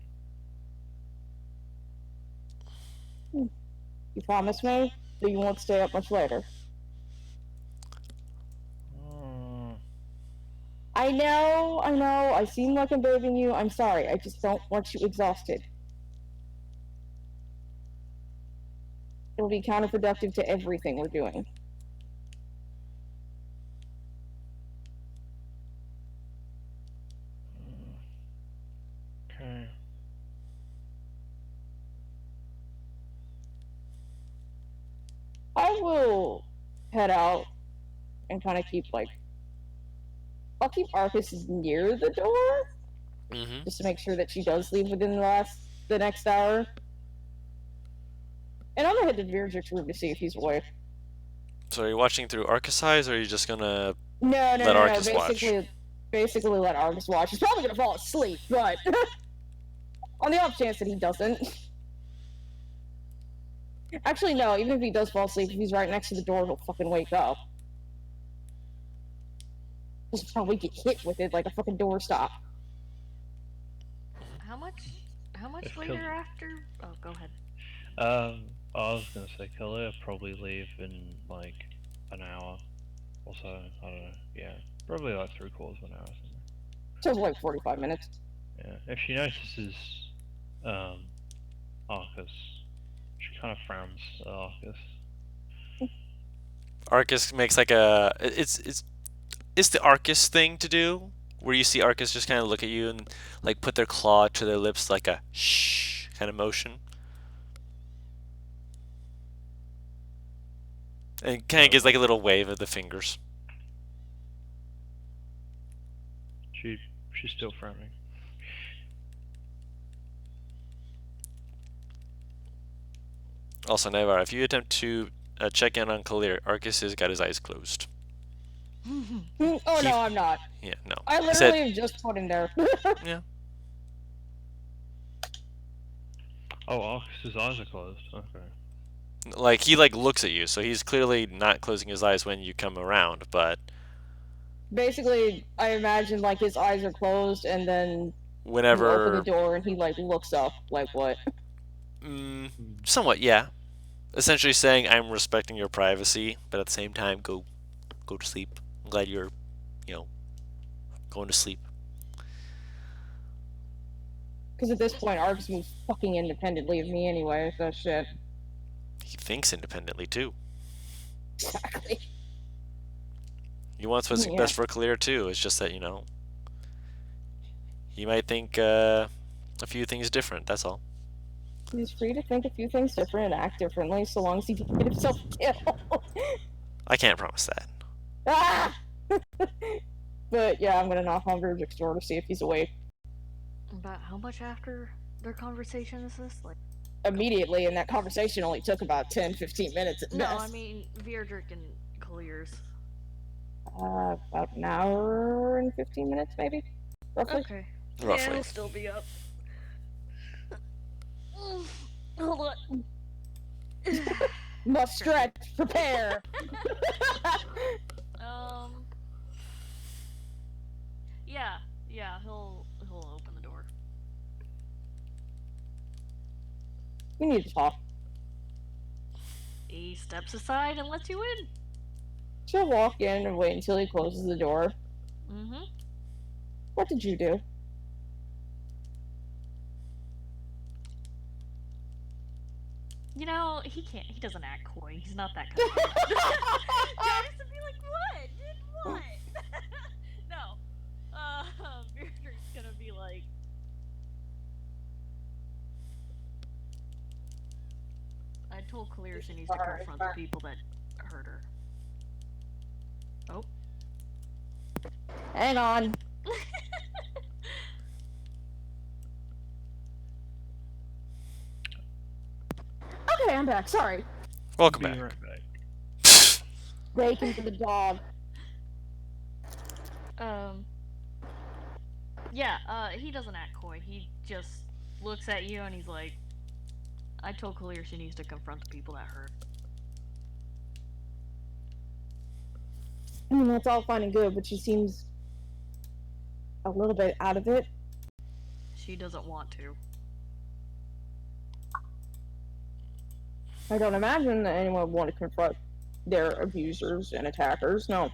You promise me that you won't stay up much later. I know. I seem like I'm babying you. I'm sorry. I just don't want you exhausted. It'll be counterproductive to everything we're doing. Okay. I will head out and kind of keep like. I'll keep Arcus near the door Mm-hmm. just to make sure that she does leave within the next hour. And I'm gonna head to Virgic's room to see if he's awake. So are you watching through Arcus eyes, or are you just gonna No. let Arcus watch? Basically let Arcus watch. He's probably gonna fall asleep, but On the off chance that he doesn't. Actually, no, even if he does fall asleep, if he's right next to the door, he'll fucking wake up. He'll probably get hit with it like a fucking doorstop. How much If later Kil- after? Oh, go ahead. I was gonna say Kalia probably leave in like an hour or so. I don't know. Yeah, probably like 3/4 of an hour or something. So it's like 45 minutes. Yeah. If she notices Arcus, she kind of frowns at Arcus. Arcus makes like a it's the Arcus thing to do, where you see Arcus just kind of look at you and like put their claw to their lips like a shh kind of motion, and kind of gives like a little wave of the fingers. She's still frowning. Also, Navar, if you attempt to check in on Kalir, Arcus has got his eyes closed. Oh no, I'm not. Yeah, no. I He said, literally have just put him there. yeah. Oh, Arcus's eyes are closed. Okay. Like he like looks at you, so he's clearly not closing his eyes when you come around. But Basically, I imagine like his eyes are closed, and then you open whenever, the door, and he like looks up, like what? somewhat, yeah. Essentially saying I'm respecting your privacy, but at the same time, go to sleep. I'm glad you're, going to sleep. Because at this point, Argus moves fucking independently of me anyway. So shit. He thinks independently too. Exactly. He wants what's Yeah. best for Kalir too. It's just that he might think a few things different. That's all. He's free to think a few things different and act differently, so long as he can get himself killed. I can't promise that. Ah! But yeah, I'm gonna knock on Virgic's door to see if he's awake. About how much after their conversation is this? Like, Immediately, and that conversation only took about 10-15 minutes at no, best. I mean Vierdrick and Clears. About an hour and 15 minutes, maybe? Roughly? Okay. Roughly. Yeah, he'll still be up. Hold on. Must stretch, prepare! Yeah, he'll open the door. We need to talk. He steps aside and lets you in. She'll walk in and wait until he closes the door. Mm-hmm. What did you do? You know, he doesn't act coy. He's not that kind of guy. Jarvis would be like, what? Did what? No. Beardrick's gonna be like, I told Clear she needs to confront the people that hurt her. Oh. Hang on. Okay, I'm back. Sorry. Welcome Be back. right back. Bacon for the dog. Yeah, he doesn't act coy. He just looks at you and he's like, I told Clear she needs to confront the people that hurt. I mean, that's all fine and good, but she seems a little bit out of it. She doesn't want to. I don't imagine that anyone would want to confront their abusers and attackers. No.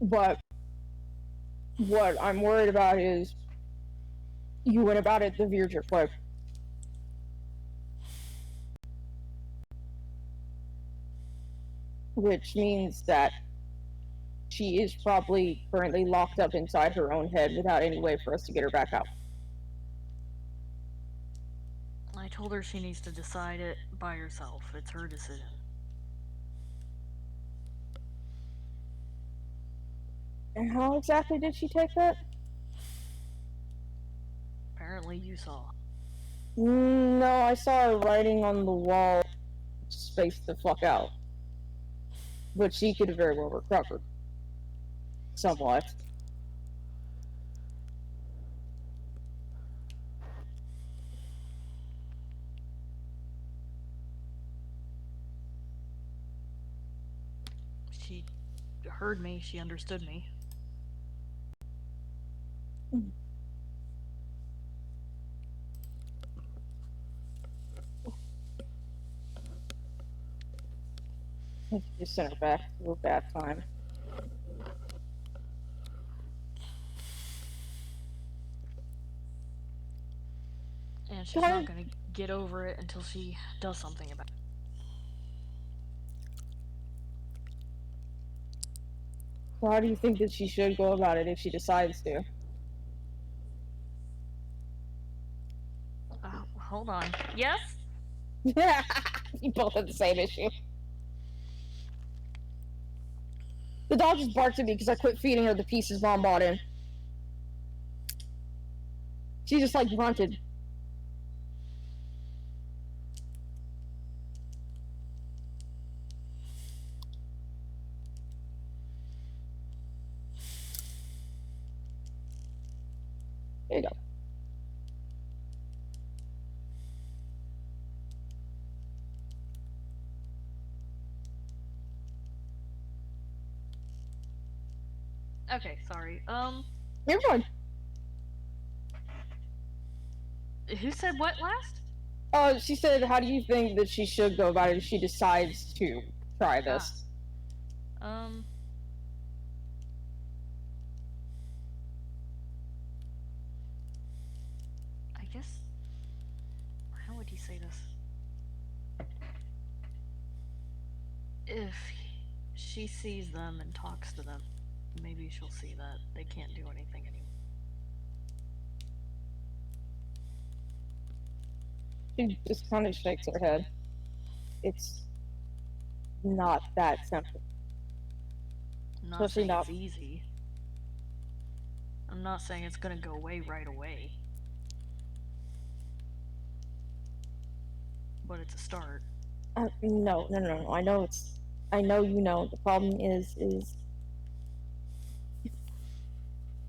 But what I'm worried about is you went about it the Virgil way. Which means that she is probably currently locked up inside her own head without any way for us to get her back out. I told her she needs to decide it by herself. It's her decision. And how exactly did she take that? Apparently you saw. No, I saw her writing on the wall, space the fuck out. But she could have very well recovered. somewhat. She heard me, she understood me. Just send her back to a bad time. And she's not gonna get over it until she does something about it. So how do you think that she should go about it if she decides to? Hold on. Yes? You both have the same issue. The dog just barked at me because I quit feeding her the pieces Mom bought in. She just like grunted. There you go. Okay, sorry. You're fine. Who said what last? She said, how do you think that she should go about it if she decides to try this? I guess. How would you say this? If she sees them and talks to them, maybe she'll see that they can't do anything anymore. She just kind of shakes her head. It's not that simple. I'm not Especially saying not. it's easy. I'm not saying it's gonna go away right away. But it's a start. No. I know I know you know. The problem is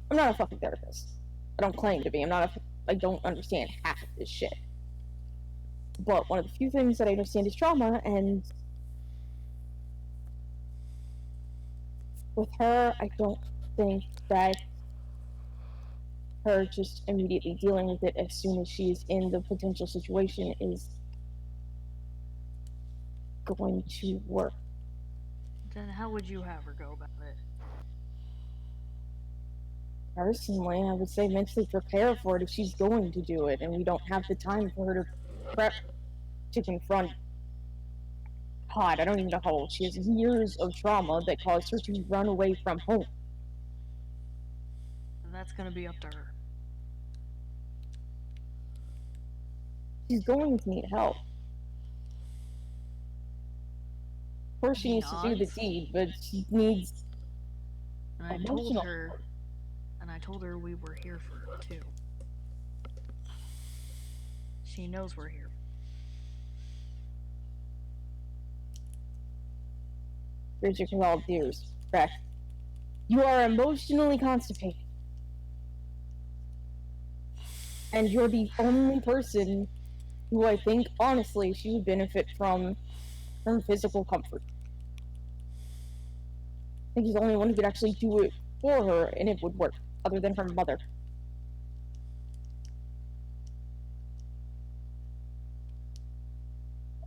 I'm not a fucking therapist. I don't claim to be. I don't understand half of this shit. But one of the few things that I understand is trauma, and with her, I don't think that her just immediately dealing with it as soon as she is in the potential situation is going to work. Then how would you have her go about it? Personally, I would say mentally prepare for it if she's going to do it, and we don't have the time for her to prep to confront God, I don't even know how old she is. Years of trauma that caused her to run away from home. And that's gonna be up to her. She's going to need help. Of course, she He needs to do the nods. deed, but she needs And I emotional. told her we were here for her too. She knows we're here. Bridget with all due respect. You are emotionally constipated. And you're the only person who I think, honestly, she would benefit from physical comfort. I think he's the only one who could actually do it for her, and it would work, other than her mother.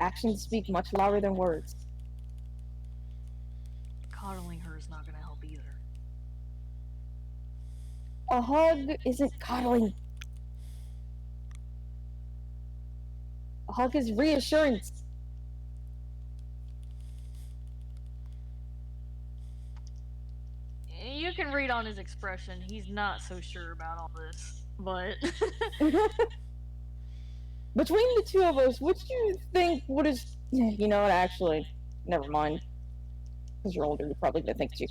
Actions speak much louder than words. Coddling her is not gonna help either. A hug isn't coddling. A hug is reassurance. You can read on his expression, he's not so sure about all this, but Between the two of us, what do you think would have... You know what, actually, never mind. Because you're older, you're probably gonna think too.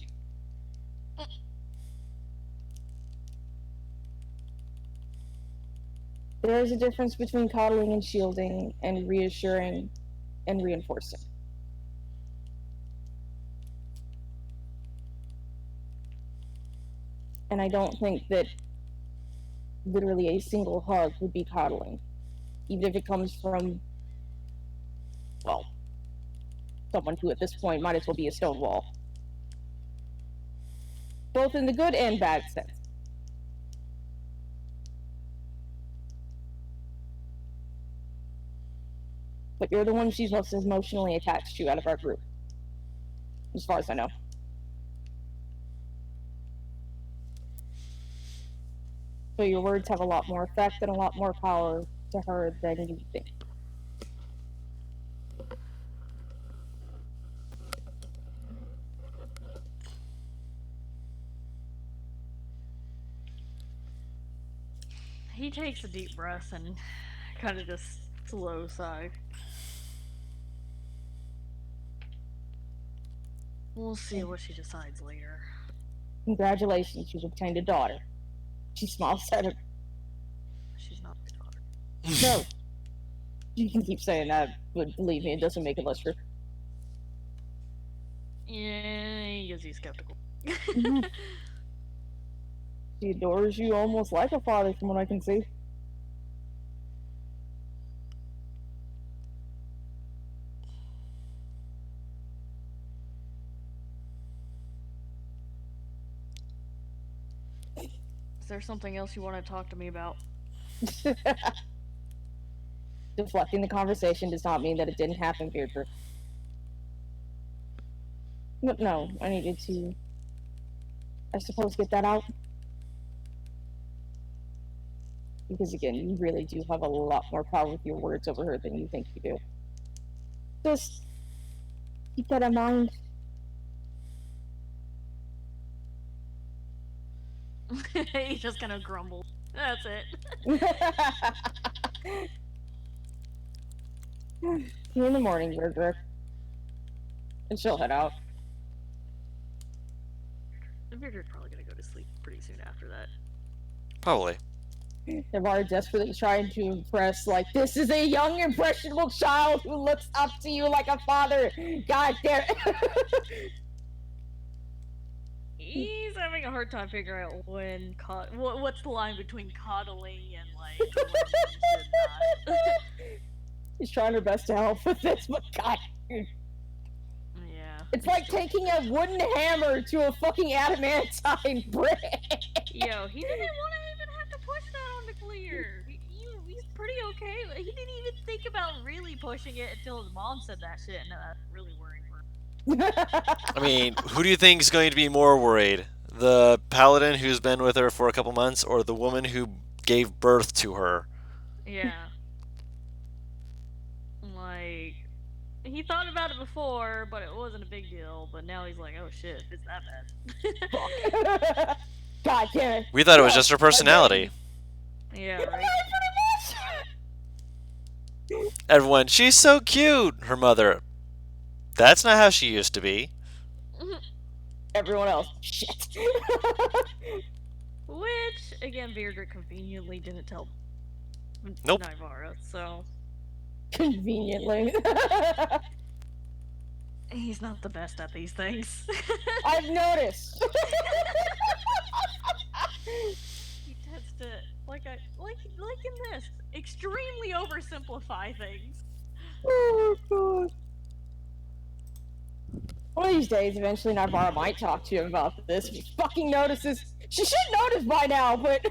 There is a difference between coddling and shielding, and reassuring and And I don't think that literally a single hug would be coddling, even if it comes from, well, someone who at this point might as well be a stone wall, both in the good and bad sense. But you're the one she's most emotionally attached to out of our group, as far as I know. So your words have a lot more effect and a lot more power to her than you think. He takes a deep breath and kind of just slow sigh. We'll see what she decides later. Congratulations, you've obtained a daughter. She smiles at her. She's not my daughter. No. You can keep saying that, but believe me, it doesn't make it less true. Yeah, he gets you skeptical. She adores you almost like a father, from what I can see. Is there something else you want to talk to me about? Deflecting the conversation does not mean that it didn't happen, Beardred. But no, I needed to, I suppose, get that out. Because again, you really do have a lot more power with your words over her than you think you do. Just keep that in mind. He just kind of grumbles. That's it. See you in the morning, Beardred. And she'll head out. Beardred's probably gonna go to sleep pretty soon after that. Probably. Navarre desperately trying to impress, like, this is a young, impressionable child who looks up to you like a father. God damn it. He's having a hard time figuring out when what's the line between coddling and like when you should not. He's trying her best to help with this, but God, Yeah. it's like taking a wooden hammer to a fucking adamantine brick. Yo, he didn't want to even have to push that on the clear. He's pretty okay. He didn't even think about really pushing it until his mom said that shit, and that's really worrying for him. I mean, who do you think is going to be more worried? The paladin who's been with her for a couple months, or the woman who gave birth to her? Yeah. Like, he thought about it before, but it wasn't a big deal. But now he's like, oh shit, it's that bad. God damn it. We thought it was just her personality. Yeah, right. Everyone, she's so cute. Her mother, that's not how she used to be. Everyone else, shit. Which, again, Beardred conveniently didn't tell Nope. Naivara, so Conveniently. he's not the best at these things. I've noticed. He tends to, like in this, extremely oversimplify things. Oh, God. One of these days, eventually Navarra might talk to him about this. If he fucking notices. She should notice by now, but.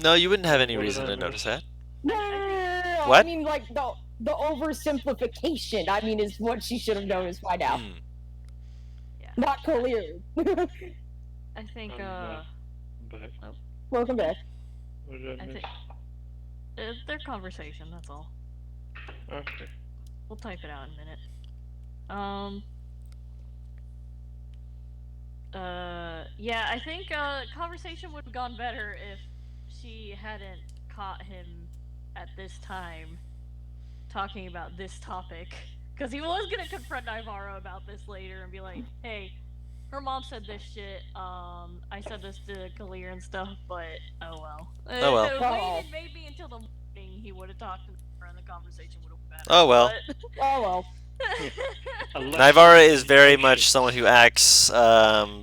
No, you wouldn't have any What did reason I to miss? notice that. No. What? I mean, like, the oversimplification, I mean, is what she should have noticed by now. Yeah. Not clear. I think, Back. Welcome back. What did I I miss? think their conversation. That's all. Okay. We'll type it out in a minute. Yeah, I think conversation would have gone better if she hadn't caught him at this time talking about this topic. Because he was gonna confront Naivara about this later and be like, hey, her mom said this shit, I said this to Kalir and stuff, but oh well. Oh well. If it waited maybe until the morning, he would have talked to her and the conversation would have been better. Oh well. But, Oh well. A lesson Nivara is in very much patience. someone who acts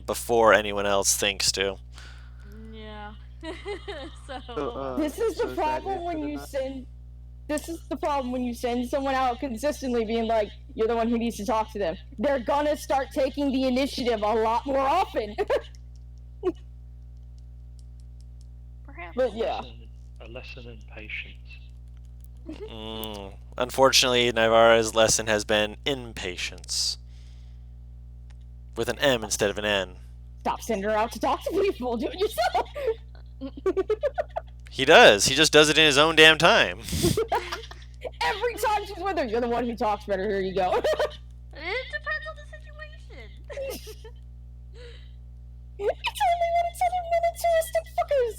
before anyone else thinks to. Yeah. So, So, This is the so is that it problem for when the you night? send. This is the problem when you send someone out consistently being like, "You're the one who needs to talk to them." They're gonna start taking the initiative a lot more often. perhaps. But yeah, A lesson in patience. Unfortunately, Nivara's lesson has been impatience. With an M instead of an N. stop sending her out to talk to people. Do it yourself. He does. He just does it in his own damn time. Every time she's with her, you're the one who talks better. Here you go. It depends on the situation. It's only when it's other militaristic fuckers.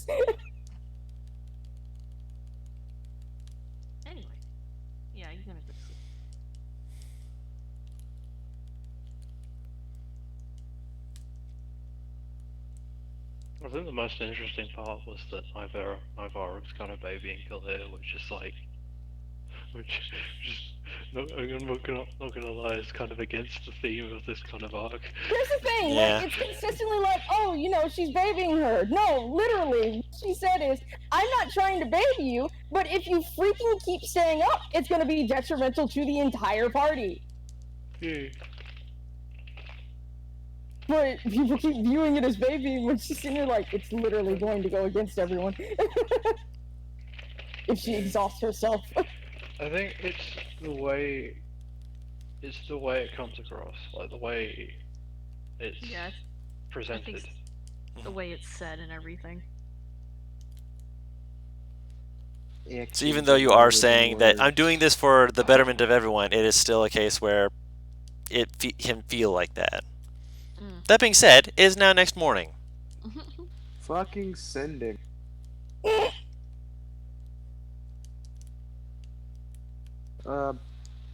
Anyway, yeah, he's gonna go to sleep. I think the most interesting part was that Nivara was kind of babying Khalil, which is like, which just not gonna lie, is kind of against the theme of this kind of arc. Here's the thing, Yeah. like, it's consistently like, oh, you know, she's babying her. No, literally, what she said is, I'm not trying to baby you, but if you freaking keep staying up, it's gonna be detrimental to the entire party. Yeah. But people keep viewing it as babying when she's sitting there like, it's literally going to go against everyone. If she exhausts herself. I think it's the way it comes across, like the way it's Yeah, I presented. think the way it's said and everything. So even though you are saying that I'm doing this for the betterment of everyone, it is still a case where it can feel like that. That being said, it is now next morning. Fucking sending.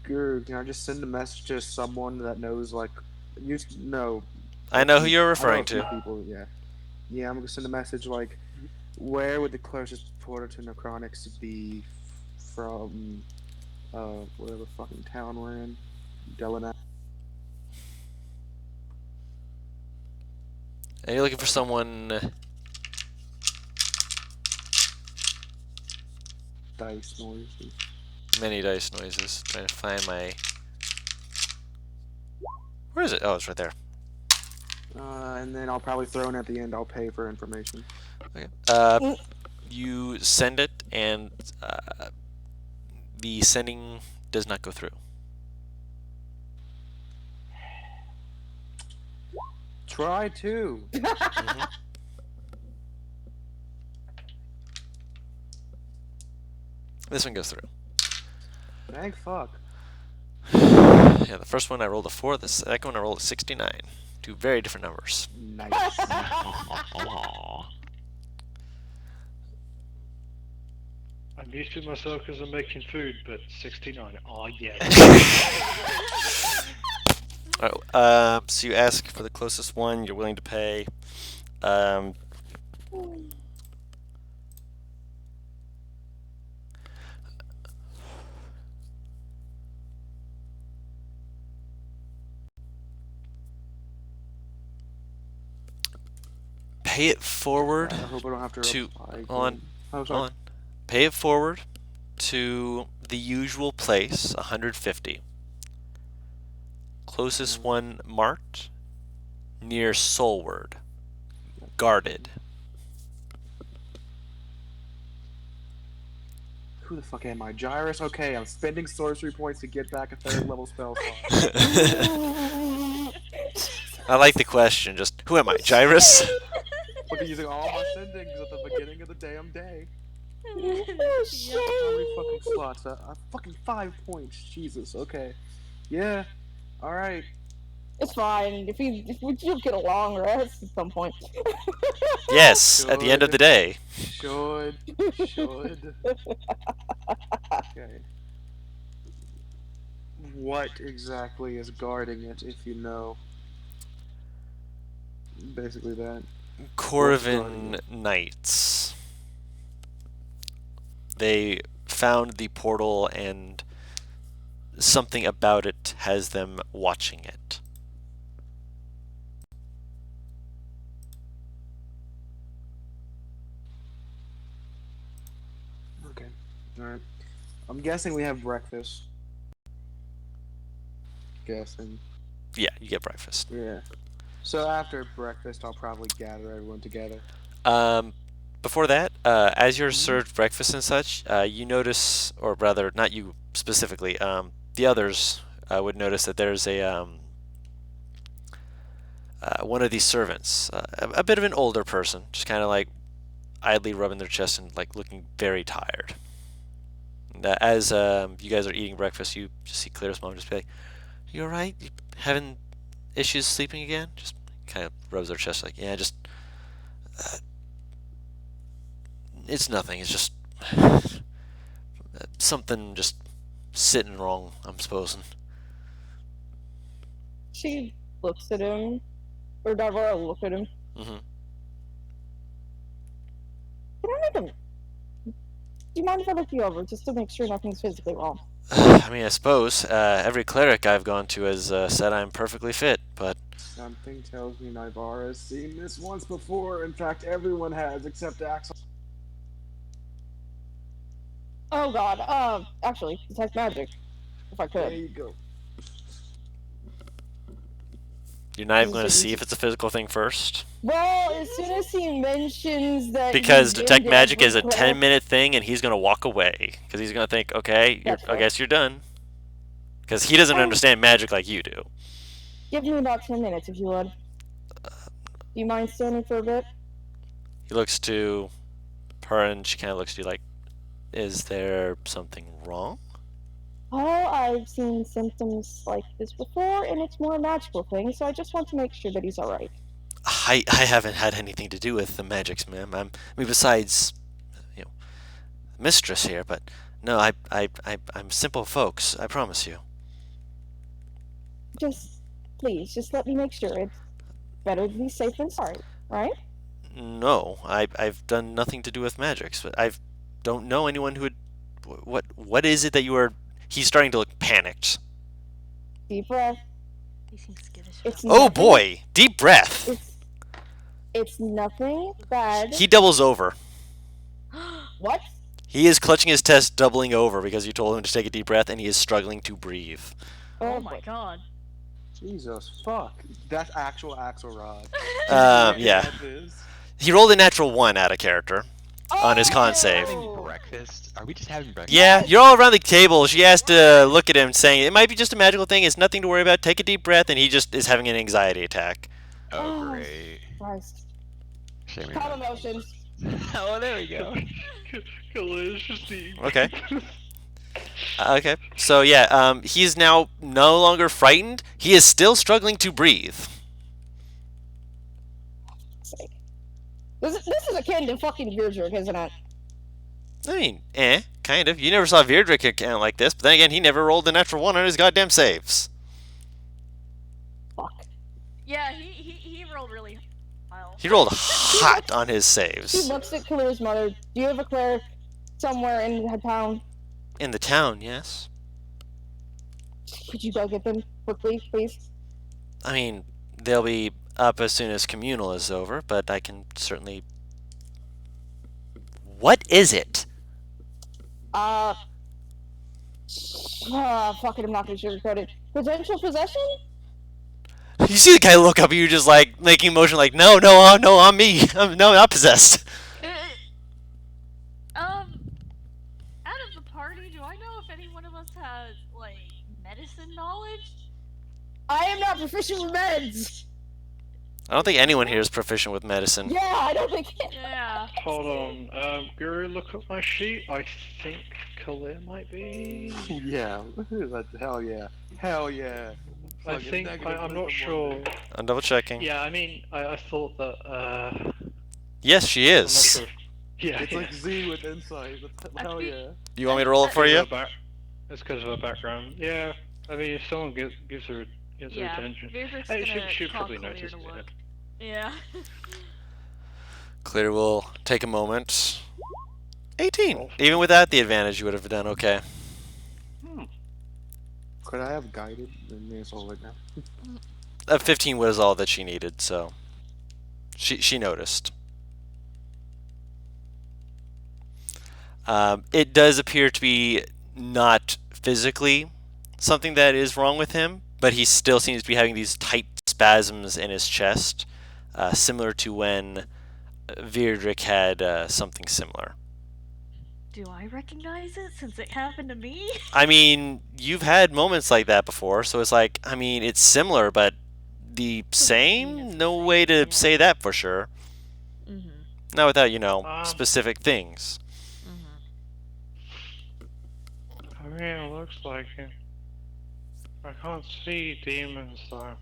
Guru, can I just send a message to someone that knows, like, no. I know who you're I know referring a few to. people, yeah. Yeah, I'm gonna send a message like, where would the closest portal to Necronics be from, whatever fucking town we're in? Delana. Are you looking for someone? Dice noises. Many dice noises. Trying to find my. Where is it? Oh, it's right there. And then I'll probably throw in at the end, I'll pay for information. Okay. You send it, and the sending does not go through. Try to. This one goes through. Thank fuck. Yeah, the first one I rolled a 4, the second one I rolled a 69. Two very different numbers. Nice. I'm used to myself because I'm making food, but 69. Oh yeah. Alright, so you ask for the closest one. You're willing to pay. Pay it forward I hope I don't have to to reply on again. Oh, sorry. on. Pay it forward to the usual place, 150. Closest one marked near Soulward, guarded. Who the fuck am I? Gyrus? Okay, I'm spending sorcery points to get back a third level spell slot. I like the question. Just who am I, Gyrus? I'll be using all my sendings at the beginning of the damn day. Oh shit! How many fucking slots? Fucking 5 points. Jesus. Okay. Yeah. All right. It's fine. If we do get a long rest at some point. Yes, at the end of the day. Should. Okay. What exactly is guarding it, if you know? Basically that. Corvin Knights. They found the portal and something about it has them watching it. Okay. Alright. I'm guessing we have breakfast. Guessing. Yeah, you get breakfast. Yeah. So after breakfast, I'll probably gather everyone together. Um, before that, as you're Mhm. served breakfast and such, you notice, or rather, not you specifically, the others would notice that there's one of these servants, a bit of an older person, just kind of like idly rubbing their chest and like looking very tired. And, as you guys are eating breakfast, you just see Claire's mom just be like, "You all right? You having issues sleeping again?" Just kind of rubs their chest like, "Yeah, just uh, it's nothing. It's just something just sitting wrong, I'm supposing." She looks at him, or Deborah will look at him. Hmm. Can I make him? Do you mind if I look you over just to make sure nothing's physically wrong? I mean, I suppose every cleric I've gone to has said I'm perfectly fit, but Something tells me Navarre has seen this once before. In fact, everyone has except Axel. Oh God. Actually, detect magic, if I There could. you go. you're not even This going to is see easy. if it's a physical thing first. Well, as soon as he mentions that, Because he's detect been magic is a every 10-minute thing, and he's going to walk away because he's going to think, okay, That's I fair. guess you're done. Because he doesn't Oh. understand magic like you do. Give me about 10 minutes, if you would. Do you mind standing for a bit? He looks to her, and she kind of looks to you like, "Is there something wrong?" Oh, I've seen symptoms like this before, and it's more a magical thing, so I just want to make sure that he's alright. I haven't had anything to do with the magics, ma'am. I mean, besides, you know, mistress here, but no, I'm simple folks. I promise you. Just, please, just let me make sure. It's better to be safe than sorry, right? No, I've done nothing to do with magics, but I don't know anyone who would. What is it that you are? He's starting to look panicked. Deep breath. He seems skittish. It's Oh nothing, boy, deep breath. It's nothing bad. He doubles over. What? He is clutching his chest, doubling over because you told him to take a deep breath, and he is struggling to breathe. Oh my god. Jesus, fuck. That's actual Axelrod. Yeah. He rolled a natural 1 out of character on his con save. Having breakfast? Are we just having breakfast? Yeah, you're all around the table. She has to look at him, saying, "It might be just a magical thing. It's nothing to worry about. Take a deep breath," and he just is having an anxiety attack. Oh, great. Christ. Shame Calm on emotions. Oh, there we go. Khalil's just eating. Okay. Okay. So yeah, he's now no longer frightened. He is still struggling to breathe. Sake. This is akin to fucking Beardrick, isn't it? I mean, kind of. You never saw Virdrick account like this, but then again, he never rolled a natural 1 on his goddamn saves. Fuck. Yeah, he rolled really well. He rolled hot on his She saves. looks at Kalir's mother. Do you have a cleric somewhere in the town? In the town, yes. Could you go get them quickly, please? I mean, they'll be up as soon as communal is over, but I can certainly. What is it? Fuck it, I'm not gonna sugarcoat it. Potential possession? You see the guy look up at you, just like making motion, like, no, I'm me. I'm not possessed. Out of the party, do I know if any one of us has, like, medicine knowledge? I am not proficient with meds! I don't think anyone here is proficient with medicine. Yeah, I don't think. Yeah. Hold on, Guru, look at my sheet. I think Khalil might be. Yeah. Hell yeah. Hell yeah. I Fucking think negative I'm not wisdom sure. one day. I'm double checking. Yeah, I mean, I thought that. Yes, she I'm not is. sure. Yeah, It's like Z with insight. Hell yeah. You want me to roll it for you? It's because of her background. Yeah, I mean, if someone gives her attention, Beardrick's hey, gonna she'd call probably Clear notice to it. look. Yeah. Clear will take a moment. 18. Oh. Even without the advantage, you would have done okay. Could I have guided the assault right now? A 15 was all that she needed, so she noticed. It does appear to be not physically something that is wrong with him, but he still seems to be having these tight spasms in his chest, similar to when Virdrick had something similar. Do I recognize it since it happened to me? I mean, you've had moments like that before, so it's like, I mean, it's similar, but the Doesn't mean it's same? the No same, way to yeah. say that for sure. Mm-hmm. Not without, specific things. Mm-hmm. I mean, it looks like it. I can't see demons though.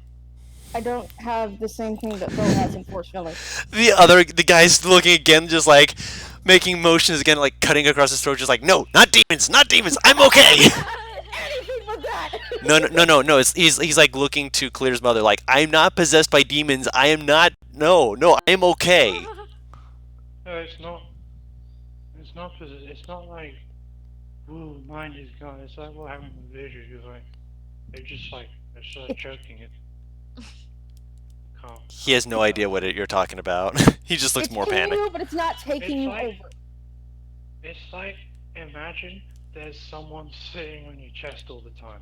I don't have the same thing that Phil has, unfortunately. The guy's looking again, just like making motions again, like cutting across his throat, just like, no, not demons, not demons, I'm okay. Anything but that! No. He's like looking to Clear's mother, like, I'm not possessed by demons. I am not. No, I'm okay. No, it's not. It's not. It's not like, woo, mind is gone. It's like what happened with Vision. You're like, they're start choking it. Can't. He has no idea what you're talking about. He just looks It's more in panicked. you, but it's not taking you like- over. It's like, imagine there's someone sitting on your chest all the time.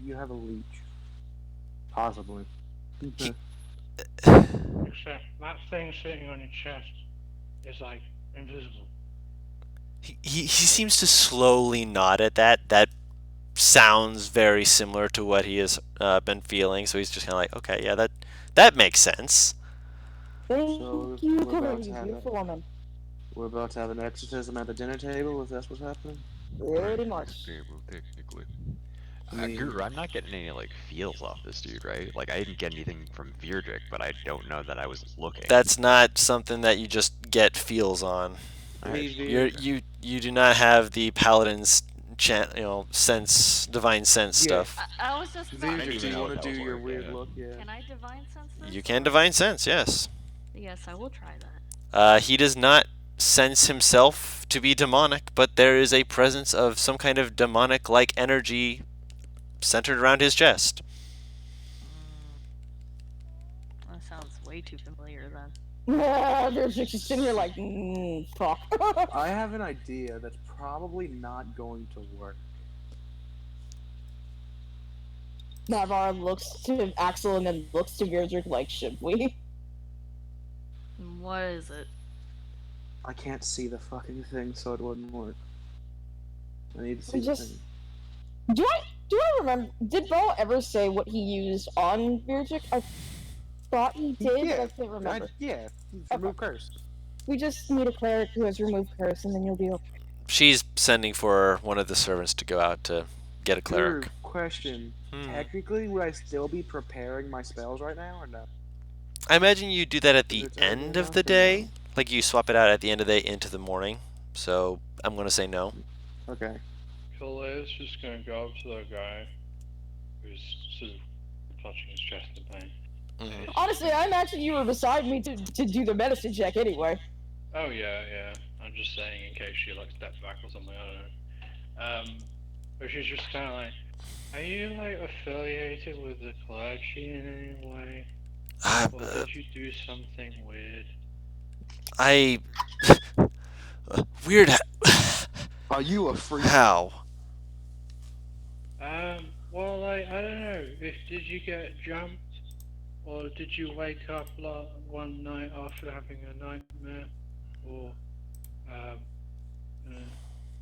You have a leech. Possibly. Except that thing sitting on your chest is like invisible. He seems to slowly nod at that. That sounds very similar to what he has been feeling. So he's just kind of like, okay, yeah, that makes sense. Thank So, you, we're Claire, about to you have beautiful woman. We're about to have an exorcism at the dinner table, if that's what's happening. Pretty much. Table, technically. I mean- Guru, I'm not getting any like feels off this dude, right? Like I didn't get anything from Virdrick, but I don't know that I was looking. That's not something that you just get feels on. Alright. You do not have the paladin's sense, divine sense Yeah. stuff. I was just about Vision, to do you know want what to that do was your like, weird yeah. look? Yeah. Can I divine sense this? You can divine sense, yes. Yes, I will try that. He does not sense himself to be demonic, but there is a presence of some kind of demonic-like energy centered around his chest. That sounds way too familiar then. They're just sitting here like, fuck. I have an idea that's probably not going to work. Navarre looks to Axel and then looks to Virdrick like, should we? What is it? I can't see the fucking thing, so it wouldn't work. I need to see We the just- thing. Do I remember? Did Bo ever say what he used on Virdrick? I thought he did, but I can't remember. Yeah, Okay. remove curse. We just need a cleric who has removed curse, and then you'll be okay. She's sending for one of the servants to go out to get a cleric. Weird question. Hmm. Technically, would I still be preparing my spells right now, or no? I imagine you do that at the Is it end early of the enough or day. no? Like you swap it out at the end of the day into the morning. So I'm going to say no. Okay. Khalil's just gonna go up to the guy who's sort of touching his chest in pain. Mhm. Honestly, I imagine you were beside me to do the medicine check anyway. Oh yeah. I'm just saying in case she like steps back or something. I don't know. But she's just kind of like, are you like affiliated with the clergy in any way, or did you do something weird? I weird. Are you a freak? How? Well, like I don't know. Did you get jumped, or did you wake up like one night after having a nightmare, or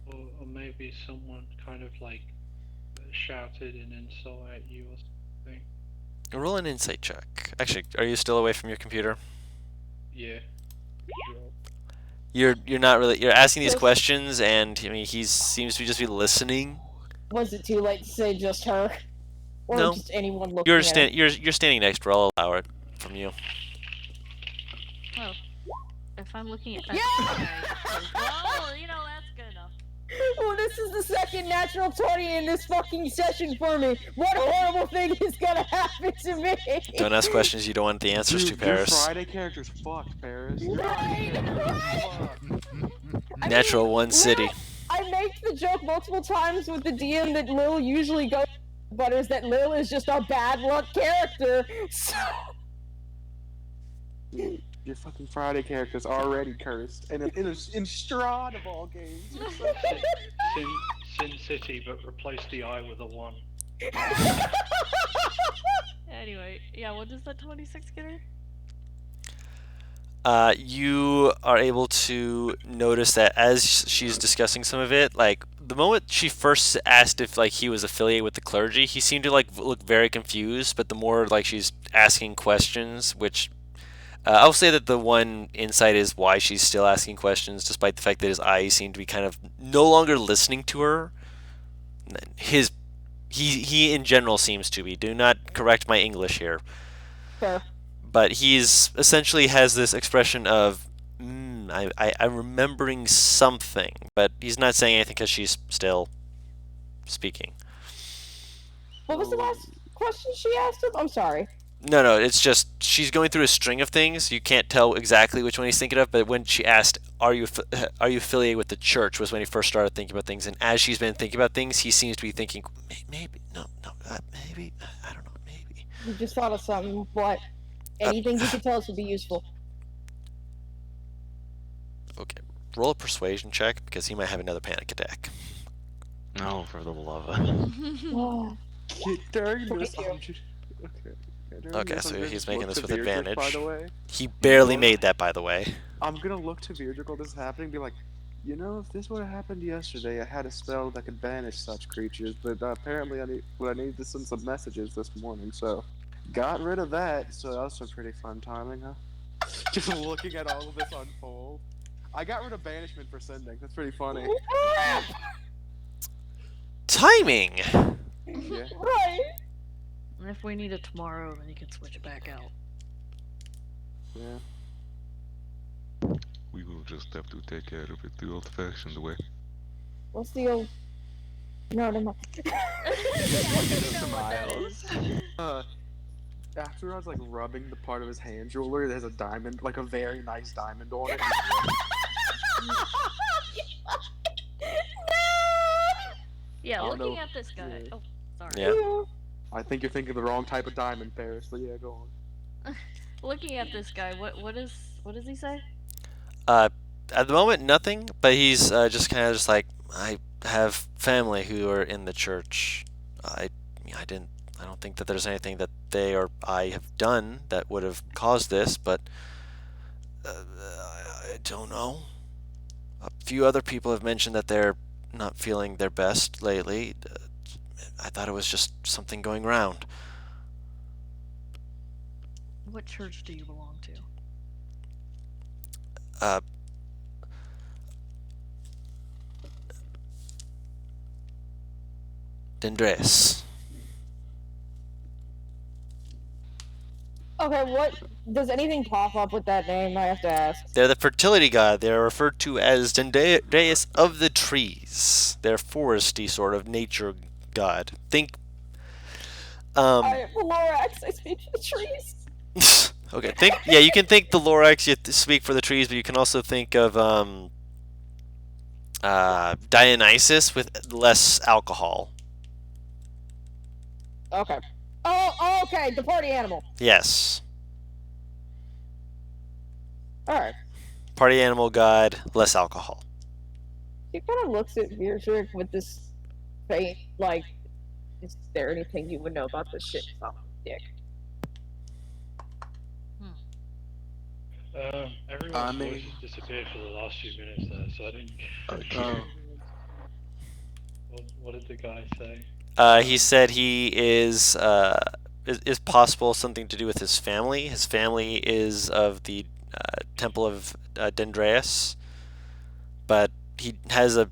or maybe someone kind of like shouted an insult at you or something? Roll an insight check. Actually, are you still away from your computer? Yeah. Sure. You're not really. You're asking these Yes. questions, and I mean he seems to just be listening. Was it too late to say just her? Or No. just anyone looking You're at her? you're standing next to her. I'll allow it from you. Oh. If I'm looking at Yeah! well, you know, that's good enough. Well, this is the second natural 20 in this fucking session for me. What horrible thing is gonna happen to me? Don't ask questions you don't want the answers to, Dude, Paris. Your Friday character's fucked, Paris. Right, right. I Natural mean, one city. Lil, I make the joke multiple times with the DM that Lil usually goes about it is that Lil is just a bad luck character. So Your fucking Friday character's already cursed, and in Strahd of all games. You're so Sin City, but replace the I with a 1. Anyway, yeah, what does that 26 get her? You are able to notice that as she's discussing some of it, like the moment she first asked if like he was affiliated with the clergy, he seemed to like look very confused. But the more like she's asking questions, which I'll say that the one insight is why she's still asking questions, despite the fact that his eyes seem to be kind of no longer listening to her. His he in general seems to be. Do not correct my English here. fair. But he's essentially has this expression of I'm remembering something, but he's not saying anything because she's still speaking. What was the last question she asked him? I'm sorry. No, it's just she's going through a string of things. You can't tell exactly which one he's thinking of, but when she asked, are you affiliated with the church?" was when he first started thinking about things. And as she's been thinking about things, he seems to be thinking, maybe, no, maybe, I don't know, maybe. You just thought of something. What? Anything you could tell us would be useful. Okay, roll a persuasion check because he might have another panic attack. No, for the love of. Oh, During Thank this, you. I'm just, okay. During Okay, this, I'm so gonna he's just making look this to with Beardrick, advantage. By the way, He barely made that, by the way. I'm gonna look to Beardrick while this is happening and be like, you know, if this would have happened yesterday, I had a spell that could banish such creatures, but apparently I needed to send some messages this morning, so got rid of that. So that was some pretty fun timing, huh? Just looking at all of this unfold. I got rid of banishment for sending. That's pretty funny. Timing! Yeah. right. And if we need it tomorrow, then you can switch it back out. Yeah. We will just have to take care of it the old-fashioned way. What's the old? No, never mind. After I was like rubbing the part of his hand jeweler that has a diamond, like a very nice diamond on it. Yeah, I don't looking know. at this guy. Yeah. Oh, sorry. Yeah. I think you're thinking of the wrong type of diamond, Paris. But yeah, go on. Looking at this guy, what does he say? At the moment, nothing, but he's just kind of just like, I have family who are in the church. I don't think that there's anything that they or I have done that would have caused this, but I don't know. A few other people have mentioned that they're not feeling their best lately. I thought it was just something going around. What church do you belong to? Dendres. Okay, what does anything pop up with that name? I have to ask. They're the fertility god. They're referred to as Dendreus of the trees. They're foresty sort of nature god. Think. I am Lorax. I speak for the trees. Okay. Think. Yeah, you can think the Lorax. You speak for the trees, but you can also think of Dionysus with less alcohol. Okay. Oh, okay. The party animal. Yes. All right. Party animal god, less alcohol. He kind of looks at Beardrick with this faint, like, is there anything you would know about this shit? Oh, dick. Everyone's mean- voice has disappeared for the last few minutes there, so I didn't. Oh. What did the guy say? He said he is possible something to do with his family. His family is of the Temple of Dendreus, but he has a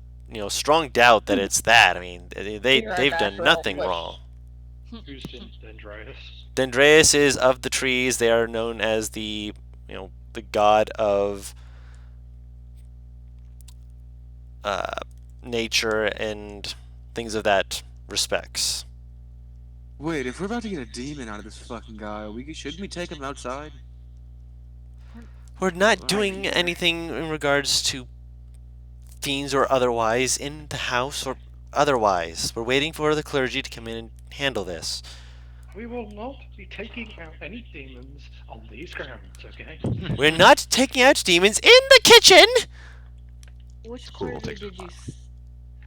strong doubt that it's that. I mean, they've done nothing wrong. Who's Dendreus? Dendreus is of the trees. They are known as the the god of nature and things of that respects. Wait, if we're about to get a demon out of this fucking guy, shouldn't we take him outside? We're not doing anything in regards to fiends or otherwise in the house or otherwise. We're waiting for the clergy to come in and handle this. We will not be taking out any demons on these grounds, okay? We're not taking out demons in the kitchen. Which Cool, we'll clergy take did you?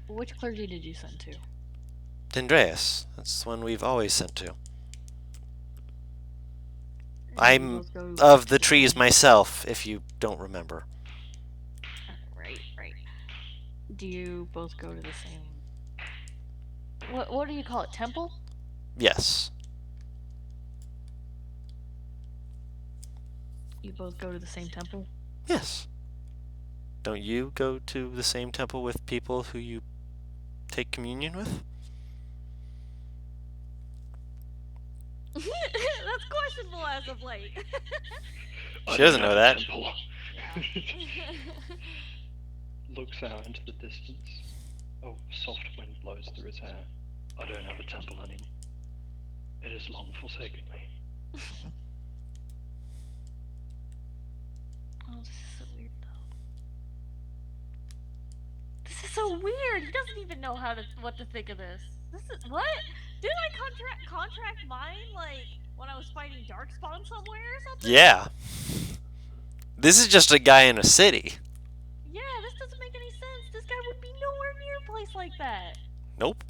Which clergy did you send to? Andreas, that's the one we've always sent to. And you I'm both go of to the trees same- myself, if you don't remember. Right, right. Do you both go to the same? What do you call it? Temple? Yes. You both go to the same temple? Yes. Don't you go to the same temple with people who you take communion with? That's questionable as of late. She doesn't know that. Temple. Yeah. Looks out into the distance. Oh, soft wind blows through his hair. I don't have a temple anymore. It has long forsaken me. Oh, this is so weird though. This is so weird. He doesn't even know what to think of this. This is what? Did I contract mine like when I was fighting Darkspawn somewhere or something? Yeah. This is just a guy in a city. Yeah, this doesn't make any sense. This guy would be nowhere near a place like that. Nope.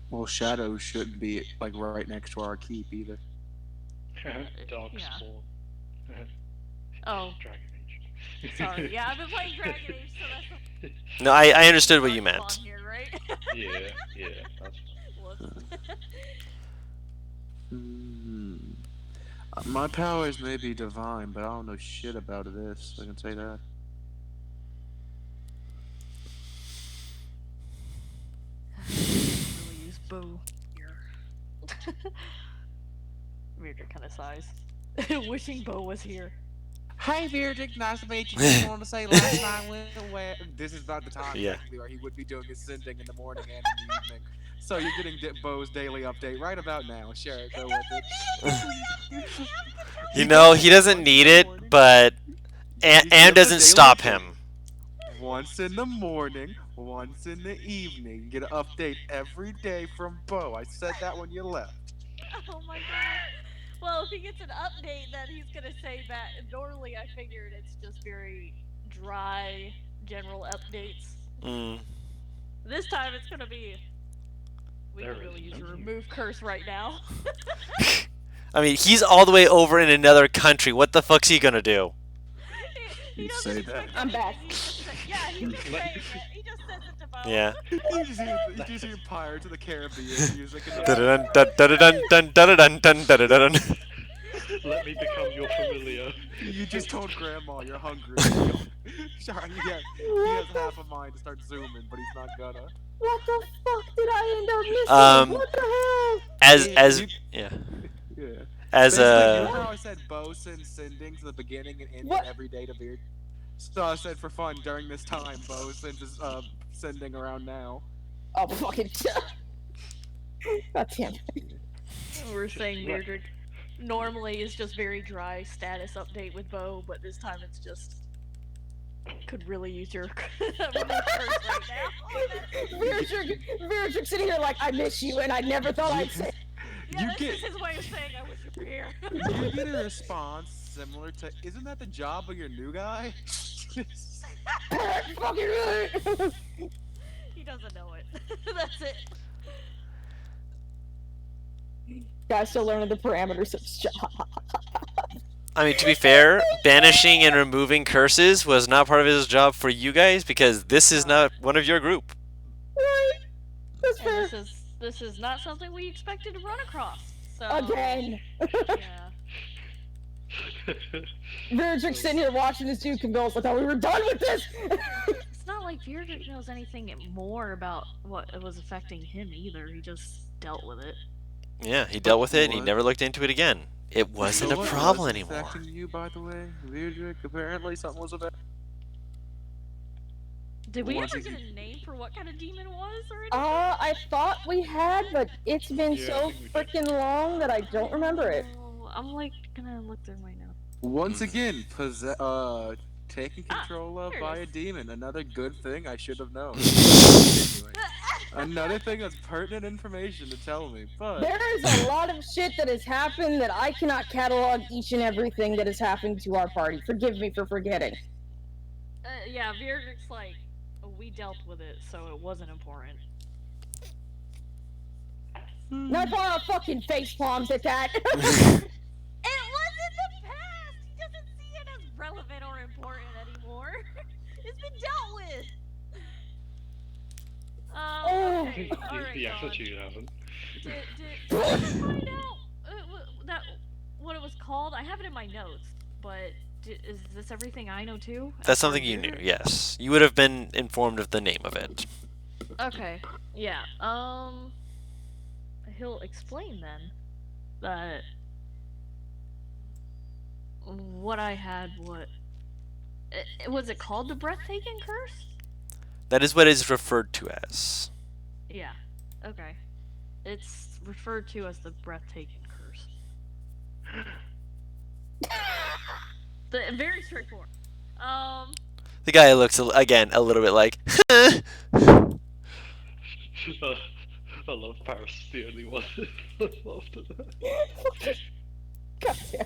Well, Shadow shouldn't be like right next to our keep either. Dark Yeah. Spawn. Oh, Dragon Age. sorry. Yeah, I've been playing Dragon Age, so that's the No, I understood what you Darkspawn meant. here, right? yeah, that's Whoops. Hmm. My powers may be divine, but I don't know shit about this. I can say that. Really use bow here. Weirder kind of size. Wishing Bo was here. Hey, Virgil, nice to meet you. Just wanted to say last night went away. This is not the time Yeah. technically where he would be doing his sending in the morning and in the evening. So you're getting Bo's daily update right about now. Share it, go with it. You know, he doesn't need it, but Am doesn't stop him. Once in the morning, once in the evening. Get an update every day from Bo. I said that when you left. Oh my god. Well, if he gets an update, then he's gonna say that. Normally, I figured it's just very dry, general updates. Mm. This time, it's gonna be. We There can really is use no a remove curse right now. I mean, he's all the way over in another country. What the fuck's he gonna do? he You doesn't say expect that. I'm anything, back. he just yeah, he's just saying it. He just says it to Bo. Yeah. You just hear Pirates of the Caribbean music. And Dun dun dun dun dun dun dun dun dun dun dun. Let me become your familiar. You just told Grandma you're hungry. Sorry, he has half a mind to start zooming, but he's not gonna. What the fuck did I end up missing? What the hell? Yeah. Yeah. As Basically, you know how I said Bo sends sendings in the beginning and ending What? every day to Beard? So I said for fun during this time, Bo sends his sending around now. Oh, fucking. God damn it. We're saying Beardrick normally is just very dry status update with Bo, but this time it's just could really use your remove curse right now. Virgil sitting here like, I miss you, and I never thought I'd say. Yeah, You that's get- just his way of saying I wish you were here. You get a response similar to, isn't that the job of your new guy? Fucking right. He doesn't know it. That's it. Guys still learning the parameters of his job. I mean, to be fair, banishing and removing curses was not part of his job for you guys because this is not one of your group. Right? That's And fair. this is not something we expected to run across. So Again. yeah. Virgil sitting here watching this dude convulse. I thought we were done with this. It's not like Beardrick knows anything more about what was affecting him either. He just dealt with it. Yeah, he dealt with it and he What? never looked into it again. It wasn't So a what problem was anymore. affecting you, by the way, Virgil? Apparently something was about. Did we Once ever get again- a name for what kind of demon it was or anything? I thought we had, but it's been Yeah, I so think we did. freaking long that I don't remember it. Oh, I'm like gonna look through my notes. Once again, taken Ah, control of here it by a is. demon. Another good thing I should have known. Anyway. Another thing that's pertinent information to tell me, but There is a lot of shit that has happened that I cannot catalog each and everything that has happened to our party. Forgive me for forgetting. Yeah, Virdrick's like, we dealt with it, so it wasn't important. Not while I fucking face palms at that. It was in the past! He doesn't see it as relevant or important anymore. It's been dealt with! Okay. Alright, The God. attitude hasn't. Did I find out that what it was called? I have it in my notes, but is this everything I know too? That's something you knew, yes. You would have been informed of the name of it. Okay. Yeah. He'll explain then that what I had. Was it called the breathtaking curse? That is what is referred to as. Yeah. Okay. It's referred to as the breathtaking curse. Very straightforward. The guy looks, again, a little bit like, I love Paris, the only one that laughed at that. God damn.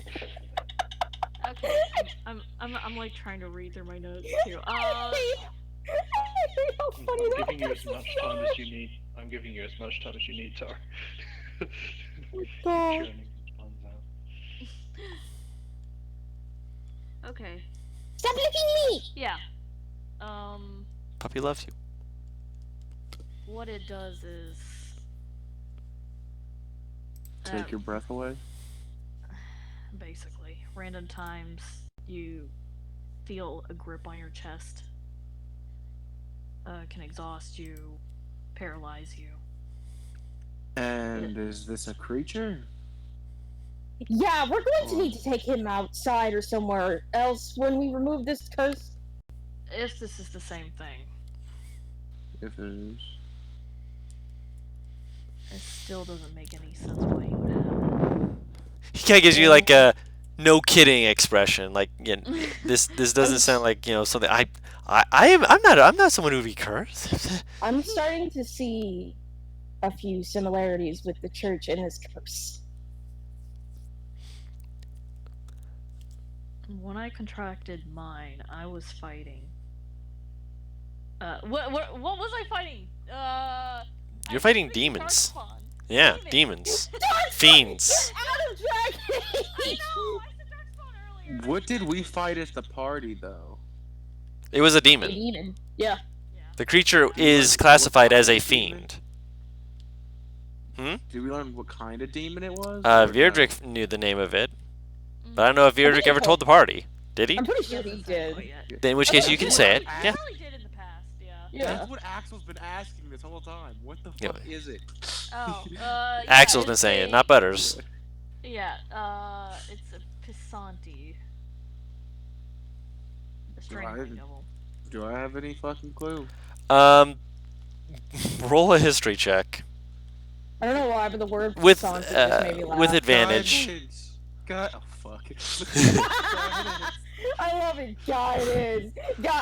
Okay. I'm like trying to read through my notes too. I hate how funny I'm that giving you was as so much time as you need. I'm giving you as much time as you need, Tar. Keep God. churning these puns out. Okay. Stop licking me! Yeah. puppy loves you. What it does is take your breath away. basically random times you feel a grip on your chest. Can exhaust you, paralyze you. And is this a creature? Yeah, we're going to need to take him outside or somewhere else when we remove this curse. If this is the same thing, If it is. it still doesn't make any sense why he would have He kind of gives you like a no kidding expression. Like, this doesn't sound like something. I'm not someone who would be cursed. I'm starting to see a few similarities with the church and this curse. When I contracted mine, I was fighting. What was I fighting? You're fighting demons. Yeah, demons. Fiends. Out of Dragon I know. I said Darkspawn earlier. What did we fight at the party, though? It was a The demon. demon. Yeah. The creature is classified as a fiend. Did we learn what kind of demon it was? Virdrick knew the name of it, but I don't know if Virdrick ever told the party. Did he? I'm pretty sure he did. In which case, you can say it. I Yeah. probably did in the past. Yeah. Yeah. That's what Axel's been asking this whole time. What the Yeah. fuck is it? Oh. Axel's yeah, been it's saying it, a- not Butters. Yeah. It's a Pisanti. A strangling devil. Do I have any fucking clue? Roll a history check I don't know why, but the word with Pisanti just made me laugh. with advantage. Guidance. Oh fuck. I love it. Guidance.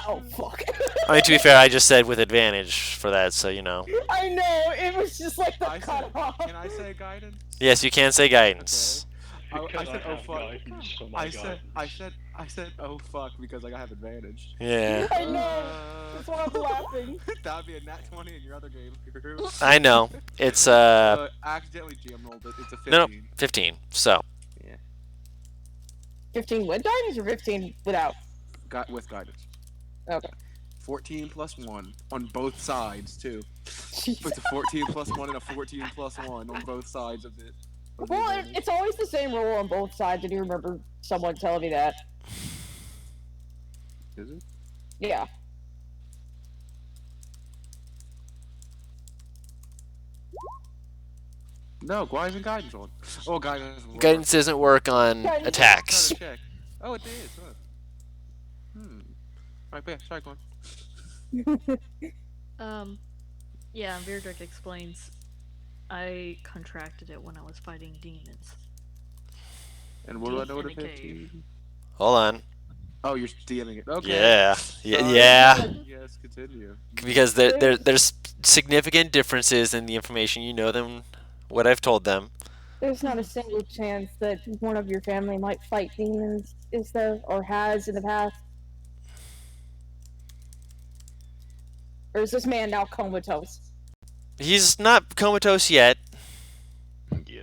Oh fuck. I mean, to be fair, I just said with advantage for that, so you know. I know. It was just like the I said, cutoff. can I say guidance? Yes, you can say guidance. I Because said, oh have fuck. guidance for my I said, guidance. I said, oh fuck, because I have advantage. Yeah, I know. That's why I'm laughing. That'd be a nat 20 in your other game. I know. It's Accidentally GM rolled it. It's a 15. no, 15. So 15 with guidance or 15 without? With guidance. Okay. 14 plus 1 on both sides, too. Jesus. It's a 14 plus 1 and a 14 plus 1 on both sides of it. Well, it's always the same rule on both sides. I do remember someone telling me that. Is it? Yeah. No, why isn't guidance on? Oh, guidance. guidance doesn't work on Guidance- attacks. Try to check. Oh, it is. Huh. Right, yeah, sorry, go on. Yeah, Virdrick explains. I contracted it when I was fighting demons. And what do I know what In a a cave. 15? Hold on. Oh, you're DMing it. Okay. Yeah, Sorry. yeah. Yes, continue. Because there's significant differences in the information you know than what I've told them. There's not a single chance that one of your family might fight demons, is there? Or has in the past? Or is this man now comatose? He's not comatose yet. Yeah.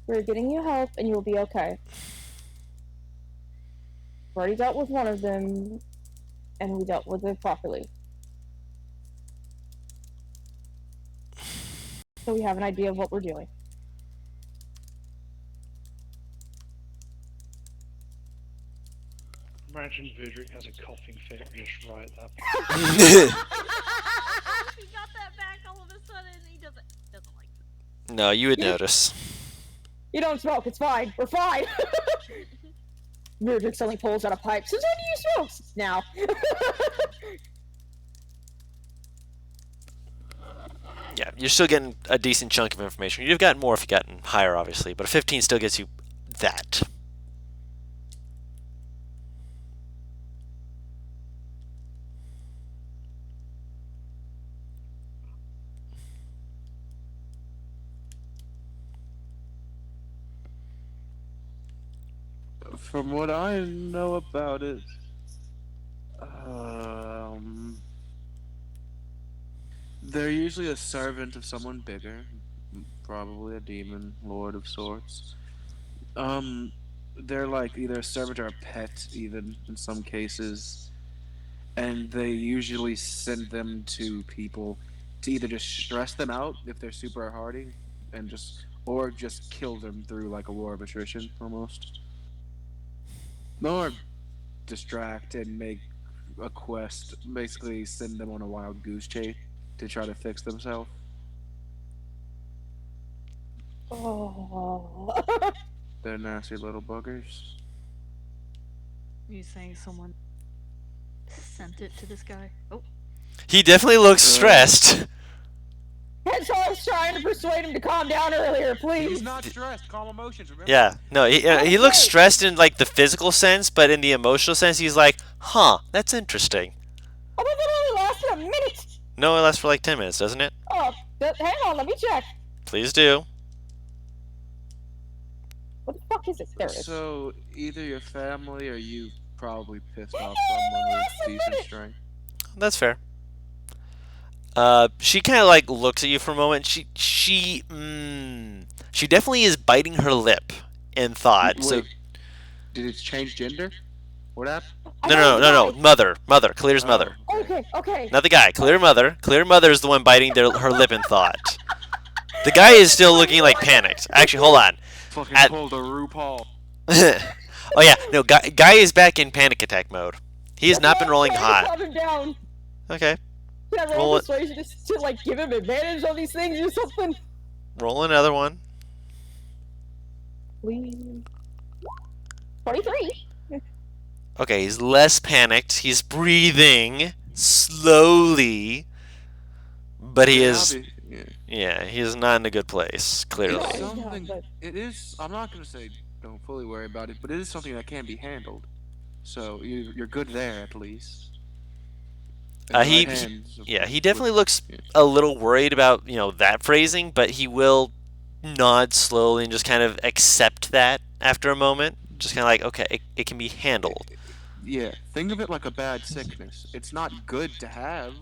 We're getting you help and you'll be okay. We've already dealt with one of them, and we dealt with it properly. So we have an idea of what we're doing. Imagine Vidric has a coughing fit just right at that He got that back all of a sudden. He doesn't like it. No, you would notice. You don't smoke, it's fine. We're fine. Murdrick suddenly pulls out a pipe. Since when do you smoke? Now. Yeah, you're still getting a decent chunk of information. You'd have gotten more if you gotten higher, obviously, but a 15 still gets you that. From what I know about it, um, they're usually a servant of someone bigger, probably a demon lord of sorts. Um, they're like either a servant or a pet, even in some cases, and they usually send them to people to either just stress them out if they're super hardy, and or just kill them through like a war of attrition almost, or distract and make a quest, basically send them on a wild goose chase to try to fix themselves. Oh. They're nasty little buggers. You saying someone sent it to this guy? Oh, He definitely looks stressed. That's why I was trying to persuade him to calm down earlier, please. He's not stressed. Calm emotions. Remember? Yeah, no, he looks stressed in like the physical sense, but in the emotional sense, he's like, huh, that's interesting. Oh, but that only lasted a minute. No, it lasts for like 10 minutes, doesn't it? Oh, hang on, let me check. Please do. What the fuck is it? There it is. So either your family or you probably pissed off Yeah, someone with last decent minute. strength. That's fair. She kind of like looks at you for a moment. She definitely is biting her lip in thought. So Wait, did it change gender? What happened? no. Mother. Clear's mother. Okay. Not the guy. Clear mother. Clear mother is the one biting her lip in thought. The guy is still looking like panicked. Actually, hold on. Fucking At- pulled a RuPaul. Oh yeah, no. Guy is back in panic attack mode. He has not been rolling hot. Calm him down. Okay, Can I Roll roll it. persuasion just to like give him advantage on these things or something? roll another one. Please. 23. Okay, he's less panicked. He's breathing slowly, but he is. Yeah. Yeah, he is not in a good place. Clearly. It's Yeah, something. but- It is. I'm not gonna say don't fully worry about it, but it is something that can be handled. So you're good there at least. In the He- right hands, Yeah, he definitely looks yeah. a little worried about that phrasing, but he will nod slowly and just kind of accept that after a moment. Just kind of like, okay, it can be handled. Yeah, think of it like a bad sickness. It's not good to have,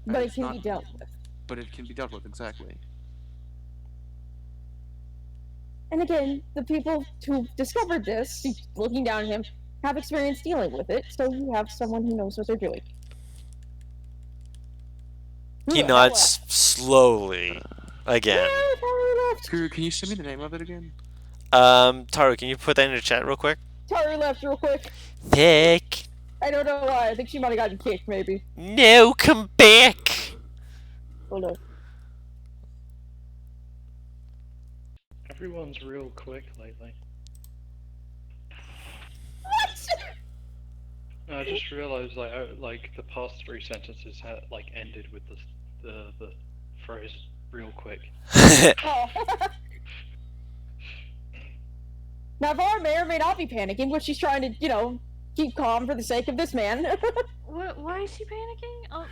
But it it's can not- be dealt with. but it can be dealt with exactly. And again, the people who discovered this, looking down at him, have experience dealing with it, so you have someone who knows what they're doing. He Ooh, nods slowly again. Taru left. Screw, can you send me the name of it again? Taru, can you put that in the chat real quick? Taru left real quick. Thick. I don't know why. I think she might have gotten kicked, maybe. No, come back. Hold on. Everyone's real quick lately. What? No, I just realized like the past three sentences had like ended with the phrase "real quick." Oh. Navarre may or may not be panicking, but she's trying to, keep calm for the sake of this man. What? Why is she panicking? Oh,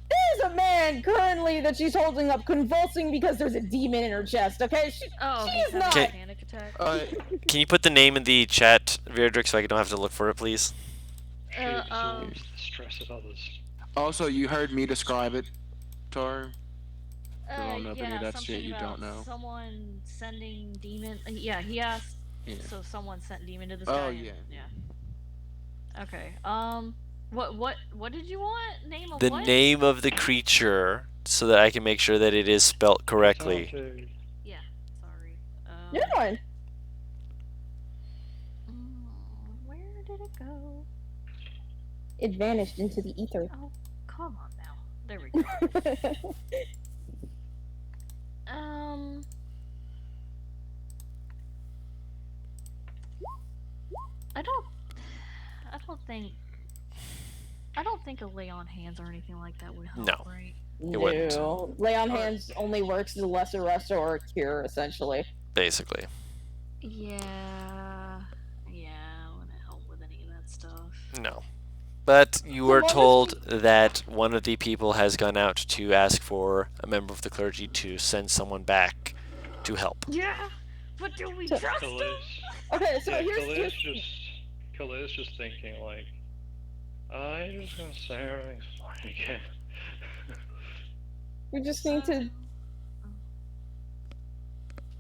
There's a man currently that she's holding up convulsing because there's a demon in her chest, okay? oh, She's he's having not. a panic attack. Can you put the name in the chat, Virdrick, so I don't have to look for it, please? She absorbs the stress of others. Also, you heard me describe it, Tar. don't know if any Yeah, of that something shit you about don't know. someone sending demon. Yeah, he asked. Yeah. So someone sent demon to this Oh, guy. yeah. Yeah. Okay. What did you want? Name of The what? name of the creature, so that I can make sure that it is spelt correctly. Yeah. Sorry. You're fine. Where did it go? It vanished into the ether. Oh, come on now. There we go. I don't think a lay on hands or anything like that would help, No. right? It wouldn't. No. Lay on hands only works as a lesser rest or a cure, essentially. Basically. Yeah, I wouldn't help with any of that stuff. No. But you So were what told that one of the people has gone out to ask for a member of the clergy to send someone back to help. Yeah, but do we So- trust him? Okay, so Yeah, here's Khalid's just thinking like, I'm just gonna say everything's fine again. we just need to.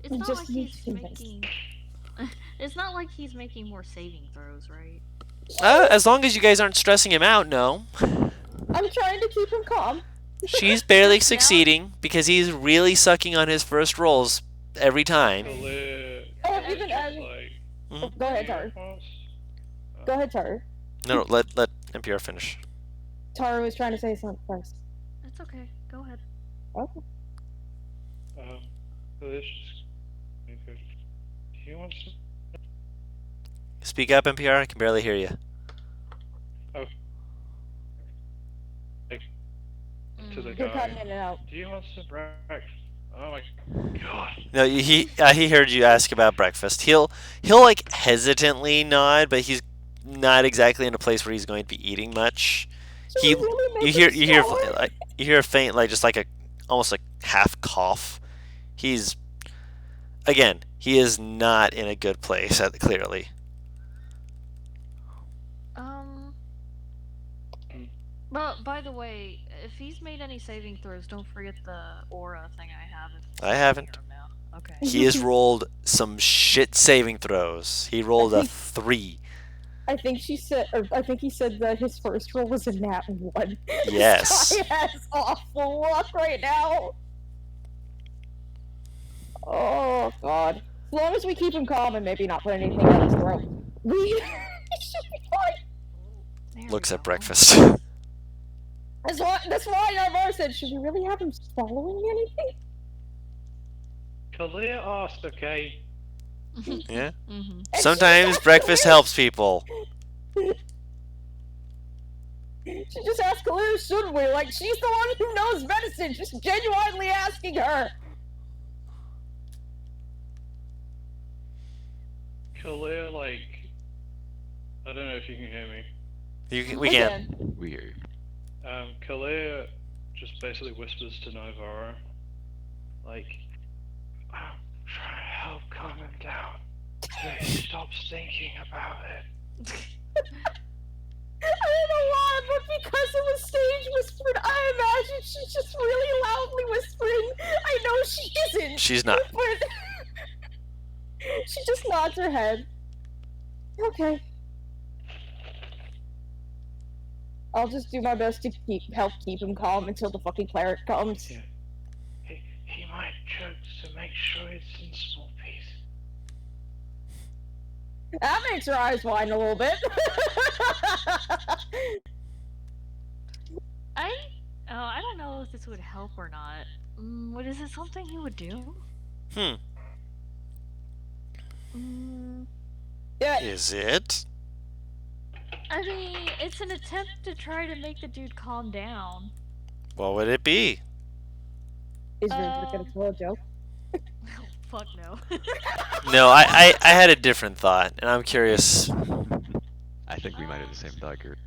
It's We not just like need he's to invest. making. It's not like he's making more saving throws, right? As long as you guys aren't stressing him out, no. I'm trying to keep him calm. She's barely Yeah. succeeding because he's really sucking on his first rolls every time. Khalid, Oh, Yeah, even as. like, Oh, go ahead, Tar. Go ahead, Tar. No, let NPR finish. Tara was trying to say something first. It's okay. Go ahead. Okay. Khalid's just, do you want some? Speak up, NPR. I can barely hear you. To the You're cutting guy, in and out. do you want some breakfast? Oh my god. No, he heard you ask about breakfast. He'll like hesitantly nod, but he's not exactly in a place where he's going to be eating much. Should He we really you make hear him swallow? like you hear a faint like just like a almost like half cough. He's again, he is not in a good place clearly. But by the way, if he's made any saving throws, don't forget the aura thing I have. I haven't. Now. Okay. He has rolled some shit saving throws. He rolled a 3. I think she said, or I think he said that his first roll was a nat 1. Yes. This guy has awful luck right now. Oh god. As long as we keep him calm and maybe not put anything in his throat, we should be fine. There Looks we at go. breakfast. That's why Navarre said, should we really have him swallowing anything? Khalid asked, okay? Yeah. Mm-hmm. And Sometimes she breakfast just helps people. She just asked Khalil, should we? Like, she's the one who knows medicine, just genuinely asking her. Khalid, like, I don't know if you can hear me. We can. We hear you. Khalid just basically whispers to Novara, like, I'm trying to help calm him down, so he stops thinking about it. I don't know why, but because it was stage whispered, I imagine she's just really loudly whispering. I know she isn't. She's not. But she just nods her head. Okay. I'll just do my best to help keep him calm until the fucking cleric comes. Yeah. He might choke, so make sure it's in small pieces. That makes her eyes widen a little bit. I don't know if this would help or not. What is it? Something he would do? Hmm. Yeah, Is it? I mean, it's an attempt to try to make the dude calm down. What would it be? is River gonna tell a joke? Fuck no. No, I had a different thought, and I'm curious. I think we might have the same dagger.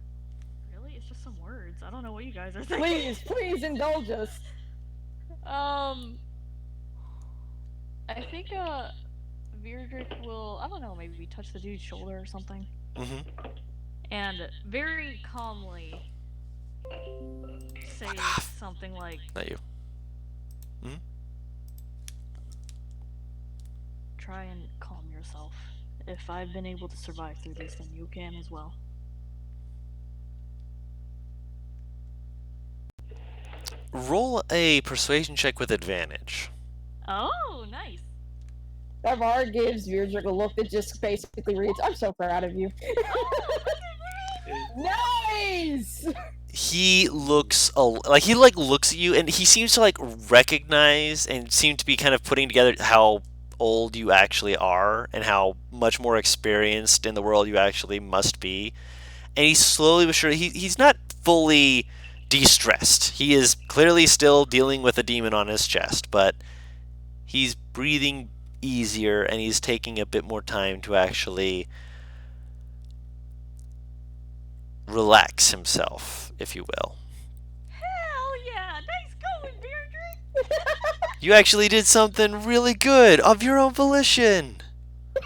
Really? It's just some words. I don't know what you guys are thinking. Please indulge us. Um, I think Virdrick will, I don't know, maybe touch the dude's shoulder or something, Mm-hmm. and very calmly say something like, Not you. Mm-hmm. "Try and calm yourself. If I've been able to survive through this, then you can as well." Roll a persuasion check with advantage. Oh, nice. Navarre gives Virdrick a look that just basically reads, "I'm so proud of you." Nice! He looks like he looks at you, and he seems to recognize and seem to be kind of putting together how old you actually are and how much more experienced in the world you actually must be. And he's slowly but surely he's not fully de-stressed. He is clearly still dealing with a demon on his chest, but he's breathing easier and he's taking a bit more time to actually relax himself, if you will. Hell yeah! Nice going, Virdrick! You actually did something really good of your own volition. This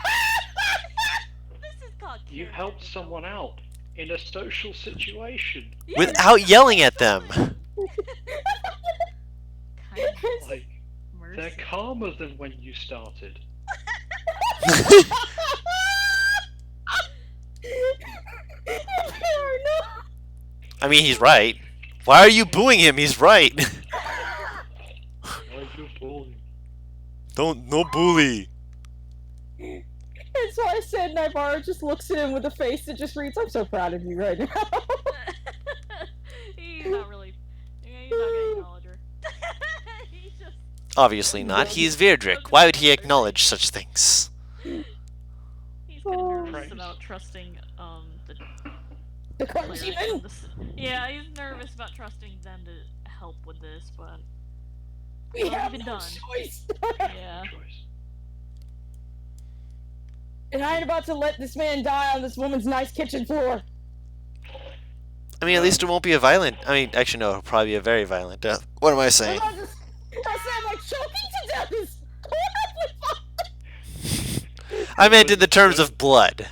is called You character helped development. someone out in a social situation. Yeah, Without yelling at them. kindness, Like, they're mercy. calmer than when you started. I mean, he's right. Why are you booing him? He's right. Why you bullying? No bully. And so I said Navarre just looks at him with a face that just reads, "I'm so proud of you right now." He's not really. He's not gonna acknowledge her. He's just. Obviously not. He's Virdrick. Why would he acknowledge such things? He's kind of nervous Praise. about trusting The clerics clergyman? of this. Yeah, he's nervous about trusting them to help with this, but We Well, have been no done. choice. yeah. Choice. And I ain't about to let this man die on this woman's nice kitchen floor. I mean, at least it won't be a violent. I mean, actually, no, it'll probably be a very violent death. What am I saying? I said I'm like choking to death is I meant in the terms of blood.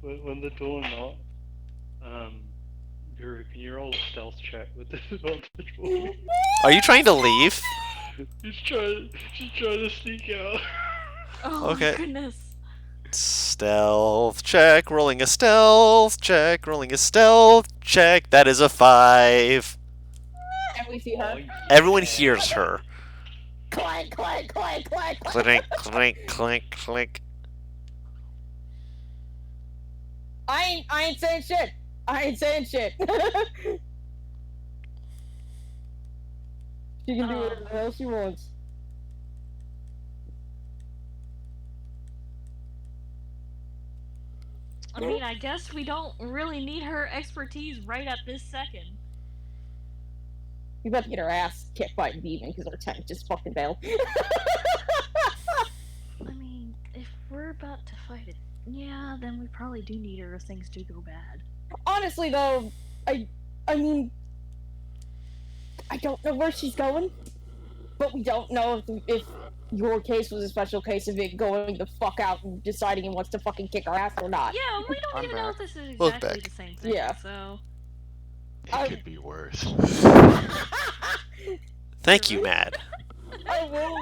When the door knocked, Guru, can you roll a stealth check with disadvantage for me? Are you trying to leave? She's trying to sneak out. Oh Okay. my goodness. Stealth check. Rolling a stealth check. Rolling a stealth check. That is a 5. And we see her. Everyone hears her. Clank, clank, clank, clank, clank. Clink, clink, clink, clink. I ain't saying shit. I ain't saying shit. She can do whatever the hell she wants. I mean, I guess we don't really need her expertise right at this second. You about to get her ass kicked by a demon because her tank just fucking failed. I mean, if we're about to fight it, yeah, then we probably do need her if things do go bad. Honestly, though, I mean, I don't know where she's going, but we don't know if your case was a special case of it going the fuck out and deciding he wants to fucking kick her ass or not. Yeah, we don't I'm even know if back. this is Both exactly back. the same thing. Yeah. So It could be worse. Thank you, Mad. I will.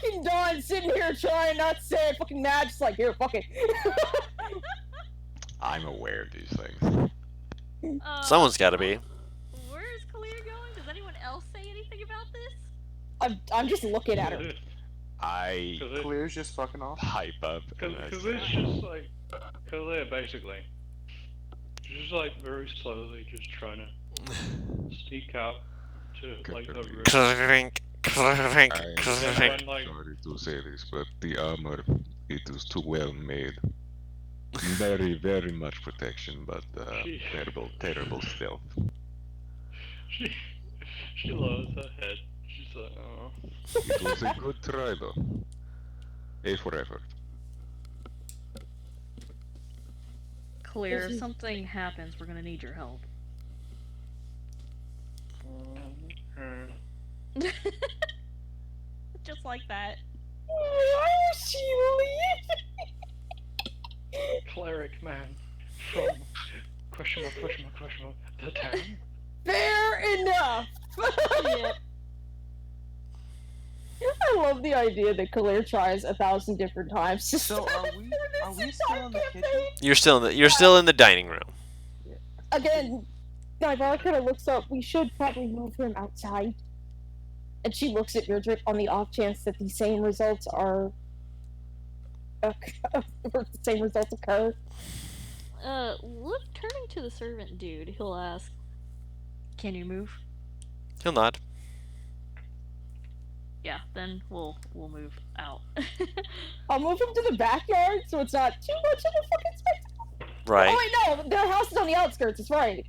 Fucking Dawn sitting here trying not to say it. Fucking Mad, just like, here, fuck it. I'm aware of these things. Someone's got to be. Where is Kalia going? Does anyone else say anything about this? I'm just looking at her. I Clear's just fucking off. hype up. and I Because say, it's just like Kalia basically. Just like very slowly just trying to sneak out to like the room. Clink, clink, I am clink. When, like, sorry to say this, but the armor, it is too well made. Very, very much protection, but She- terrible, terrible stealth. she lowers her head. She's like, oh. It was a good try, though. A for effort. Clear, if something happens, we're gonna need your help. Just like that. Why is she Cleric man from question mark, the town. Fair enough. Yep. I love the idea that Kalir tries 1,000 different times to So start are we still in the kitchen? You're still in the dining room. Again, Naivara kind of looks up. We should probably move him outside. And she looks at Mildred on the off chance that the same results are. The same results occur. Turning to the servant dude, he'll ask, "Can you move?" He'll nod. Yeah, then we'll move out. I'll move him to the backyard so it's not too much of a fucking spectacle. Right. Oh wait, no, their house is on the outskirts. It's right.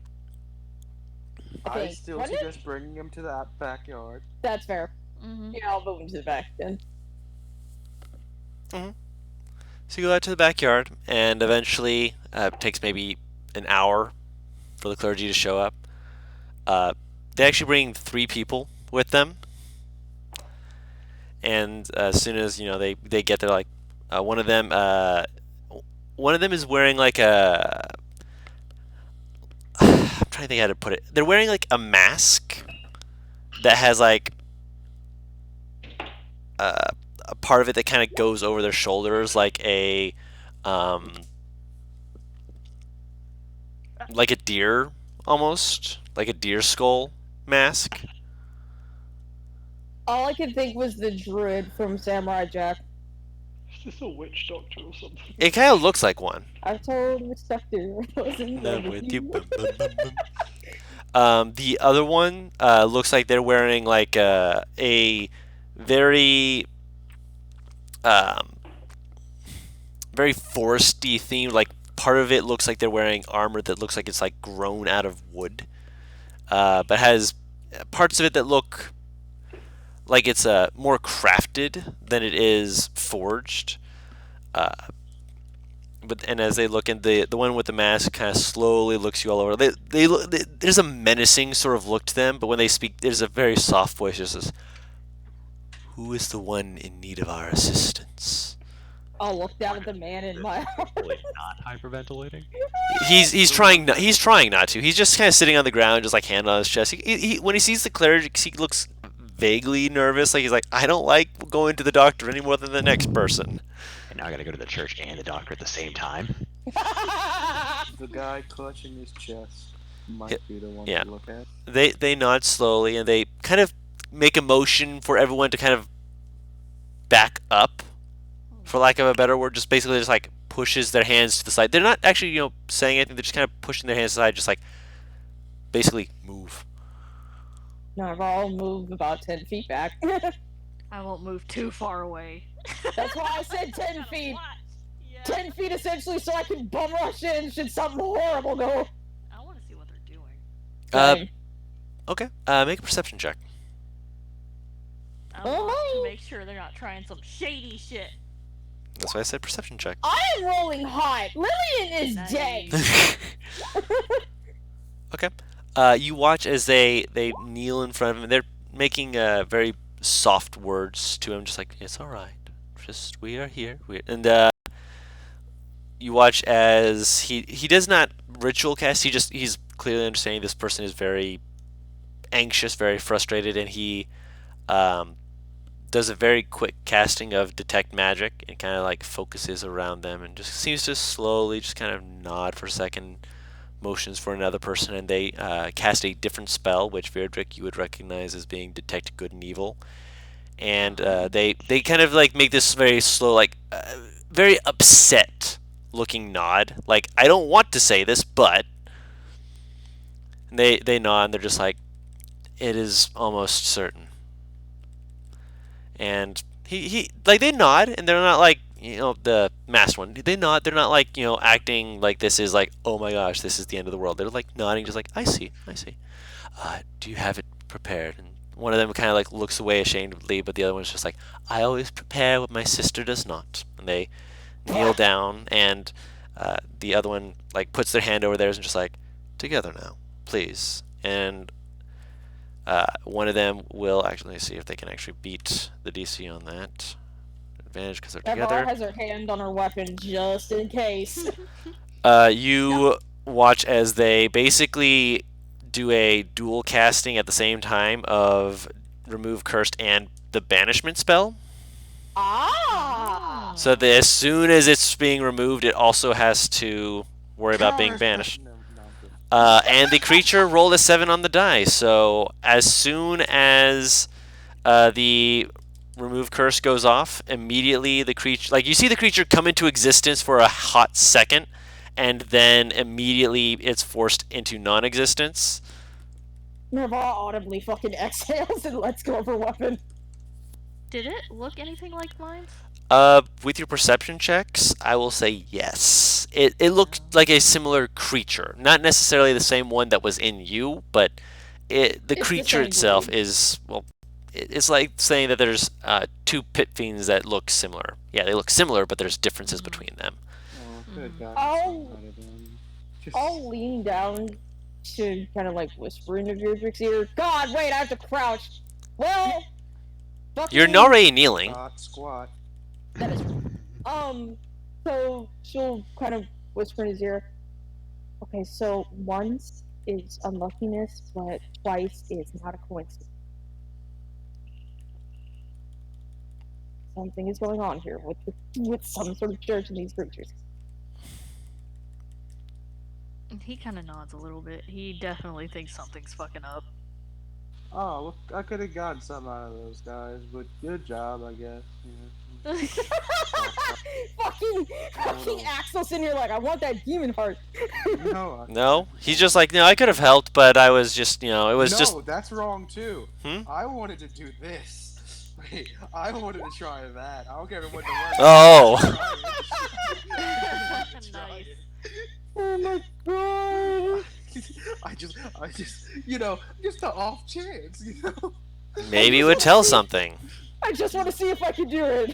I Okay, still wasn't it? suggest bringing him to that backyard. That's fair. Mm-hmm. Yeah, I'll move him to the back then. So you go out to the backyard, and eventually it takes maybe an hour for the clergy to show up. They actually bring 3 people with them, and as soon as they get there, like one of them is wearing like a I'm trying to think how to put it. They're wearing like a mask that has like a part of it that kind of goes over their shoulders, like a deer, almost like a deer skull mask. All I could think was the druid from Samurai Jack. Is this a witch doctor or something? It kind of looks like one. I told Witch Doctor I was in love with you. The other one looks like they're wearing like a very very foresty themed. Like part of it looks like they're wearing armor that looks like it's like grown out of wood, but has parts of it that look like it's more crafted than it is forged. And as they look in, the one with the mask kind of slowly looks you all over. There's a menacing sort of look to them, but when they speak, there's a very soft voice. Just says, "Who is the one in need of our assistance?" I'll look down at the man in my heart. Not hyperventilating. He's trying not to. He's just kind of sitting on the ground, just like hand on his chest. He when he sees the cleric, he looks vaguely nervous. Like he's like, "I don't like going to the doctor any more than the next person." And now I gotta go to the church and the doctor at the same time. The guy clutching his chest might be the one Yeah. to look at. They nod slowly, and they kind of make a motion for everyone to kind of back up, for lack of a better word. Just basically just like pushes their hands to the side. They're not actually saying anything. They're just kind of pushing their hands aside, just like basically move. No, I'll move about 10 feet back. I won't move too far away. That's why I said 10 feet. 10 feet essentially so I can bum rush in should something horrible go. I want to see what they're doing. Okay. Make a perception check. I Oh, want my. to make sure they're not trying some shady shit. That's why I said perception check. I am rolling high. Lillian is dead. Okay. You watch as they kneel in front of him. They're making very soft words to him, just like, "It's all right. Just we are here." And you watch as he does not ritual cast. He's clearly understanding this person is very anxious, very frustrated, and he does a very quick casting of detect magic and kind of like focuses around them and just seems to slowly just kind of nod for a second, motions for another person, and they cast a different spell, which Verdrick you would recognize as being detect good and evil. And they kind of like make this very slow, like very upset looking nod, like, "I don't want to say this, but," and they nod, and they're just like, "It is almost certain." And he like, they nod, and they're not like, the masked one. They nod. They're not like, acting like this is like, "Oh my gosh, this is the end of the world." They're like nodding, just like, I see. Do you have it prepared?" And one of them kind of like looks away ashamedly, but the other one's just like, "I always prepare what my sister does not." And they kneel down, and The other one like puts their hand over theirs and just like, together now, please. And one of them will actually see if they can actually beat the DC on that. Advantage because they're Eva together. has her hand on her weapon just in case. You watch as they basically do a dual casting at the same time of remove cursed and the banishment spell. Ah! So that as soon as it's being removed, it also has to worry about being banished. No, I'm kidding. And the creature rolled a 7 on the die. So as soon as the remove curse goes off, immediately the creature, like you see the creature come into existence for a hot second, and then immediately it's forced into non-existence. Nerva audibly fucking exhales and lets go of her weapon. Did it look anything like mine? With your perception checks, I will say yes. It looked like a similar creature, not necessarily the same one that was in you, but the the creature same itself breed. is, well, it's like saying that there's two pit fiends that look similar. Yeah, they look similar, but there's differences between them. Oh, good God. I'll- somebody then. I'll lean down to kind of like whisper into Beatrix's ear. God, wait, I have to crouch. Well, fucking... You're already kneeling. Squat. That is... So she'll kind of whisper in his ear. Okay, so once is unluckiness, but twice is not a coincidence. Something is going on here with some sort of church in these creatures. He kind of nods a little bit. He definitely thinks something's fucking up. Oh, well, I could have gotten something out of those guys, but good job, I guess. Yeah. fucking Axel's in here like, I want that demon heart. No, No, he's just like, no, I could have helped, but I was just, it was no, just. that's wrong too. Hmm? I wanted to do this. Wait, I wanted to try that. I don't care what the word. Oh. Nice. Oh my god. I just, just an off chance, Maybe it would tell something. I just want to see if I can do it.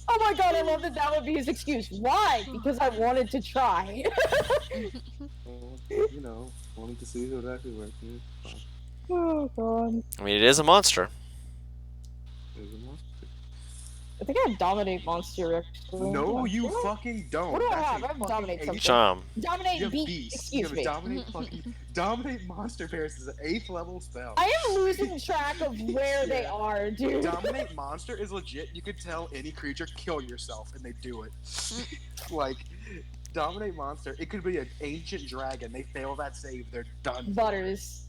Oh my god, I love that that would be his excuse. Why? Because I wanted to try. Well, wanted to see if it actually worked. Yeah, fine. Oh god. I mean, it is a monster. There's a monster. I think I have Dominate Monster actually. No, Yeah. you fucking don't. What do I That's have? a I have fucking Dominate eighth- something. Charm. You Dominate have Beast. beast. Excuse You me. have dominate monster bears is an 8th level spell. I am losing track of where they Yeah. are, dude. Dominate monster is legit. You could tell any creature kill yourself and they do it. Like dominate monster, it could be an ancient dragon. They fail that save, they're done. Butters,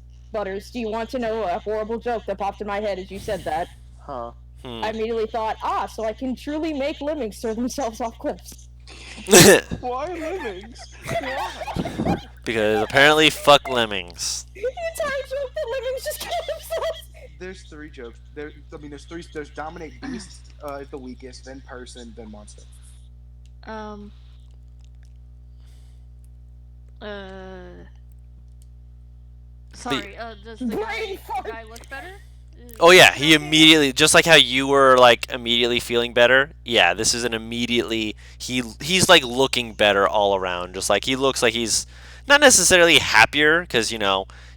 do you want to know a horrible joke that popped in my head as you said that? Huh? Hmm. I immediately thought, so I can truly make lemmings throw themselves off cliffs. Why lemmings? Why? Because apparently, fuck lemmings. The entire joke that lemmings just kill themselves. There's 3 jokes. There's 3. There's dominate beast is the weakest, then person, then monster. Sorry, does the Brain fart. guy look better? Oh yeah, he immediately, just like how you were like immediately feeling better. Yeah, this is an immediately he's like looking better all around. Just like he looks like he's not necessarily happier because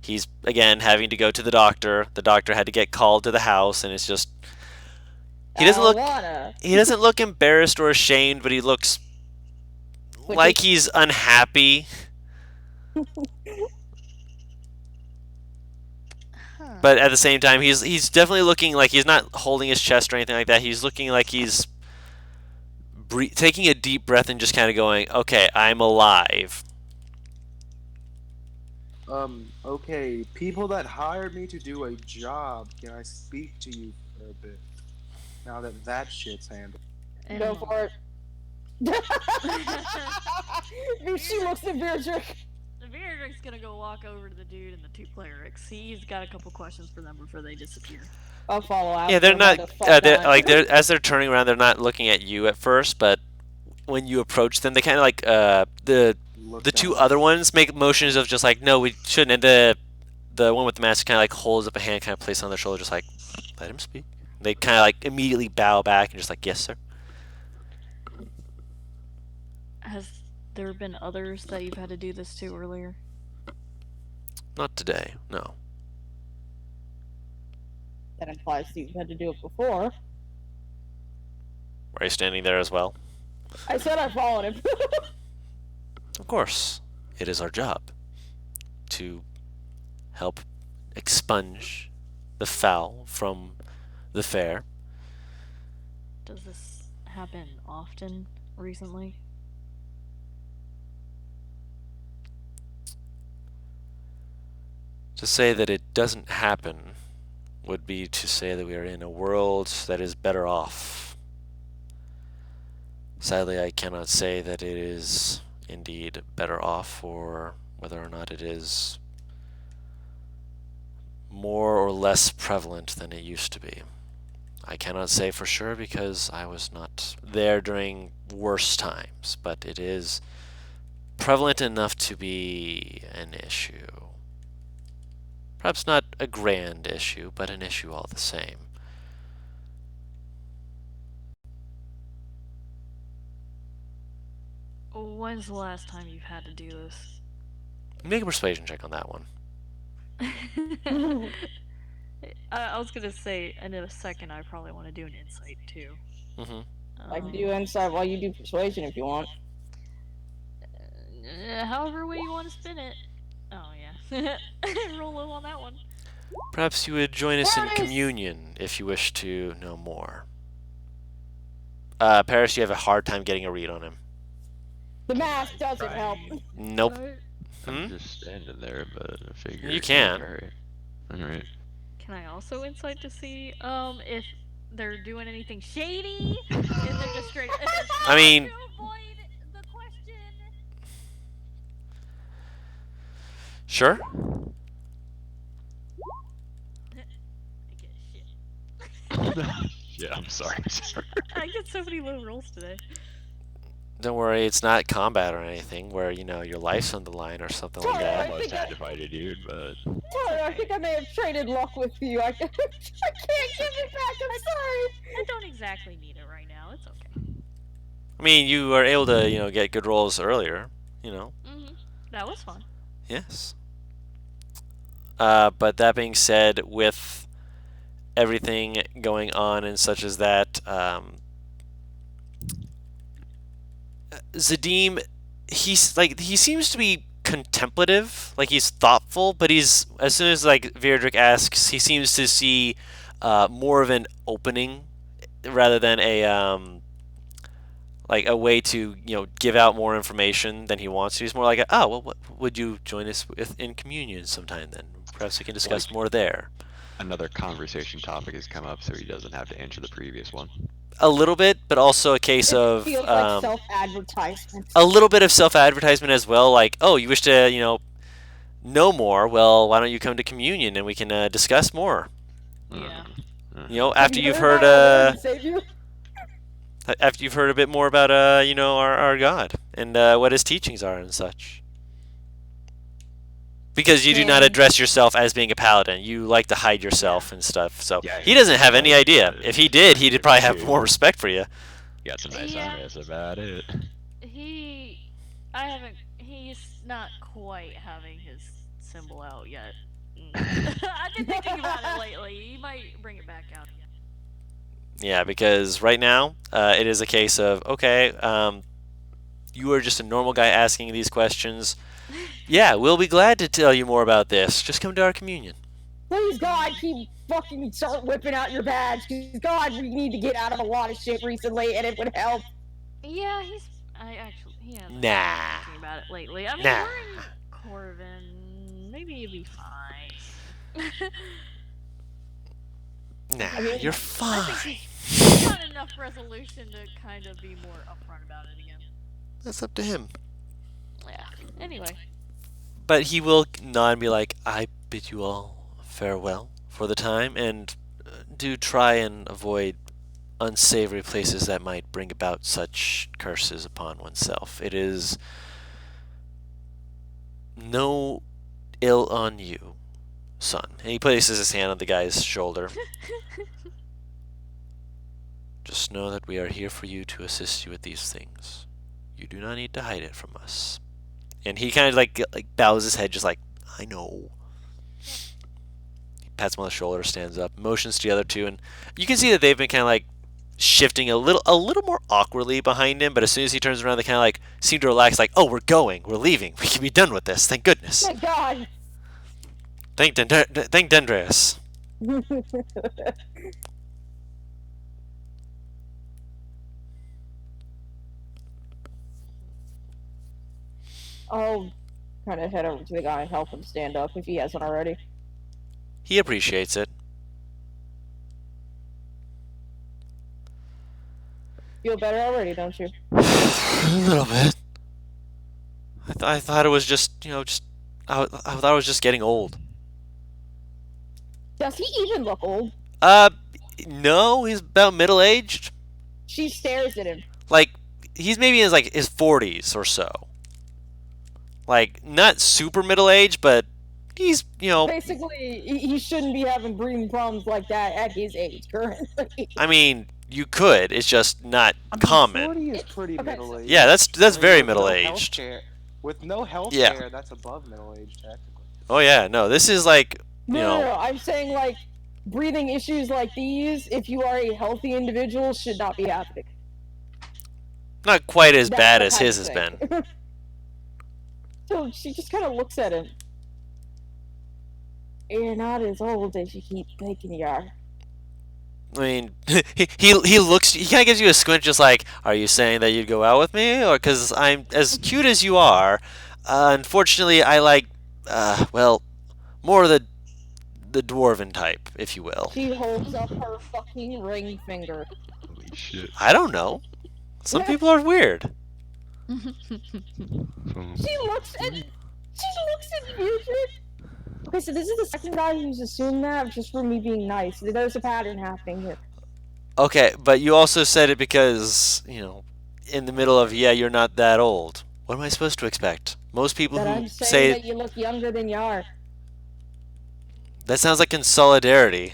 he's again having to go to the doctor. The doctor had to get called to the house, and it's just he doesn't look embarrassed or ashamed, but he looks like he's unhappy. But at the same time, he's definitely looking like he's not holding his chest or anything like that. He's looking like he's taking a deep breath and just kind of going, "Okay, I'm alive." Okay, people that hired me to do a job, can I speak to you for a bit? Now that shit's handled. Go for it. She looks at Beatrix. The Beardrick's gonna go walk over to the dude and the 2 clerics. He's got a couple questions for them before they disappear. I'll follow out. Yeah, they're not as they're turning around, they're not looking at you at first, but when you approach them, they kind of like the 2 other ones make motions of just like, no, we shouldn't. And the one with the mask kind of like holds up a hand, kind of placed on their shoulder, just like, let him speak. They kind of like immediately bow back and just like, yes, sir. Has there have been others that you've had to do this to earlier? Not today, no. That implies that you've had to do it before. Are you standing there as well? I said I followed him. Of course. It is our job to help expunge the foul from the fair. Does this happen often recently? To say that it doesn't happen would be to say that we are in a world that is better off. Sadly, I cannot say that it is indeed better off, or whether or not it is more or less prevalent than it used to be. I cannot say for sure because I was not there during worse times, but it is prevalent enough to be an issue. Perhaps not a grand issue, but an issue all the same. When's the last time you've had to do this? Make a persuasion check on that one. I was gonna say, in a second, I probably want to do an insight too. Mm-hmm. I can do insight while you do persuasion if you want. However way you want to spin it. Oh yeah, roll low on that one. Perhaps you would join us in Paris! communion if you wish to know more. Paris, you have a hard time getting a read on him. The mask doesn't help. Nope. I'm just standing there, but I figure You can. Alright. Can I also insight to see if they're doing anything shady? If they're just straight. I mean, to avoid the question. sure. I get shit. Yeah, I'm sorry. I get so many low rolls today. Don't worry, it's not combat or anything where, your life's on the line or something like Sorry, that. I Almost think had to fight a dude, but Sorry, I think I may have traded luck with you. I can't give it back. I'm sorry. I don't exactly need it right now. It's okay. I mean, you were able to, get good rolls earlier, That was fun. Yes. But that being said, with everything going on and such as that, Zadim, he seems to be contemplative, like he's thoughtful, but he's, as soon as Virdrick asks, he seems to see more of an opening rather than a way to give out more information than he wants to. He's more like, what would you join us in communion sometime then? Perhaps we can discuss more there. another conversation topic has come up, so he doesn't have to answer the previous one. A little bit, but also a case of Feels like self-advertisement. a little bit of self-advertisement as well. Like, oh, you wish to know more? Well, why don't you come to communion and we can discuss more? Yeah. After you've heard after you've heard a bit more about our God and what his teachings are and such. Because you do not address yourself as being a paladin. You like to hide yourself and stuff. So Yeah, he doesn't have any idea. If he did, he'd probably have more respect for you. Got some nice Yeah. eyes about it. He's not quite having his symbol out yet. I've been thinking about it lately. He might bring it back out again. Yeah, because right now it is a case of, okay, you are just a normal guy asking these questions. Yeah, we'll be glad to tell you more about this. Just come to our communion. Please, God, keep fucking start whipping out your badge. Because, God, we need to get out of a lot of shit recently, and it would help. Yeah, he hasn't been Nah. thinking about it lately. I mean, Nah. we're in Corvin. Maybe you'll be fine. Nah, I mean, you're I fine. think he's got enough resolution to kind of be more upfront about it again. That's up to him. Yeah. Anyway. But he will nod and be like, I bid you all farewell for the time, and do try and avoid unsavory places that might bring about such curses upon oneself. It is no ill on you, son. And he places his hand on the guy's shoulder. Just know that we are here for you to assist you with these things. You do not need to hide it from us. And he kind of like bows his head, just like, I know. He pats him on the shoulder, stands up, motions to the other two, and you can see that they've been kind of like shifting a little more awkwardly behind him. But as soon as he turns around, they kind of like seem to relax, like, oh, we're going, we're leaving, we can be done with this. Thank goodness. My God. Thank Dendreus. I'll kind of head over to the guy and help him stand up if he hasn't already. He appreciates it. Feel better already, don't you? A little bit. I thought it was just, I thought I was just getting old. Does he even look old? No, he's about middle-aged. She stares at him. Like, he's maybe in his 40s or so. Like, not super middle-aged, but he's, Basically, he shouldn't be having breathing problems like that at his age currently. I mean, you could. It's just not common. 40 is pretty Okay. middle-aged. Yeah, that's I mean, very with no middle-aged. healthcare- With no health Yeah. care, that's above middle-aged, technically. Oh yeah, no, this is like, No, I'm saying like breathing issues like these, if you are a healthy individual, should not be happening. not quite as That's bad the as kind his of has thing. been. So she just kind of looks at him. You're not as old as you keep thinking you are. I mean, he looks. He kind of gives you a squint, just like, "Are you saying that you'd go out with me?" Or because I'm as cute as you are. Unfortunately, I like, well, more the dwarven type, if you will. She holds up her fucking ring finger. Holy shit. I don't know. Some people are weird. From She looks at Mildred. Okay, so this is the second guy who's assumed that just for me being nice. There's a pattern happening here. Okay, but you also said it because, in the middle of, yeah, you're not that old. What am I supposed to expect? Most people That who I'm saying say that you look younger than you are. that sounds like consolidarity.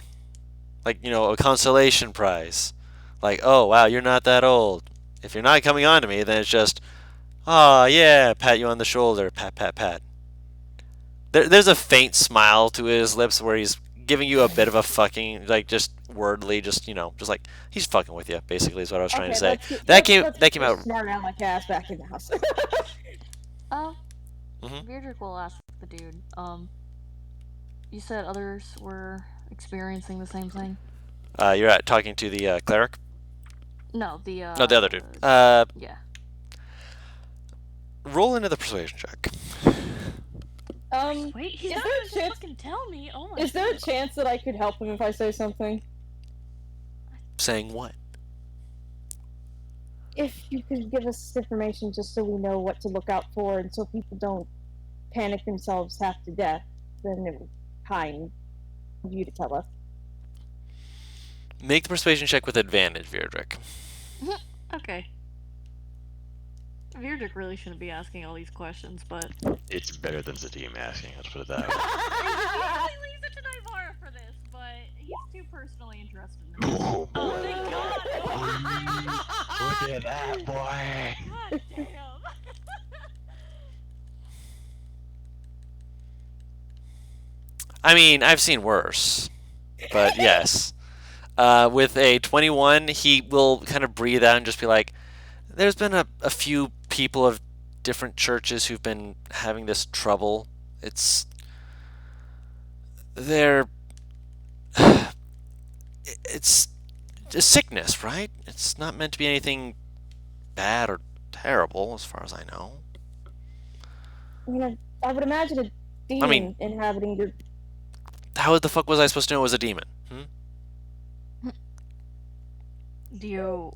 Like, a consolation prize. Like, oh, wow, you're not that old. If you're not coming on to me, then it's just, oh, yeah, pat you on the shoulder, pat, pat, pat. There's a faint smile to his lips where he's giving you a bit of a fucking, like, just wordly, just like, he's fucking with you, basically, is what I was trying to say. That came out. Smart aleck ass back in the house. Beardrick will ask the dude, you said others were experiencing the same thing? You're talking to the cleric? No, the No, the other dude. Yeah. Roll into the persuasion check. Wait, he's is not there a gonna chance- fucking tell me. Oh my Is there a God. chance that I could help him if I say something? Saying what? If you could give us this information just so we know what to look out for and so people don't panic themselves half to death, then it would be kind of you to tell us. Make the persuasion check with advantage, Vierdrick. Okay. Beardrick really shouldn't be asking all these questions, but It's better than Zadim asking, let's put it that way. usually leaves it to Nivara for this, but he's too personally interested in this. Oh boy. Oh, thank God! Look at that boy! God damn! I mean, I've seen worse. But yes. With a 21, he will kind of breathe out and just be like, there's been a few people of different churches who've been having this trouble. It's a sickness, right? It's not meant to be anything bad or terrible, as far as I know. I mean, I would imagine a demon mean- inhabiting your. How the fuck was I supposed to know it was a demon? Do you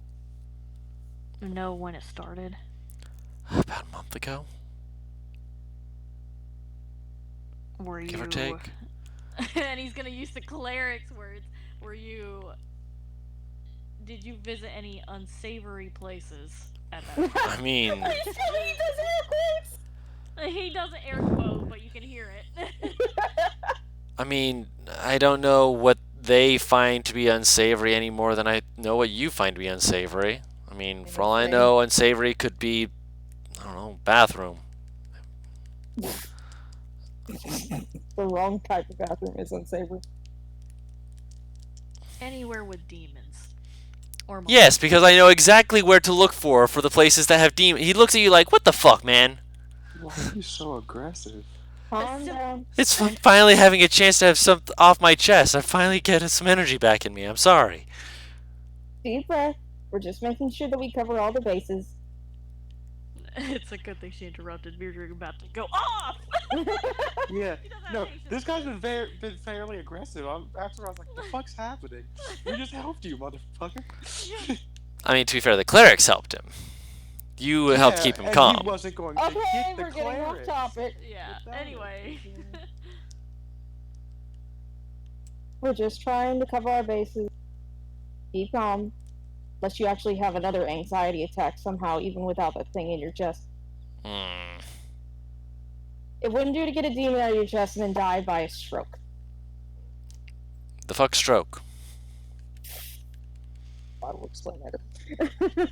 know when it started? About a month ago, Were you give or take. and he's gonna use the cleric's words. Did you visit any unsavory places at that time? I mean, He does air quotes! He doesn't air quote, but you can hear it. I don't know what they find to be unsavory any more than I know what you find to be unsavory. I mean, for all I know, unsavory could be I don't know, bathroom. The wrong type of bathroom is unsavory. Anywhere with demons. Or Yes, monsters. because I know exactly where to look for the places that have demons. He looks at you like, what the fuck, man? Why are you so aggressive? Calm down. It's finally having a chance to have something off my chest. I finally get some energy back in me. I'm sorry. Deep breath. We're just making sure that we cover all the bases. It's a good thing she interrupted. We were about to go off! Yeah, He doesn't have no, patience. this guy's been fairly aggressive. After I was like, "The fuck's happening? We just helped you, motherfucker." I mean, to be fair, the clerics helped him. You helped Yeah, keep him and calm. he wasn't going to Okay, hit the we're getting off clerics. topic. Yeah, Without it. anyway. We're just trying to cover our bases. Keep calm. Unless you actually have another anxiety attack somehow, even without that thing in your chest. Hmm. It wouldn't do to get a demon out of your chest and then die by a stroke. The fuck stroke. I will explain later.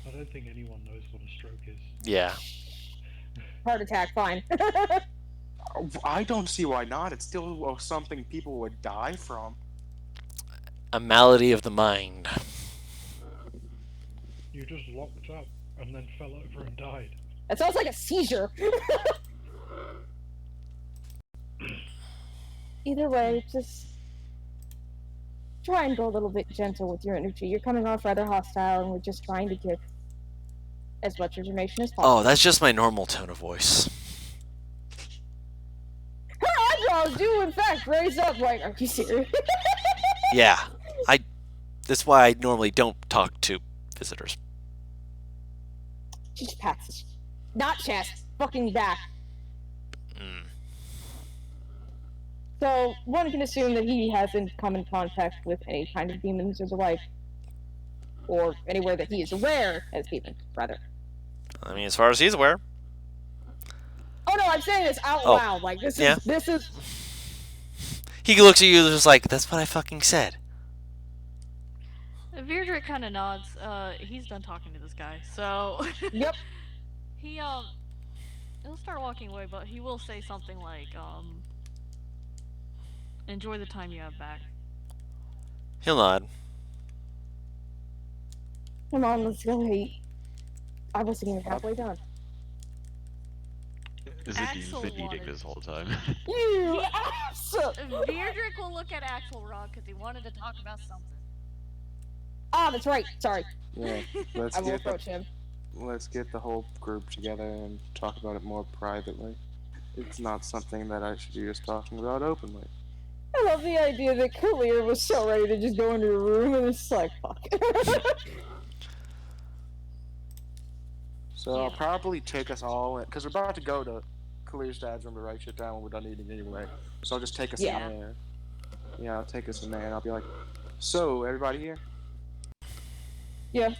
I don't think anyone knows what a stroke is. Yeah. Heart attack, fine. I don't see why not. It's still something people would die from. A malady of the mind. You just locked up and then fell over and died. That sounds like a seizure. Either way, just try and go a little bit gentle with your energy. You're coming off rather hostile, and we're just trying to get as much information as possible. Oh, that's just my normal tone of voice. Her eyebrows do, in fact, raise up. Like, are you serious? Yeah. That's why I normally don't talk to visitors. She just pats his, not chest, fucking back. Mm. So one can assume that he hasn't come in contact with any kind of demons or the like, or anywhere that he is aware as demons, rather. I mean, as far as he's aware. Oh no, I'm saying this out Oh, loud. Like this is yeah. this is. He looks at you just like, that's what I fucking said. Virdrick kind of nods. He's done talking to this guy, so Yep. he'll start walking away, but he will say something like, enjoy the time you have back. He'll nod. Come on, let's go eat. I wasn't even halfway done. Zagine's Axel been eating wanted- this whole time. You ass! Virdrick will look at Axelrod because he wanted to talk about something. Ah, that's right. Sorry. Yeah, let's I will get approach him. let's get the whole group together and talk about it more privately. It's not something that I should be just talking about openly. I love the idea that Kalir was so ready to just go into a room and it's like, fuck. So I'll Yeah. probably take us all in, because we're about to go to Kalir's dad's room to write shit down when we're done eating anyway. So I'll just take us Yeah. in there. Yeah, I'll take us in there and I'll be like, so, everybody here? Yeah.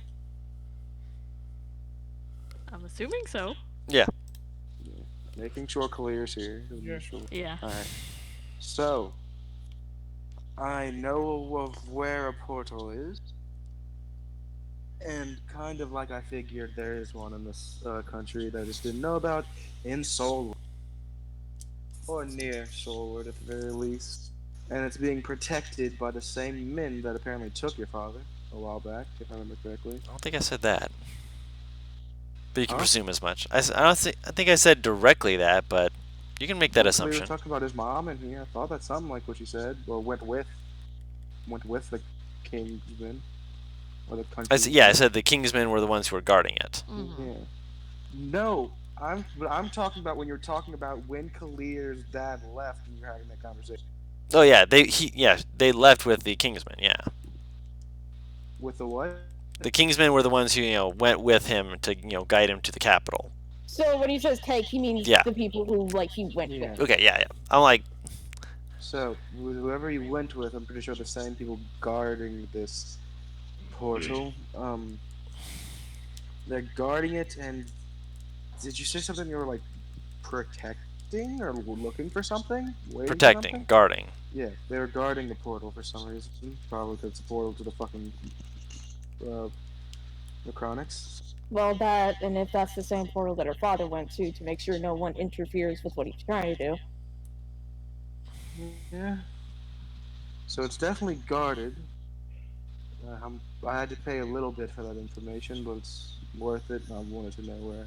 I'm assuming so. Making sure Kalir's here. Yeah. Sure. Yeah. Alright. So, I know of where a portal is. And kind of like I figured, there is one in this country that I just didn't know about in Seoul. Or near Seoulward at the very least. And it's being protected by the same men that apparently took your father a while back, if I remember correctly. I don't think I said that. But you can Huh? presume as much. I think I said directly that, but you can make that We were assumption. talking about his mom, and I thought that's something like what you said. Or went with the Kingsmen. Or the country. I said the Kingsmen were the ones who were guarding it. Mm-hmm. Yeah. No, I'm talking about when you're talking about when Kalir's dad left and you're having that conversation. Oh yeah, they left with the Kingsmen. Yeah, With the what? the Kingsmen were the ones who went with him to guide him to the capital. So when he says take, he means Yeah. the people who like he went Yeah. with. Okay, yeah. I'm like, So whoever he went with, I'm pretty sure the same people guarding this portal. They're guarding it, and did you say something? You were like protecting or looking for something? Waiting for protecting, something? guarding. Yeah, they were guarding the portal for some reason. Probably because it's a portal to the fucking uh, Necronics. Well, that, and if that's the same portal that her father went to make sure no one interferes with what he's trying to do. Yeah. So it's definitely guarded. I had to pay a little bit for that information, but it's worth it. I wanted to know where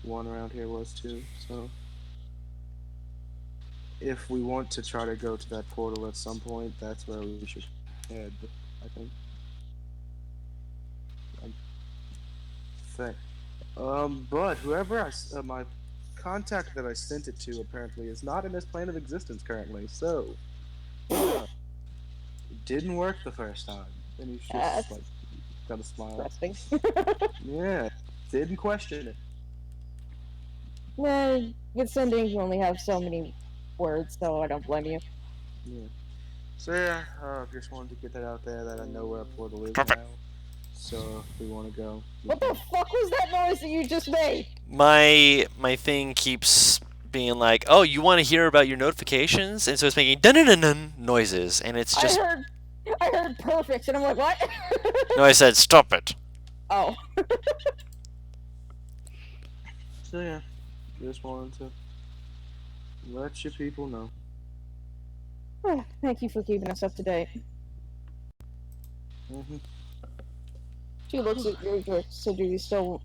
one around here was too. So if we want to try to go to that portal at some point, that's where we should head. I think. I think. But whoever my contact that I sent it to apparently is not in this plane of existence currently. So it didn't work the first time, and he's just That's like got a smile. interesting. Yeah, didn't question it. Nah, with sending, you only have so many words, so I don't blame you. Yeah. So yeah, just wanted to get that out there that I know where a portal is Perfect. now. So if we want to go. we What the can. fuck was that noise that you just made? My thing keeps being like, "Oh, you want to hear about your notifications?" And so it's making dun dun dun dun noises, and it's just I heard perfect, and I'm like, what? no. I said, "Stop it." Oh. So yeah, just wanted to let you people know. Thank you for keeping us up to date. Hmm. She looks at you, so do you still...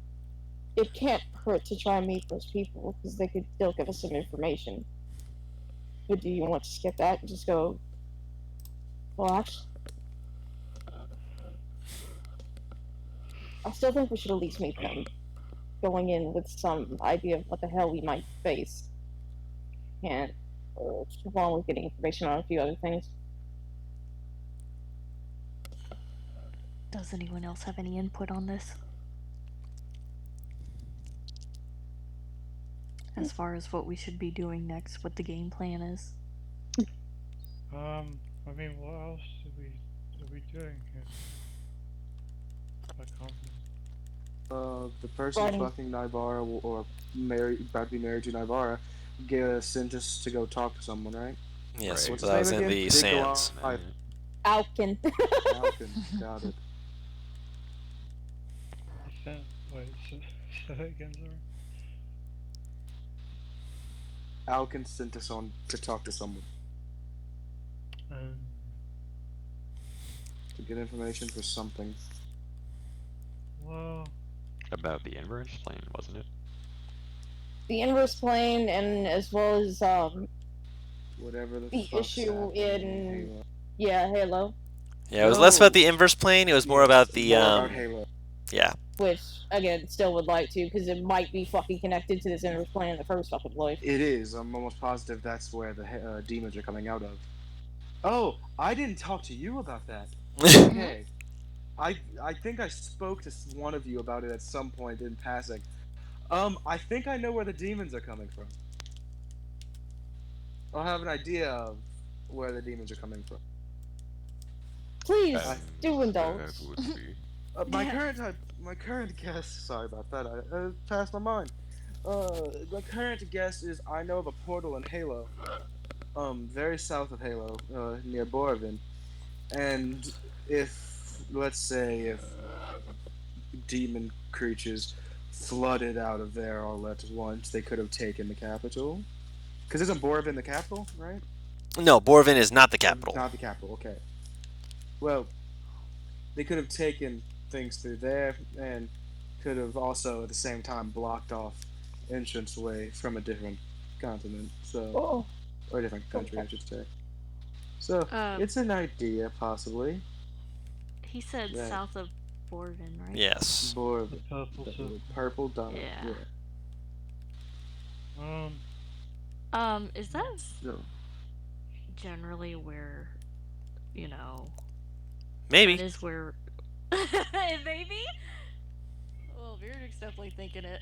It can't hurt to try and meet those people, because they could still give us some information. But do you want to skip that and just go... Well, actually... I still think we should at least meet them. Going in with some idea of what the hell we might face. And along with getting information on a few other things. Does anyone else have any input on this? As far as what we should be doing next, what the game plan is? I mean, what else are we doing here? I can't remember. The person Ronnie. fucking Nybara or about to be married to Nybara sent us to go talk to someone, right? Yes, Right. What's well, I was his name in again? the Big sands. Goliath. Alkin. Falcon. Got it. Wait, say that again, sorry? Alkin sent us on to talk to someone Um, to get information for something. well, About the inverse plane, wasn't it? The inverse plane, and as well as Whatever the the fuck's issue happening in Halo. yeah, Halo, Yeah, it was less about No. the inverse plane. It was more Yes, about the more about Halo. yeah. which again still would like to because it might be fucking connected to this inverse plane in the first fucking place. It is. I'm almost positive that's where the demons are coming out of. Oh, I didn't talk to you about that. Okay. I think I spoke to one of you about it at some point in passing. I think I know where the demons are coming from. I'll have an idea of where the demons are coming from. Please And do indulge. that would be. My current guess. Sorry about that. I passed my mind. The current guess is I know of a portal in Halo, very south of Halo, near Borvin, and if let's say if demon creatures flooded out of there all at once, they could have taken the capital. Because isn't Borvin the capital, right? No, Borvin is not the capital. Not the capital. Okay. Well, they could have taken things through there and could have also at the same time blocked off entranceway from a different continent, so Oh, or a different country, I should say. So Uh, it's an idea, possibly. He said Right. south of Borvin, right? Yes. the Borvin, purple the circle. purple dot. Yeah. Is that So, generally where, you know, Maybe. that is where. Maybe? Well, Virdic's definitely thinking it.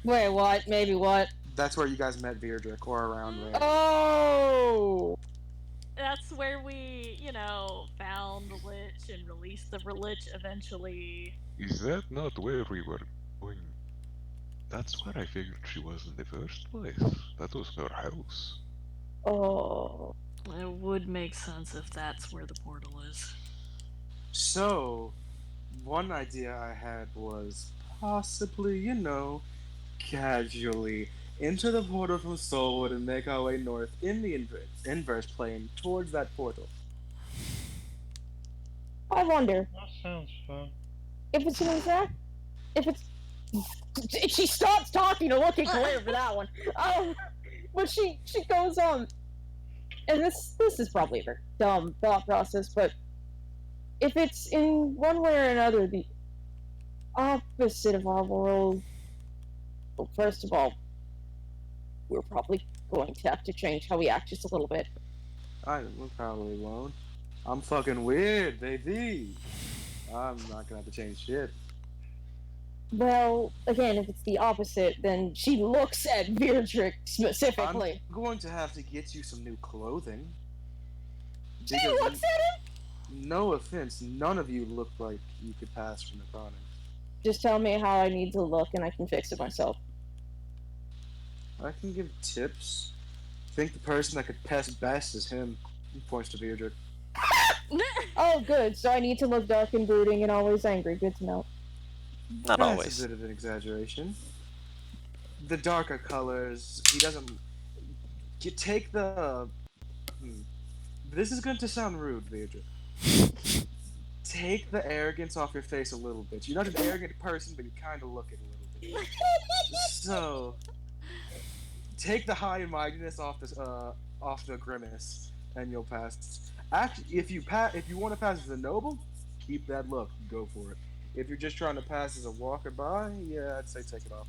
wait, what? Maybe what? that's where you guys met Virdrick, or around there. Oh, That's where we, you know, found the Lich and released the Lich eventually. Is that not where we were going? That's where I figured she was in the first place. That was her house. oh. It would make sense if that's where the portal is. So, one idea I had was possibly, casually into the portal from Soulwood and make our way north in the inverse plane towards that portal. I wonder That sounds fun. if it's an exact. If it's. She stops talking to look at Claire for that one. But she goes on, and this is probably a very dumb thought process, but if it's in one way or another the opposite of our world, well, first of all, we're probably going to have to change how we act just a little bit. We probably won't. I'm fucking weird, baby. I'm not gonna have to change shit. Well, again, if it's the opposite, then she looks at Beatrix specifically. I'm going to have to get you some new clothing. She looks at him. No offense, none of you look like you could pass for Necronic. Just tell me how I need to look, and I can fix it myself. I can give tips. I think the person that could pass best is him. He points to Beatrix. Oh, good. So I need to look dark and brooding and always angry. Good to know. Not That's always. a bit of an exaggeration. The darker colors, he doesn't. You take the. This is going to sound rude, Beatrix. Take the arrogance off your face a little bit. You're not an arrogant person, but you kind of look it a little bit. So, take the high and mightiness off the grimace, and you'll pass. Actually, if you want to pass as a noble, keep that look. Go for it. If you're just trying to pass as a walker by, yeah, I'd say take it off.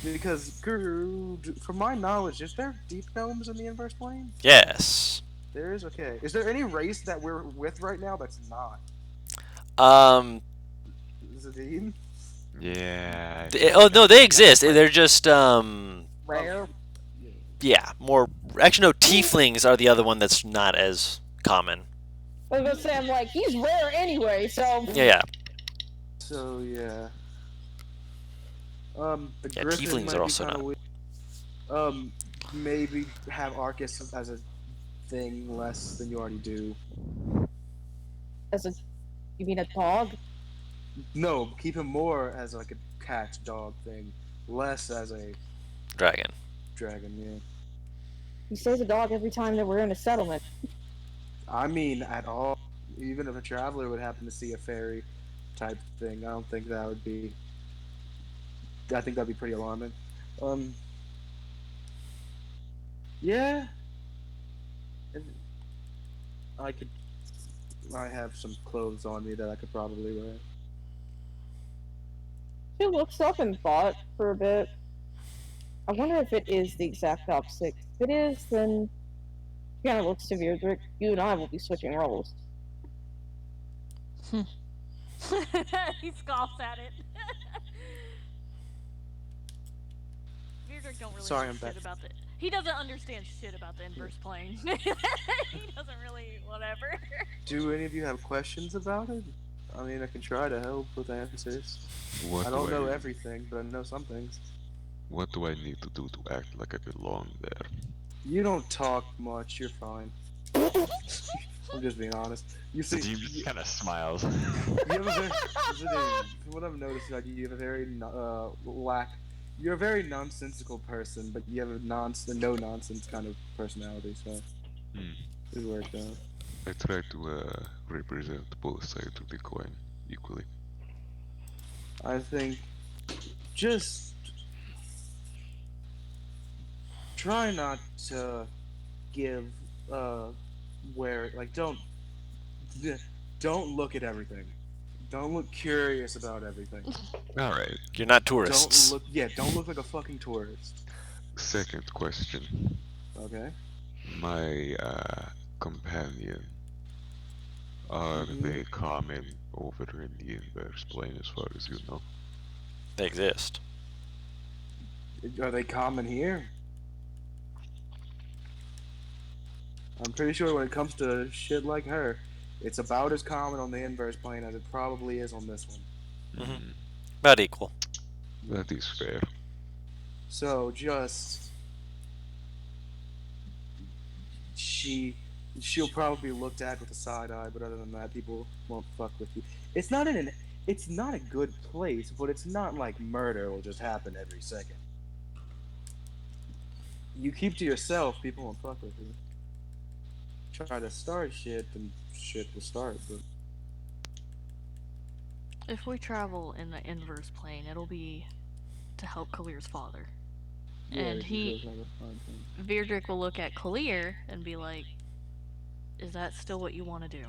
Because, from my knowledge, is there deep gnomes in the inverse plane? Yes. There is? Okay. Is there any race that we're with right now that's not? Zadine? Yeah. Oh no, they exist. They're just Rare. yeah, more. Actually, no. Tieflings are the other one that's not as common. I was gonna say, I'm like, he's rare anyway, so. Yeah. So, yeah. The Yeah, Griffin tieflings might are be also kinda not. weird. Maybe have Arcus as a thing less than you already do. You mean a dog? No, keep him more as like a cat dog thing, less as a Dragon. dragon. Yeah. He says a dog every time that we're in a settlement. I mean, at all. Even if a traveler would happen to see a fairy type thing, I don't think that would be. I think that'd be pretty alarming. Yeah. I have some clothes on me that I could probably wear. She looks up in thought for a bit. I wonder if it is the exact opposite. If it is, then she kind of looks to Beatrix. You and I will be switching roles. He scoffs at it. Beatrix don't really Sorry, know I'm shit back. about the. He doesn't understand shit about the inverse plane. He doesn't really whatever. Do any of you have questions about it? I mean, I can try to help with answers. What I do don't know I, everything, but I know some things. what do I need to do to act like I belong there? You don't talk much. You're fine. I'm just being honest. You see, Sajim just kind of smiles. you have a very, from what I've noticed about you, you have a very You're a very nonsensical person, but you have a no nonsense kind of personality. So it worked out. I try to represent both sides of the coin equally. I think just try not to give don't look at everything. Don't look curious about everything. Alright, You're not tourists. Don't look like a fucking tourist. second question. Okay? My companion, are they common over in the inverse plane as far as you know? They exist. Are they common here? I'm pretty sure when it comes to shit like her, it's about as common on the inverse plane as it probably is on this one. About equal. That is fair. So just She'll probably be looked at with a side eye, but other than that, people won't fuck with you. It's not a good place, but it's not like murder will just happen every second. You keep to yourself, people won't fuck with you. Try to start shit, then shit will start. But If we travel in the inverse plane, it'll be to help Kalir's father. yeah, And if you feel like a fine thing. Virdrick will look at Kalir and be like, is that still what you want to do?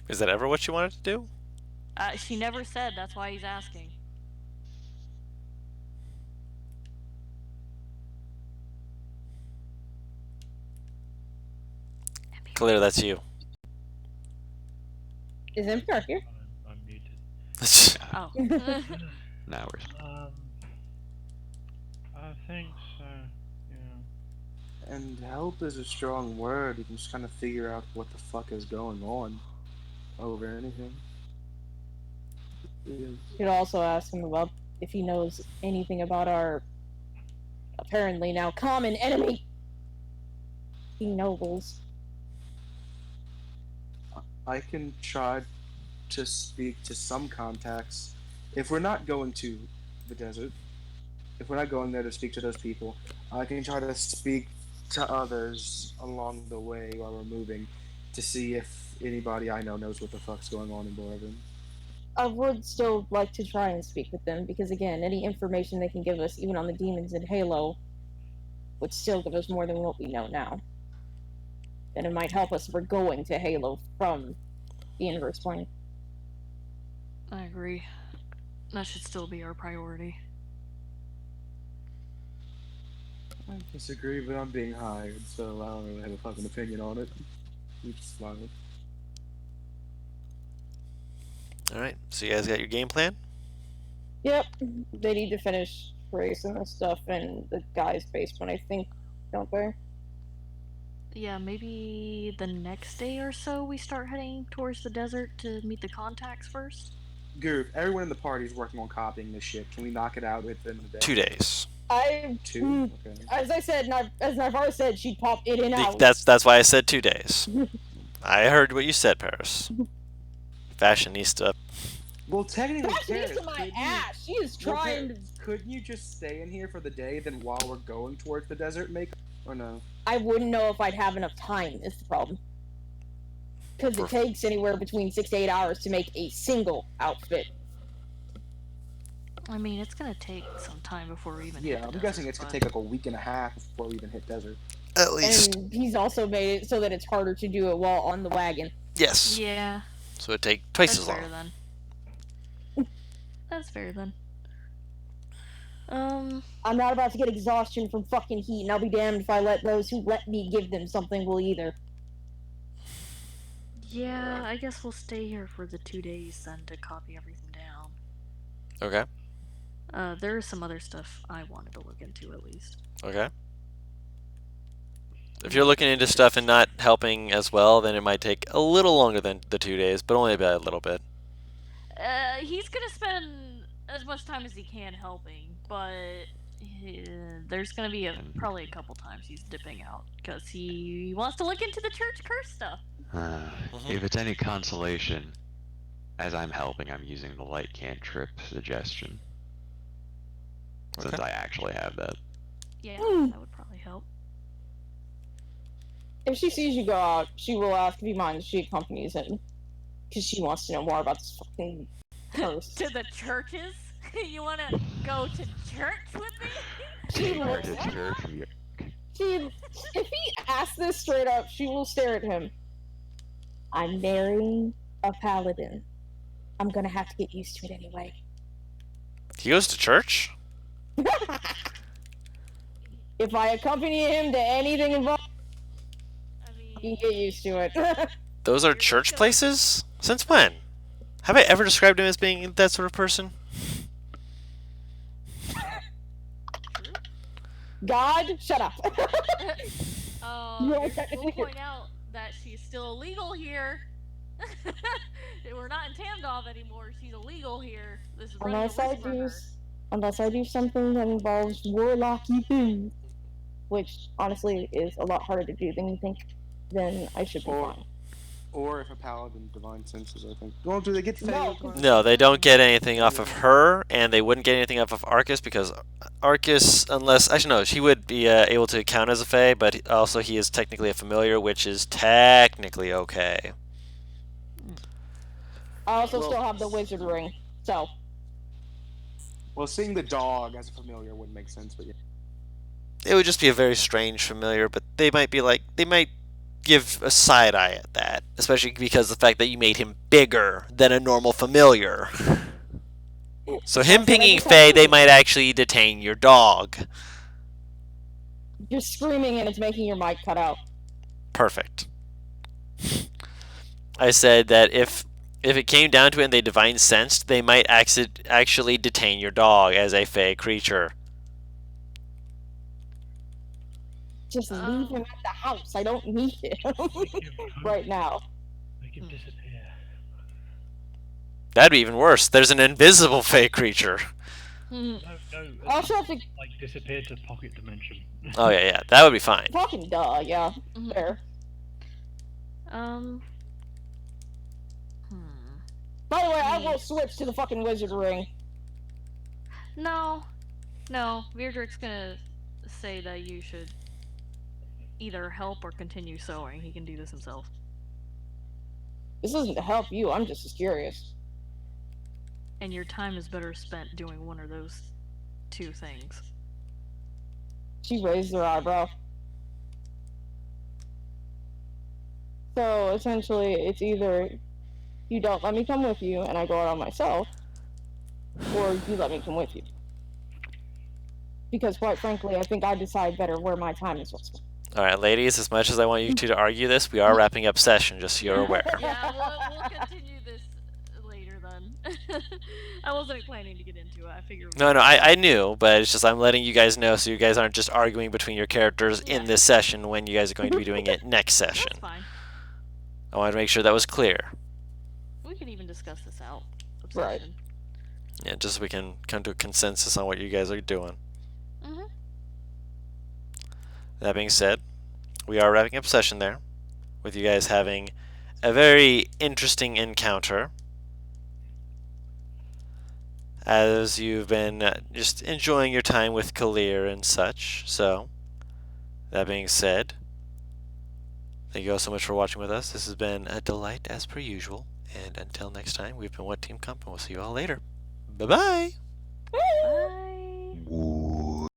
Is that ever what you wanted to do? She never said, that's why he's asking. Clear, that's you. Is NPR here? I'm muted. Oh. Now we're. I think so. Yeah. And help is a strong word. You can just kind of figure out what the fuck is going on over anything. You could also ask him about if he knows anything about our apparently now common enemy, the nobles. I can try to speak to some contacts. If we're not going to the desert, if we're not going there to speak to those people, I can try to speak to others along the way while we're moving to see if anybody I know knows what the fuck's going on in Borvin. I would still like to try and speak with them because, again, any information they can give us, even on the demons in Halo, would still give us more than what we know now. And it might help us if we're going to Halo from the inverse plane. I agree. That should still be our priority. I disagree, but I'm being hired, so I don't really have a fucking opinion on it. You just smile. All right. So you guys got your game plan? Yep, they need to finish racing the stuff in the guy's basement, I think, don't they? Yeah, maybe the next day or so we start heading towards the desert to meet the contacts first. Goof, everyone in the party is working on copying this shit. Can we knock it out within the day? 2 days. Two? Okay. As I said, as Navarre said, she'd pop in and out. That's why I said 2 days. I heard what you said, Paris. Fashionista. Well, technically, That's Karis, to my couldn't you- ass. She is well, trying to. Karis, couldn't you just stay in here for the day, then while we're going towards the desert, make or no? I wouldn't know if I'd have enough time. Is the problem? Because it takes anywhere between 6 to 8 hours to make a single outfit. I mean, it's gonna take some time before we even hit Yeah, the I'm desert, guessing it's gonna but- take like a week and a half before we even hit desert. At least. And he's also made it so that it's harder to do it while on the wagon. Yes. Yeah, So it'd take twice that's as long. fair then. That's fair then. I'm not about to get exhaustion from fucking heat, and I'll be damned if I let those who let me give them something will either. Yeah, I guess we'll stay here for the 2 days then to copy everything down. Okay. There is some other stuff I wanted to look into at least. Okay. If you're looking into stuff and not helping as well, then it might take a little longer than the 2 days, but only by a little bit. He's gonna spend as much time as he can helping, but there's gonna be probably a couple times he's dipping out because he wants to look into the church curse stuff. If it's any consolation, as I'm helping, I'm using the light cantrip suggestion. Since Okay. I actually have that. Yeah, that would probably help. If she sees you go out, she will ask if he minds she accompanies him. Because she wants to know more about this fucking curse. To the churches? You wanna go to church with me? She Or looks, to church, if he asks this straight up, she will stare at him. I'm marrying a paladin. I'm gonna have to get used to it anyway. He goes to church? If I accompany him to anything involved, I you mean, can get used to it. Those are church places? Since when? Have I ever described him as being that sort of person? God, shut up. we'll point out that she's still illegal here. We're not in Tamdov anymore. She's illegal here. This is running a risk for her. Unless I do something that involves warlocky things. which honestly is a lot harder to do than you think, then I should be Or fine. or if a paladin divine senses, I think. Well, do they get No, Fey 'cause- divine No, they don't get anything off of Yeah. her, and they wouldn't get anything off of Arcus because Arcus, unless actually no, he would be able to count as a Fae, but also he is technically a familiar, which is technically okay. I also Well- still have the wizard ring, so Well, seeing the dog as a familiar would make sense, but yeah. It would just be a very strange familiar, but they might give a side eye at that, especially because of the fact that you made him bigger than a normal familiar. So him Also, I pinging just Fae, have they to- might actually detain your dog. you're screaming and it's making your mic cut out. Perfect. I said that if it came down to it and they divine sensed, they might actually detain your dog as a Fae creature. Just leave him at the house. I don't need him right now. Make him disappear. That'd be even worse. There's an invisible Fae creature. Mhm. No, I'll also have to like disappear to pocket dimension. Oh yeah, that would be fine. fucking duh, yeah. Mhm. Fair. Hmm. By the way, I will switch to the fucking wizard ring. No. Virdrick's gonna say that you should either help or continue sewing. He can do this himself. This isn't to help you, I'm just as curious. And your time is better spent doing one of those two things. She raised her eyebrow. So essentially, it's either you don't let me come with you and I go out on myself, or you let me come with you. Because quite frankly, I think I decide better where my time is spent. All right, ladies. As much as I want you two to argue this, we are wrapping up session, just so you're aware. Yeah, we'll continue this later then. I wasn't planning to get into it. I figured. No, I knew, but it's just I'm letting you guys know so you guys aren't just arguing between your characters in Yeah. this session when you guys are going to be doing it next session. That's fine. I wanted to make sure that was clear. We could even discuss this out. Right. Obsession. Yeah, just so we can come to a consensus on what you guys are doing. Mhm. That being said, we are wrapping up session there, with you guys having a very interesting encounter. As you've been just enjoying your time with Kalir and such. So, that being said, thank you all so much for watching with us. This has been a delight as per usual. And until next time, we've been What Team Comp, and we'll see you all later. Bye bye!